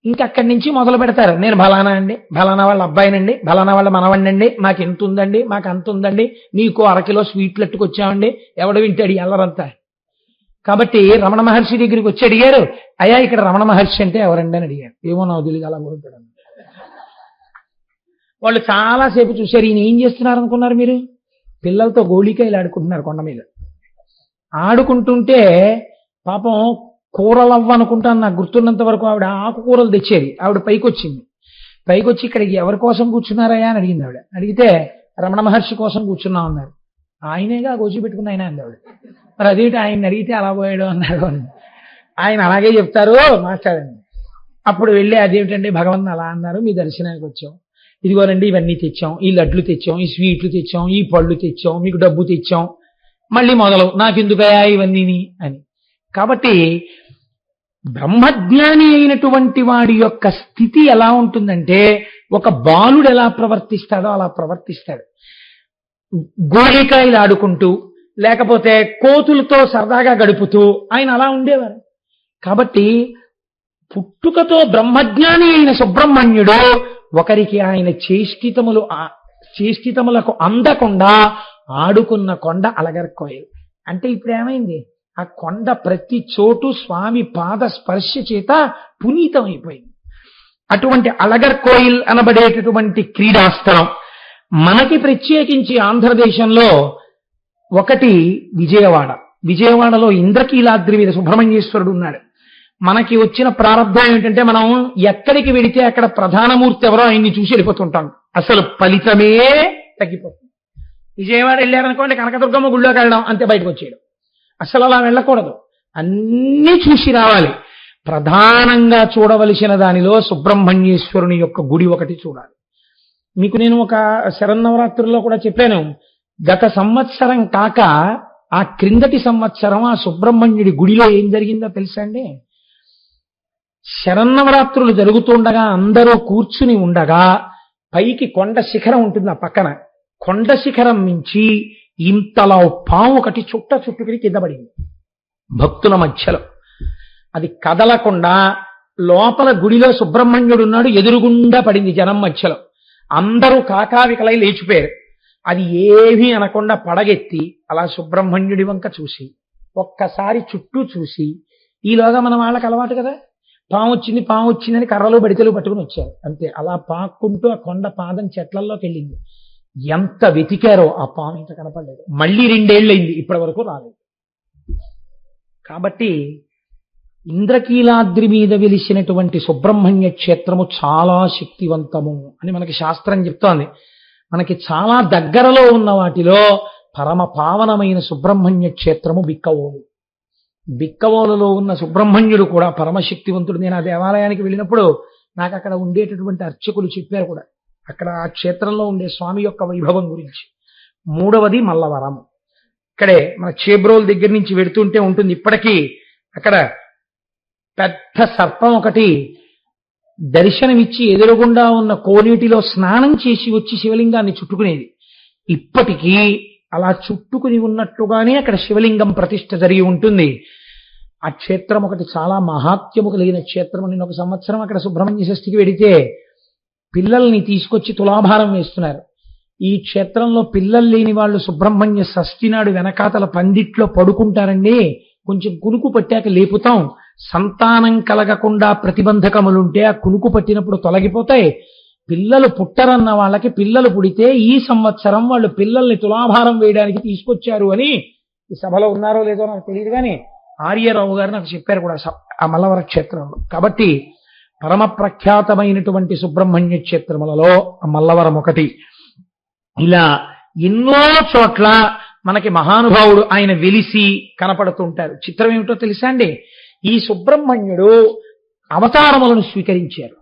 ఇంకక్కడి నుంచి మొదలు పెడతారు. నేను బలానా అండి, బలానా వాళ్ళ అబ్బాయినండి, బలానా వాళ్ళ మనవండి, మాకు ఎంత ఉందండి, మాకు అంత ఉందండి, మీకు 1 కిలో స్వీట్లు ఎట్టుకొచ్చామండి, ఎవడు వింటాడు ఎల్లరంతా. కాబట్టి రమణ మహర్షి దగ్గరికి వచ్చి అడిగారు, అయ్యా ఇక్కడ రమణ మహర్షి అంటే ఎవరండి అని అడిగారు. ఏమో నాకు తెలియదు అలా పోతాడు. వాళ్ళు చాలాసేపు చూశారు. ఈయన ఏం చేస్తున్నారు అనుకున్నారు మీరు? పిల్లలతో గోళికాయలు ఆడుకుంటున్నారు కొండ మీద. ఆడుకుంటుంటే పాపం కూరలవ్వ అనుకుంటాను, నాకు గుర్తున్నంత వరకు ఆవిడ ఆకుకూరలు తెచ్చేది. ఆవిడ పైకి వచ్చి ఇక్కడ ఎవరి కోసం కూర్చున్నారయ్యా అని అడిగింది. ఆవిడ అడిగితే రమణ మహర్షి కోసం కూర్చున్నాం అన్నారు. ఆయనేగా గోచి పెట్టుకున్న ఆయన అంది ఆవిడ. మరి అదేంటి ఆయన అడిగితే అలా పోయాడు అన్నారు అని. ఆయన అలాగే చెప్తారు, మాట్లాడండి. అప్పుడు వెళ్ళి అదేమిటండి భగవంతుని అలా అన్నారు, మీ దర్శనానికి వచ్చాం, ఇదిగోనండి ఇవన్నీ తెచ్చాం, ఈ లడ్లు తెచ్చాం, ఈ స్వీట్లు తెచ్చాం, ఈ పళ్ళు తెచ్చాం, మీకు డబ్బు తెచ్చాం, మళ్ళీ మొదలు నాకెందుకయా ఇవన్నీ అని. కాబట్టి బ్రహ్మజ్ఞాని అయినటువంటి వాడి యొక్క స్థితి ఎలా ఉంటుందంటే, ఒక బాలుడు ఎలా ప్రవర్తిస్తాడో అలా ప్రవర్తిస్తాడు. గోళికాయలు ఆడుకుంటూ లేకపోతే కోతులతో సరదాగా గడుపుతూ ఆయన అలా ఉండేవారు. కాబట్టి పుట్టుకతో బ్రహ్మజ్ఞాని అయిన సుబ్రహ్మణ్యుడు ఒకరికి ఆయన చేష్టితములకు అందకుండా ఆడుకున్న కొండ అళగర్కోయల్. అంటే ఇప్పుడు ఏమైంది? ఆ కొండ ప్రతి చోటు స్వామి పాద స్పర్శ చేత పునీతమైపోయింది. అటువంటి అళగర్కోయల్ అనబడేటటువంటి క్రీడాస్థలం మనకి ప్రత్యేకించి ఆంధ్రదేశంలో ఒకటి విజయవాడలో ఇంద్రకీలాద్రి మీద సుబ్రహ్మణ్యేశ్వరుడు ఉన్నాడు. మనకి వచ్చిన ప్రారంభం ఏమిటంటే, మనం ఎక్కడికి వెడితే అక్కడ ప్రధానమూర్తి ఎవరో ఆయన్ని చూసి వెళ్ళిపోతుంటాం. అసలు ఫలితమే తగ్గిపోతుంది. విజయవాడ వెళ్ళారనుకోండి, కనకదుర్గమ్మ గుళ్ళోకి వెళ్ళడం అంతే, బయటకు వచ్చేయడం. అసలు అలా వెళ్ళకూడదు, అన్నీ చూసి రావాలి. ప్రధానంగా చూడవలసిన దానిలో సుబ్రహ్మణ్యేశ్వరుని యొక్క గుడి ఒకటి చూడాలి. మీకు నేను ఒక శరన్నవరాత్రుల్లో కూడా చెప్పాను, గత సంవత్సరం కాక ఆ క్రిందటి సంవత్సరం ఆ సుబ్రహ్మణ్యుడి గుడిలో ఏం జరిగిందో తెలుసా అండి? శరన్నవరాత్రులు జరుగుతుండగా అందరూ కూర్చుని ఉండగా పైకి కొండ శిఖరం ఉంటుంది, ఆ పక్కన కొండ శిఖరం నుంచి ఇంతలా పాము ఒకటి చుట్టుకుని కింద పడింది భక్తుల మధ్యలో. అది కదలకుండా లోపల గుడిలో సుబ్రహ్మణ్యుడు ఉన్నాడు, ఎదురుగుండా పడింది జనం మధ్యలో. అందరూ కాకావికలై లేచిపోయారు. అది ఏమీ అనకుండా పడగెత్తి అలా సుబ్రహ్మణ్యుడి వంక చూసి ఒక్కసారి చుట్టూ చూసి ఈలోగా మన వాళ్ళకి అలవాటు కదా, పాము వచ్చిందని కర్రలు బడితలు పట్టుకుని వచ్చారు అంతే. అలా పాక్కుంటూ ఆ కొండ పాదం చెట్లల్లోకి వెళ్ళింది. ఎంత వెతికారో ఆ పాము ఇంకా కనపడలేదు. మళ్ళీ 2 ఏళ్ళయింది, ఇప్పటి వరకు రాలేదు. కాబట్టి ఇంద్రకీలాద్రి మీద వెలిసినటువంటి సుబ్రహ్మణ్య క్షేత్రము చాలా శక్తివంతము అని మనకి శాస్త్రం చెప్తోంది. మనకి చాలా దగ్గరలో ఉన్న వాటిలో పరమ పావనమైన సుబ్రహ్మణ్య క్షేత్రము బిక్కవోలు. బిక్కవోలులో ఉన్న సుబ్రహ్మణ్యుడు కూడా పరమశక్తివంతుడు. నేను ఆ దేవాలయానికి వెళ్ళినప్పుడు నాకు అక్కడ ఉండేటటువంటి అర్చకులు చెప్పారు కూడా, అక్కడ ఆ క్షేత్రంలో ఉండే స్వామి యొక్క వైభవం గురించి. 3వది మల్లవరం. ఇక్కడే మన చేబ్రోల్ దగ్గర నుంచి వెడుతుంటే ఉంటుంది ఇప్పటికీ అక్కడ పెద్ద సర్పం ఒకటి దర్శనమిచ్చి ఎదురుగుండా ఉన్న కోనేటిలో స్నానం చేసి వచ్చి శివలింగాన్ని చుట్టుకునేది. ఇప్పటికీ అలా చుట్టుకుని ఉన్నట్టుగానే అక్కడ శివలింగం ప్రతిష్ఠ జరిగి ఉంటుంది. ఆ క్షేత్రం ఒకటి చాలా మహాత్యము కలిగిన క్షేత్రం. నేను ఒక సంవత్సరం అక్కడ సుబ్రహ్మణ్య షష్ఠికి వెడితే పిల్లల్ని తీసుకొచ్చి తులాభారం వేస్తున్నారు. ఈ క్షేత్రంలో పిల్లలు లేని వాళ్ళు సుబ్రహ్మణ్య షష్ఠి నాడు వెనకాతల పందిట్లో పడుకుంటారండి. కొంచెం కునుకు పట్టాక లేపుతాం. సంతానం కలగకుండా ప్రతిబంధకములుంటే ఆ కునుకు పట్టినప్పుడు తొలగిపోతాయి. పిల్లలు పుట్టరన్న వాళ్ళకి పిల్లలు పుడితే ఈ సంవత్సరం వాళ్ళు పిల్లల్ని తులాభారం వేయడానికి తీసుకొచ్చారు అని ఈ సభలో ఉన్నారో లేదో నాకు తెలియదు, కానీ ఆర్యరావు గారు నాకు చెప్పారు కూడా ఆ మల్లవర క్షేత్రంలో. కాబట్టి పరమ ప్రఖ్యాతమైనటువంటి సుబ్రహ్మణ్య క్షేత్రములలో ఆ మల్లవరం ఒకటి. ఇలా ఎన్నో చోట్ల మనకి మహానుభావుడు ఆయన వెలిసి కనపడుతుంటారు. చిత్రం ఏమిటో తెలుసా అండి, ఈ సుబ్రహ్మణ్యుడు అవతారములను స్వీకరించారు.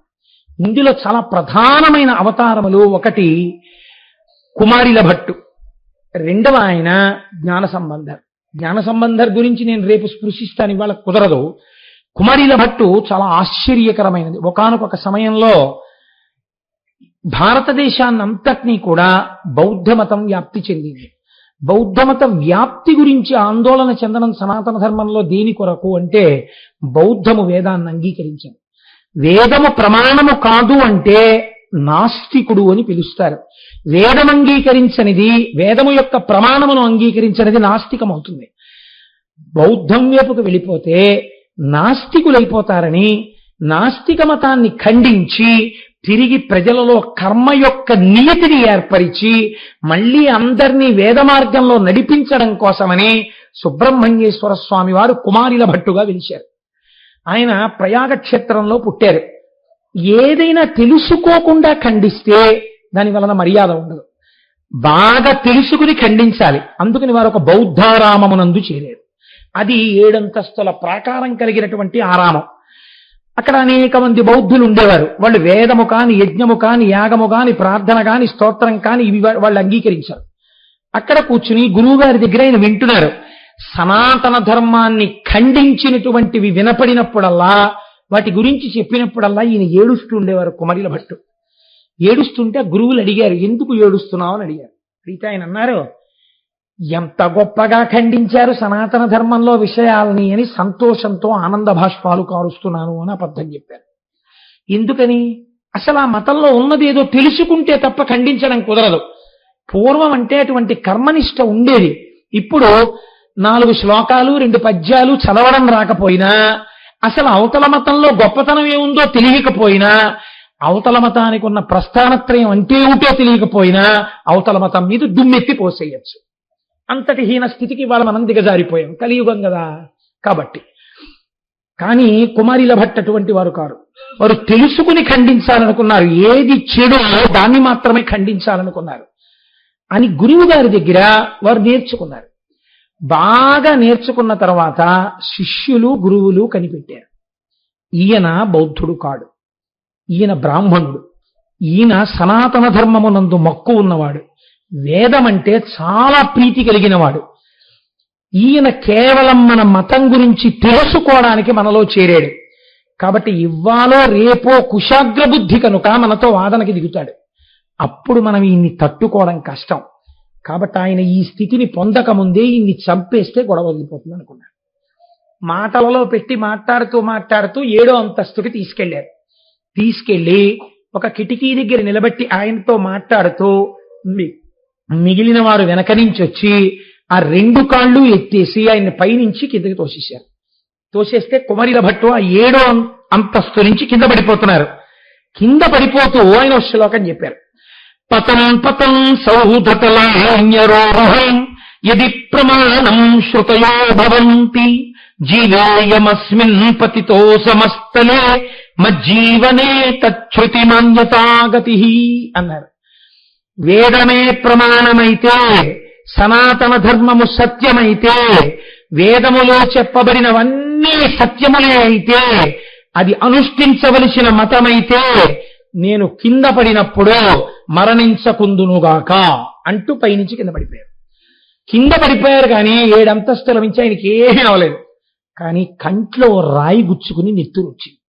ఇందులో చాలా ప్రధానమైన అవతారములు, ఒకటి కుమారిల భట్టు, 2వ ఆయన జ్ఞాన సంబంధర్. జ్ఞాన సంబంధర్ గురించి నేను రేపు స్పృశిస్తాను, ఇవాళ కుదరదు. కుమారిల భట్టు చాలా ఆశ్చర్యకరమైనది. ఒకానొక సమయంలో భారతదేశాన్నంతటినీ కూడా బౌద్ధ మతం వ్యాప్తి చెందింది. బౌద్ధ మత వ్యాప్తి గురించి ఆందోళన చెందడం సనాతన ధర్మంలో దేని కొరకు అంటే, బౌద్ధము వేదాన్ని అంగీకరించింది. వేదము ప్రమాణము కాదు అంటే నాస్తికుడు అని పిలుస్తారు. వేదం అంగీకరించనిది, వేదము యొక్క ప్రమాణమును అంగీకరించనిది నాస్తికం అవుతుంది. బౌద్ధం వైపుకు వెళ్ళిపోతే నాస్తికులైపోతారని నాస్తిక మతాన్ని ఖండించి తిరిగి ప్రజలలో కర్మ యొక్క నియతిని ఏర్పరిచి మళ్ళీ అందరినీ వేద మార్గంలో నడిపించడం కోసమని సుబ్రహ్మణ్యేశ్వర స్వామి వారు కుమారిల భట్టుగా వెలిశారు. ఆయన ప్రయాగ క్షేత్రంలో పుట్టారు. ఏదైనా తెలుసుకోకుండా ఖండిస్తే దాని వలన మర్యాద ఉండదు, బాగా తెలుసుకుని ఖండించాలి. అందుకని వారు ఒక బౌద్ధారామమునందు చేరారు. అది 7 అంతస్తుల ప్రాకారం కలిగినటువంటి ఆరామం. అక్కడ అనేక మంది బౌద్ధులు ఉండేవారు. వాళ్ళు వేదము కాని, యజ్ఞము కాని, యాగము కాని, ప్రార్థన కాని, స్తోత్రం కాని ఇవి వాళ్ళు అంగీకరించారు. అక్కడ కూర్చుని గురువు గారి దగ్గర ఆయన వింటున్నారు. సనాతన ధర్మాన్ని ఖండించినటువంటివి వినపడినప్పుడల్లా, వాటి గురించి చెప్పినప్పుడల్లా ఈయన ఏడుస్తూ ఉండేవారు కుమారిల భట్టు. ఏడుస్తుంటే గురువులు అడిగారు, ఎందుకు ఏడుస్తున్నావు అని అడిగారు. అడిగితే ఆయన అన్నారు, ఎంత గొప్పగా ఖండించారు సనాతన ధర్మంలో విషయాలని అని సంతోషంతో ఆనంద భాష్పాలు కారుస్తున్నాను అని అబద్ధం చెప్పారు. ఎందుకని? అసలు ఆ మతంలో ఉన్నదేదో తెలుసుకుంటే తప్ప ఖండించడం కుదరదు. పూర్వం అంటే అటువంటి కర్మనిష్ట ఉండేది. ఇప్పుడు 4 శ్లోకాలు 2 పద్యాలు చదవడం రాకపోయినా, అసలు అవతల మతంలో గొప్పతనం ఏముందో తెలియకపోయినా, అవతల మతానికి ఉన్న ప్రస్థానత్రయం అంటే ఏమిటో తెలియకపోయినా అవతల మతం మీద దుమ్మెత్తి పోసేయచ్చు. అంతటి హీన స్థితికి వాళ్ళ మనం దిగజారిపోయాం, కలియుగం కదా కాబట్టి. కానీ కుమారిల భట్ అటువంటి వారు కారు. వారు తెలుసుకుని ఖండించాలనుకున్నారు. ఏది చెడో దాన్ని మాత్రమే ఖండించాలనుకున్నారు అని గురువు గారి దగ్గర వారు నేర్చుకున్నారు. బాగా నేర్చుకున్న తర్వాత శిష్యులు గురువులు కనిపెట్టారు, ఈయన బౌద్ధుడు కాడు, ఈయన బ్రాహ్మణుడు, ఈయన సనాతన ధర్మమునందు మక్కువ ఉన్నవాడు, వేదమంటే చాలా ప్రీతి కలిగినవాడు, ఈయన కేవలం మన మతం గురించి తెలుసుకోవడానికి మనలో చేరాడు. కాబట్టి ఇవ్వాలో రేపో కుశాగ్ర బుద్ధి కనుక మనతో వాదనకి దిగుతాడు. అప్పుడు మనం ఈయన్ని తట్టుకోవడం కష్టం. కాబట్టి ఆయన ఈ స్థితిని పొందకముందే ఈయన్ని చంపేస్తే గొడవ వదిలిపోతుంది అనుకున్నాడు. మాటలలో పెట్టి మాట్లాడుతూ 7వ అంతస్తుకి తీసుకెళ్లారు. తీసుకెళ్లి ఒక కిటికీ దగ్గర నిలబెట్టి ఆయనతో మాట్లాడుతూ, మిగిలిన వారు వెనక నుంచి వచ్చి ఆ 2 కాళ్ళు ఎత్తేసి ఆయన్ని పైనుంచి కిందకి తోసేశారు. తోసేస్తే కుమారిల భట్టు ఆ 7వ అంతస్తు నుంచి కింద పడిపోతున్నారు. కింద పడిపోతూ ఆయన ఒక శ్లోకం చెప్పారు. పతం పతం సౌధతలాన్యరోహం యది ప్రమాణం శ్రుతయో భవంతి జీవేయమస్మిన్ పతితో సమస్తలే మజ్జీవనే తచ్ఛృతి మాన్యతాగతి అన్నారు. వేదమే ప్రమాణమైతే, సనాతన ధర్మము సత్యమైతే, వేదములో చెప్పబడినవన్నీ సత్యములే అయితే, అది అనుష్ఠించవలసిన మతమైతే, నేను కింద పడినప్పుడు మరణించకుందునుగాక అంటూ పైనుంచి కింద పడిపోయారు. కింద పడిపోయారు కానీ 7 అంతస్తుల నుంచి ఆయనకి ఏమీ అవ్వలేదు. కానీ కంట్లో రాయి గుచ్చుకుని నెత్తురు వచ్చింది.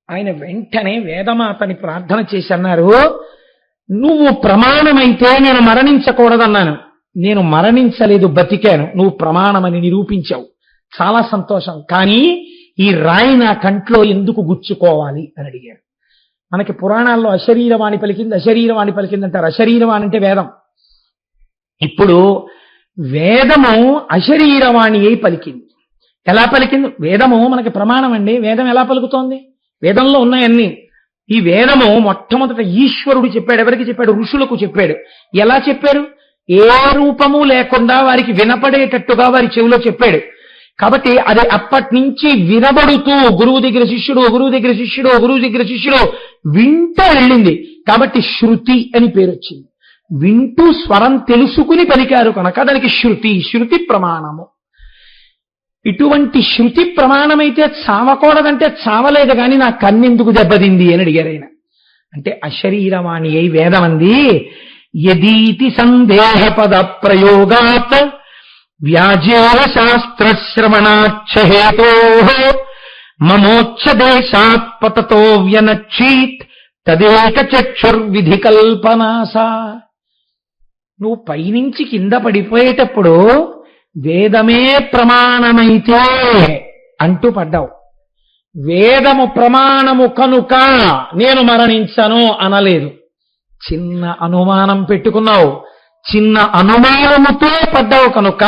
ఆయన వెంటనే వేదమాతని ప్రార్థన చేసి అన్నారు, నువ్వు ప్రమాణమైతే నేను మరణించకూడదన్నాను. నేను మరణించలేదు, బతికాను. నువ్వు ప్రమాణమని నిరూపించావు, చాలా సంతోషం. కానీ ఈ రాయి నా కంట్లో ఎందుకు గుచ్చుకోవాలి అని అడిగారు. మనకి పురాణాల్లో అశరీరవాణి పలికింది, అశరీరవాణి పలికింది అంటారు. అశరీరవాణి అంటే వేదం. ఇప్పుడు వేదము అశరీరవాణి అయి పలికింది. ఎలా పలికింది? వేదము మనకి ప్రమాణం అండి. వేదం ఎలా పలుకుతోంది? వేదంలో ఉన్నాయన్నీ. ఈ వేదము మొట్టమొదట ఈశ్వరుడు చెప్పాడు. ఎవరికి చెప్పాడు? ఋషులకు చెప్పాడు. ఎలా చెప్పాడు? ఏ రూపము లేకుండా వారికి వినపడేటట్టుగా వారి చెవిలో చెప్పాడు. కాబట్టి అది అప్పటి నుంచి వినబడుతూ గురువు దగ్గర శిష్యుడు, గురువు దగ్గర శిష్యుడు, గురువు దగ్గర శిష్యుడు వింటూ వెళ్ళింది. కాబట్టి శృతి అని పేరు వచ్చింది. వింటూ స్వరం తెలుసుకుని పలికారు కనుక దానికి శృతి, శృతి ప్రమాణము. ఇటువంటి శృతి ప్రమాణమైతే చావకూడదంటే చావలేదు, కానీ నా కన్నెందుకు దెబ్బతింది అని అడిగారు ఆయన. అంటే అశరీరవాణి అయి వేదమంది, యదీతి సందేహ పద ప్రయోగాత్ వ్యాజేన శాస్త్రశ్రవణాచ్ఛహేతో మమోచ్ఛదేశాత్ పతతో వ్యనక్షీత్ తదేక చక్షుర్విధి కల్పనాసా. నువ్వు పైనుంచి కింద పడిపోయేటప్పుడు వేదమే ప్రమాణమైతే అంటూ పడ్డావు. వేదము ప్రమాణము కనుక నేను మరణించను అనలేదు. చిన్న అనుమానం పెట్టుకున్నావు, చిన్న అనుమానముతో పడ్డావు కనుక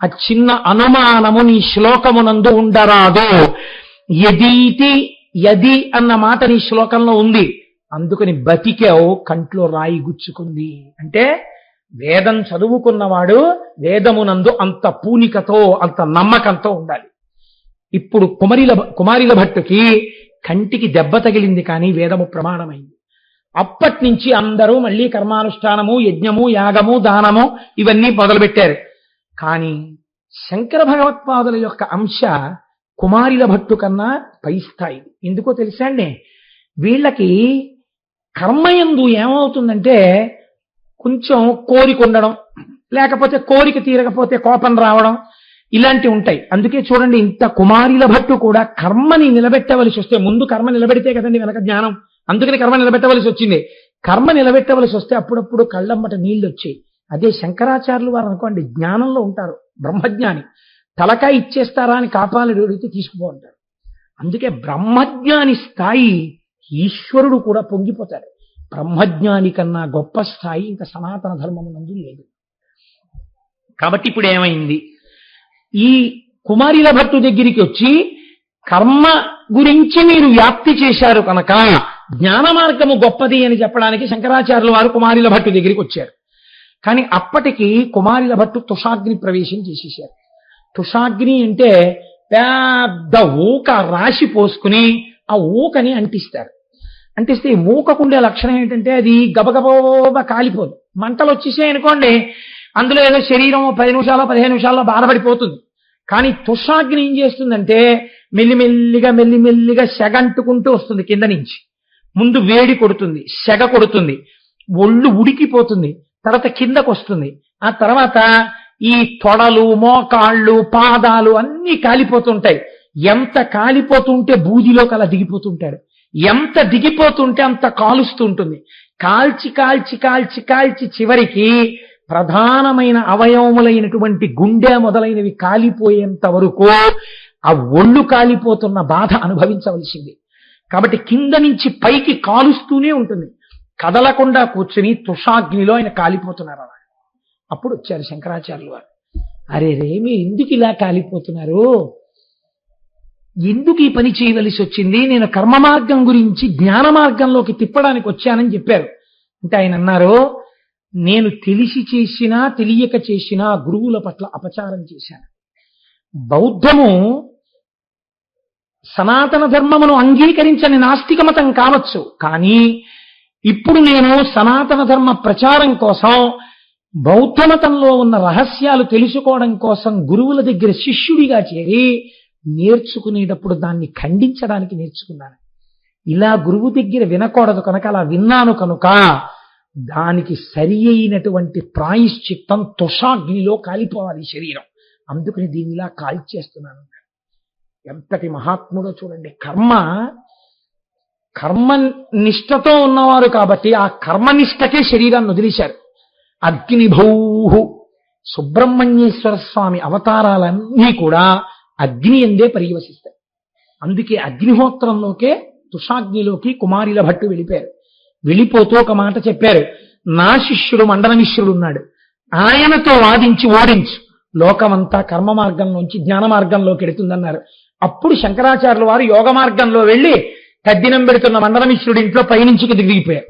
ఆ చిన్న అనుమానము నీ శ్లోకమునందు ఉండరాదు. యదీతి, యది అన్న మాట నీ శ్లోకంలో ఉంది, అందుకని బతికావు. కంట్లో రాయి గుచ్చుకుంది అంటే వేదం చదువుకున్నవాడు వేదమునందు అంత పూనికతో, అంత నమ్మకంతో ఉండాలి. ఇప్పుడు కుమారిల భట్టుకి కంటికి దెబ్బ తగిలింది, కానీ వేదము ప్రమాణమైంది. అప్పటి నుంచి అందరూ మళ్ళీ కర్మానుష్ఠానము, యజ్ఞము, యాగము, దానము ఇవన్నీ మొదలుపెట్టారు. కానీ శంకర భగవత్పాదుల యొక్క అంశ కుమారిల భట్టు కన్నా పై స్థాయి. ఎందుకో తెలుసా అండి? వీళ్ళకి కర్మయందు ఏమవుతుందంటే కొంచెం కోరిక ఉండడం, లేకపోతే కోరిక తీరకపోతే కోపం రావడం, ఇలాంటివి ఉంటాయి. అందుకే చూడండి, ఇంత కుమారిల భట్టు కూడా కర్మని నిలబెట్టవలసి వస్తే, ముందు కర్మ నిలబెడితే కదండి వెనక జ్ఞానం. అందుకని కర్మ నిలబెట్టవలసి వచ్చింది. కర్మ నిలబెట్టవలసి వస్తే అప్పుడప్పుడు కళ్ళమ్మట నీళ్లు వచ్చాయి. అదే శంకరాచార్యులు వారు అనుకోండి, జ్ఞానంలో ఉంటారు, బ్రహ్మజ్ఞాని. తలకాయ ఇచ్చేస్తారా అని కాపాలి అడిగితే తీసుకుపోంటారు. అందుకే బ్రహ్మజ్ఞాని స్థాయి ఈశ్వరుడు కూడా పొంగిపోతాడు. బ్రహ్మజ్ఞాని కన్నా గొప్ప స్థాయి ఇంకా సనాతన ధర్మమునందు లేదు. కాబట్టి ఇప్పుడు ఏమైంది? ఈ కుమారిల భట్టు దగ్గరికి వచ్చి కర్మ గురించి మీరు వ్యాప్తి చేశారు కనుక జ్ఞాన మార్గము గొప్పది అని చెప్పడానికి శంకరాచార్యుల వారు కుమారిల భట్టు దగ్గరికి వచ్చారు. కానీ అప్పటికి కుమారిల భట్టు తుషాగ్ని ప్రవేశం చేసేశారు. తుషాగ్ని అంటే పెద్ద ఊక రాశి పోసుకుని ఆ ఊకని అంటిస్తారు. అంటిస్తే ఈ ఊకకుండే లక్షణం ఏంటంటే అది గబగబా కాలిపోదు. మంటలు వచ్చేసాయి అనుకోండి, అందులో ఏదో శరీరం 10 నిమిషాల్లో 15 నిమిషాల్లో బాధపడిపోతుంది. కానీ తుషాగ్ని ఏం చేస్తుందంటే మెల్లిమెల్లిగా సెగంటుకుంటూ వస్తుంది. కింద నుంచి ముందు వేడి కొడుతుంది, సెగ కొడుతుంది, ఒళ్ళు ఉడికిపోతుంది, తర్వాత కిందకు వస్తుంది. ఆ తర్వాత ఈ తొడలు, మోకాళ్ళు, పాదాలు అన్నీ కాలిపోతుంటాయి. ఎంత కాలిపోతుంటే బూదిలోకి అలా దిగిపోతుంటాడు. ఎంత దిగిపోతుంటే అంత కాలుస్తూ ఉంటుంది. కాల్చి కాల్చి కాల్చి కాల్చి చివరికి ప్రధానమైన అవయవములైనటువంటి గుండె మొదలైనవి కాలిపోయేంత వరకు ఆ ఒళ్ళు కాలిపోతున్న బాధ అనుభవించవలసింది. కాబట్టి కింద నుంచి పైకి కాలుస్తూనే ఉంటుంది. కదలకుండా కూర్చుని తుషాగ్నిలో ఆయన కాలిపోతున్నారు. అలా అప్పుడు వచ్చారు శంకరాచార్యులు వారు. అరే రే, మీరు ఎందుకు ఇలా కాలిపోతున్నారు? ఎందుకు ఈ పని చేయవలసి వచ్చింది, నేను కర్మ మార్గం గురించి జ్ఞాన మార్గంలోకి తిప్పడానికి వచ్చానని చెప్పారు. అంటే ఆయన అన్నారు, నేను తెలిసి చేసినా తెలియక చేసినా గురువుల పట్ల అపచారం చేశాను. బౌద్ధము సనాతన ధర్మమును అంగీకరించని నాస్తిక మతం కావచ్చు, కానీ ఇప్పుడు నేను సనాతన ధర్మ ప్రచారం కోసం బౌద్ధ మతంలో ఉన్న రహస్యాలు తెలుసుకోవడం కోసం గురువుల దగ్గర శిష్యుడిగా చేరి నేర్చుకునేటప్పుడు దాన్ని ఖండించడానికి నేర్చుకున్నాను. ఇలా గురువు దగ్గర వినకూడదు కనుక అలా విన్నాను కనుక దానికి సరి అయినటువంటి ప్రాయశ్చిత్తం తుషాగ్నిలో కాలిపోవాలి శరీరం, అందుకని దీన్ని ఇలా కాల్చేస్తున్నాను. ఎంతటి మహాత్ముడో చూడండి. కర్మనిష్టతో ఉన్నవారు కాబట్టి ఆ కర్మనిష్టకే శరీరాన్ని వదిలేశారు. అగ్నిభౌహు సుబ్రహ్మణ్యేశ్వర స్వామి అవతారాలన్నీ కూడా అగ్ని ఎందే పర్యవసిస్తాయి. అందుకే అగ్నిహోత్రంలోకే తుషాగ్నిలోకి కుమారిల భట్టు వెళ్ళిపోయారు. వెళ్ళిపోతూ ఒక మాట చెప్పారు, నా శిష్యుడు మండన మిశ్రుడు ఉన్నాడు, ఆయనతో వాదించి ఓడించు, లోకమంతా కర్మ మార్గంలోంచి జ్ఞాన మార్గంలోకి ఎడుతుందన్నారు. అప్పుడు శంకరాచార్యుల వారు యోగ మార్గంలో వెళ్ళి తద్దినం పెడుతున్న మండన మిశ్రుడి ఇంట్లో పైనుంచి దిగిపోయారు.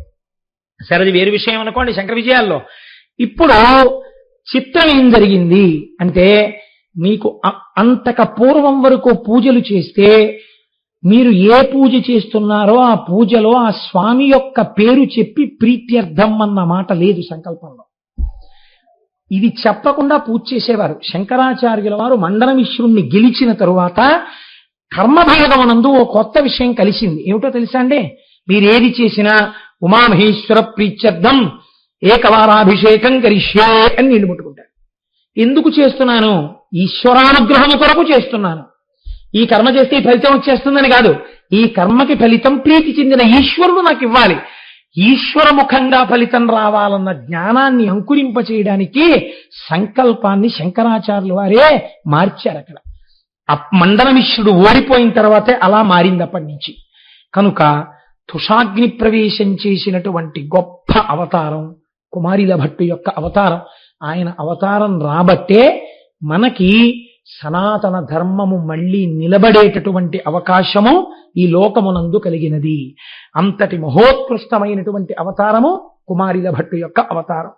సరే, అది వేరు విషయం అనుకోండి శంకర విజయాల్లో. ఇప్పుడు చిత్రం ఏం జరిగింది అంటే, మీకు అంతక పూర్వం వరకు పూజలు చేస్తే మీరు ఏ పూజ చేస్తున్నారో ఆ పూజలో ఆ స్వామి యొక్క పేరు చెప్పి ప్రీత్యర్థం అన్న మాట లేదు సంకల్పంలో. ఇది చెప్పకుండా పూజ చేసేవారు. శంకరాచార్యుల వారు మండన మిశ్రుణ్ణి గెలిచిన తరువాత కర్మభాగమునందు ఓ కొత్త విషయం కలిసింది. ఏమిటో తెలుసా అండి? మీరేది చేసినా ఉమామహేశ్వర ప్రీత్యర్థం ఏకవారాభిషేకం కరిష్యే అని నీళ్లు ముట్టుకుంటారు. ఎందుకు చేస్తున్నాను? ఈశ్వరానుగ్రహము కొరకు చేస్తున్నాను. ఈ కర్మ చేస్తే ఈ ఫలితం వచ్చేస్తుందని కాదు, ఈ కర్మకి ఫలితం ప్రీతి చెందిన ఈశ్వరుడు నాకు ఇవ్వాలి, ఈశ్వరముఖంగా ఫలితం రావాలన్న జ్ఞానాన్ని అంకురింప చేయడానికి సంకల్పాన్ని శంకరాచార్యుల వారే మార్చారు. అక్కడ మండన మిశ్రుడు ఓడిపోయిన తర్వాతే అలా మారింది అప్పటి నుంచి. కనుక తుషాగ్ని ప్రవేశం చేసినటువంటి గొప్ప అవతారం కుమారిల భట్టు యొక్క అవతారం. ఆయన అవతారం రాబట్టే మనకి సనాతన ధర్మము మళ్ళీ నిలబడేటటువంటి అవకాశము ఈ లోకమునందు కలిగినది. అంతటి మహోత్కృష్టమైనటువంటి అవతారము కుమారిల భట్టు యొక్క అవతారం.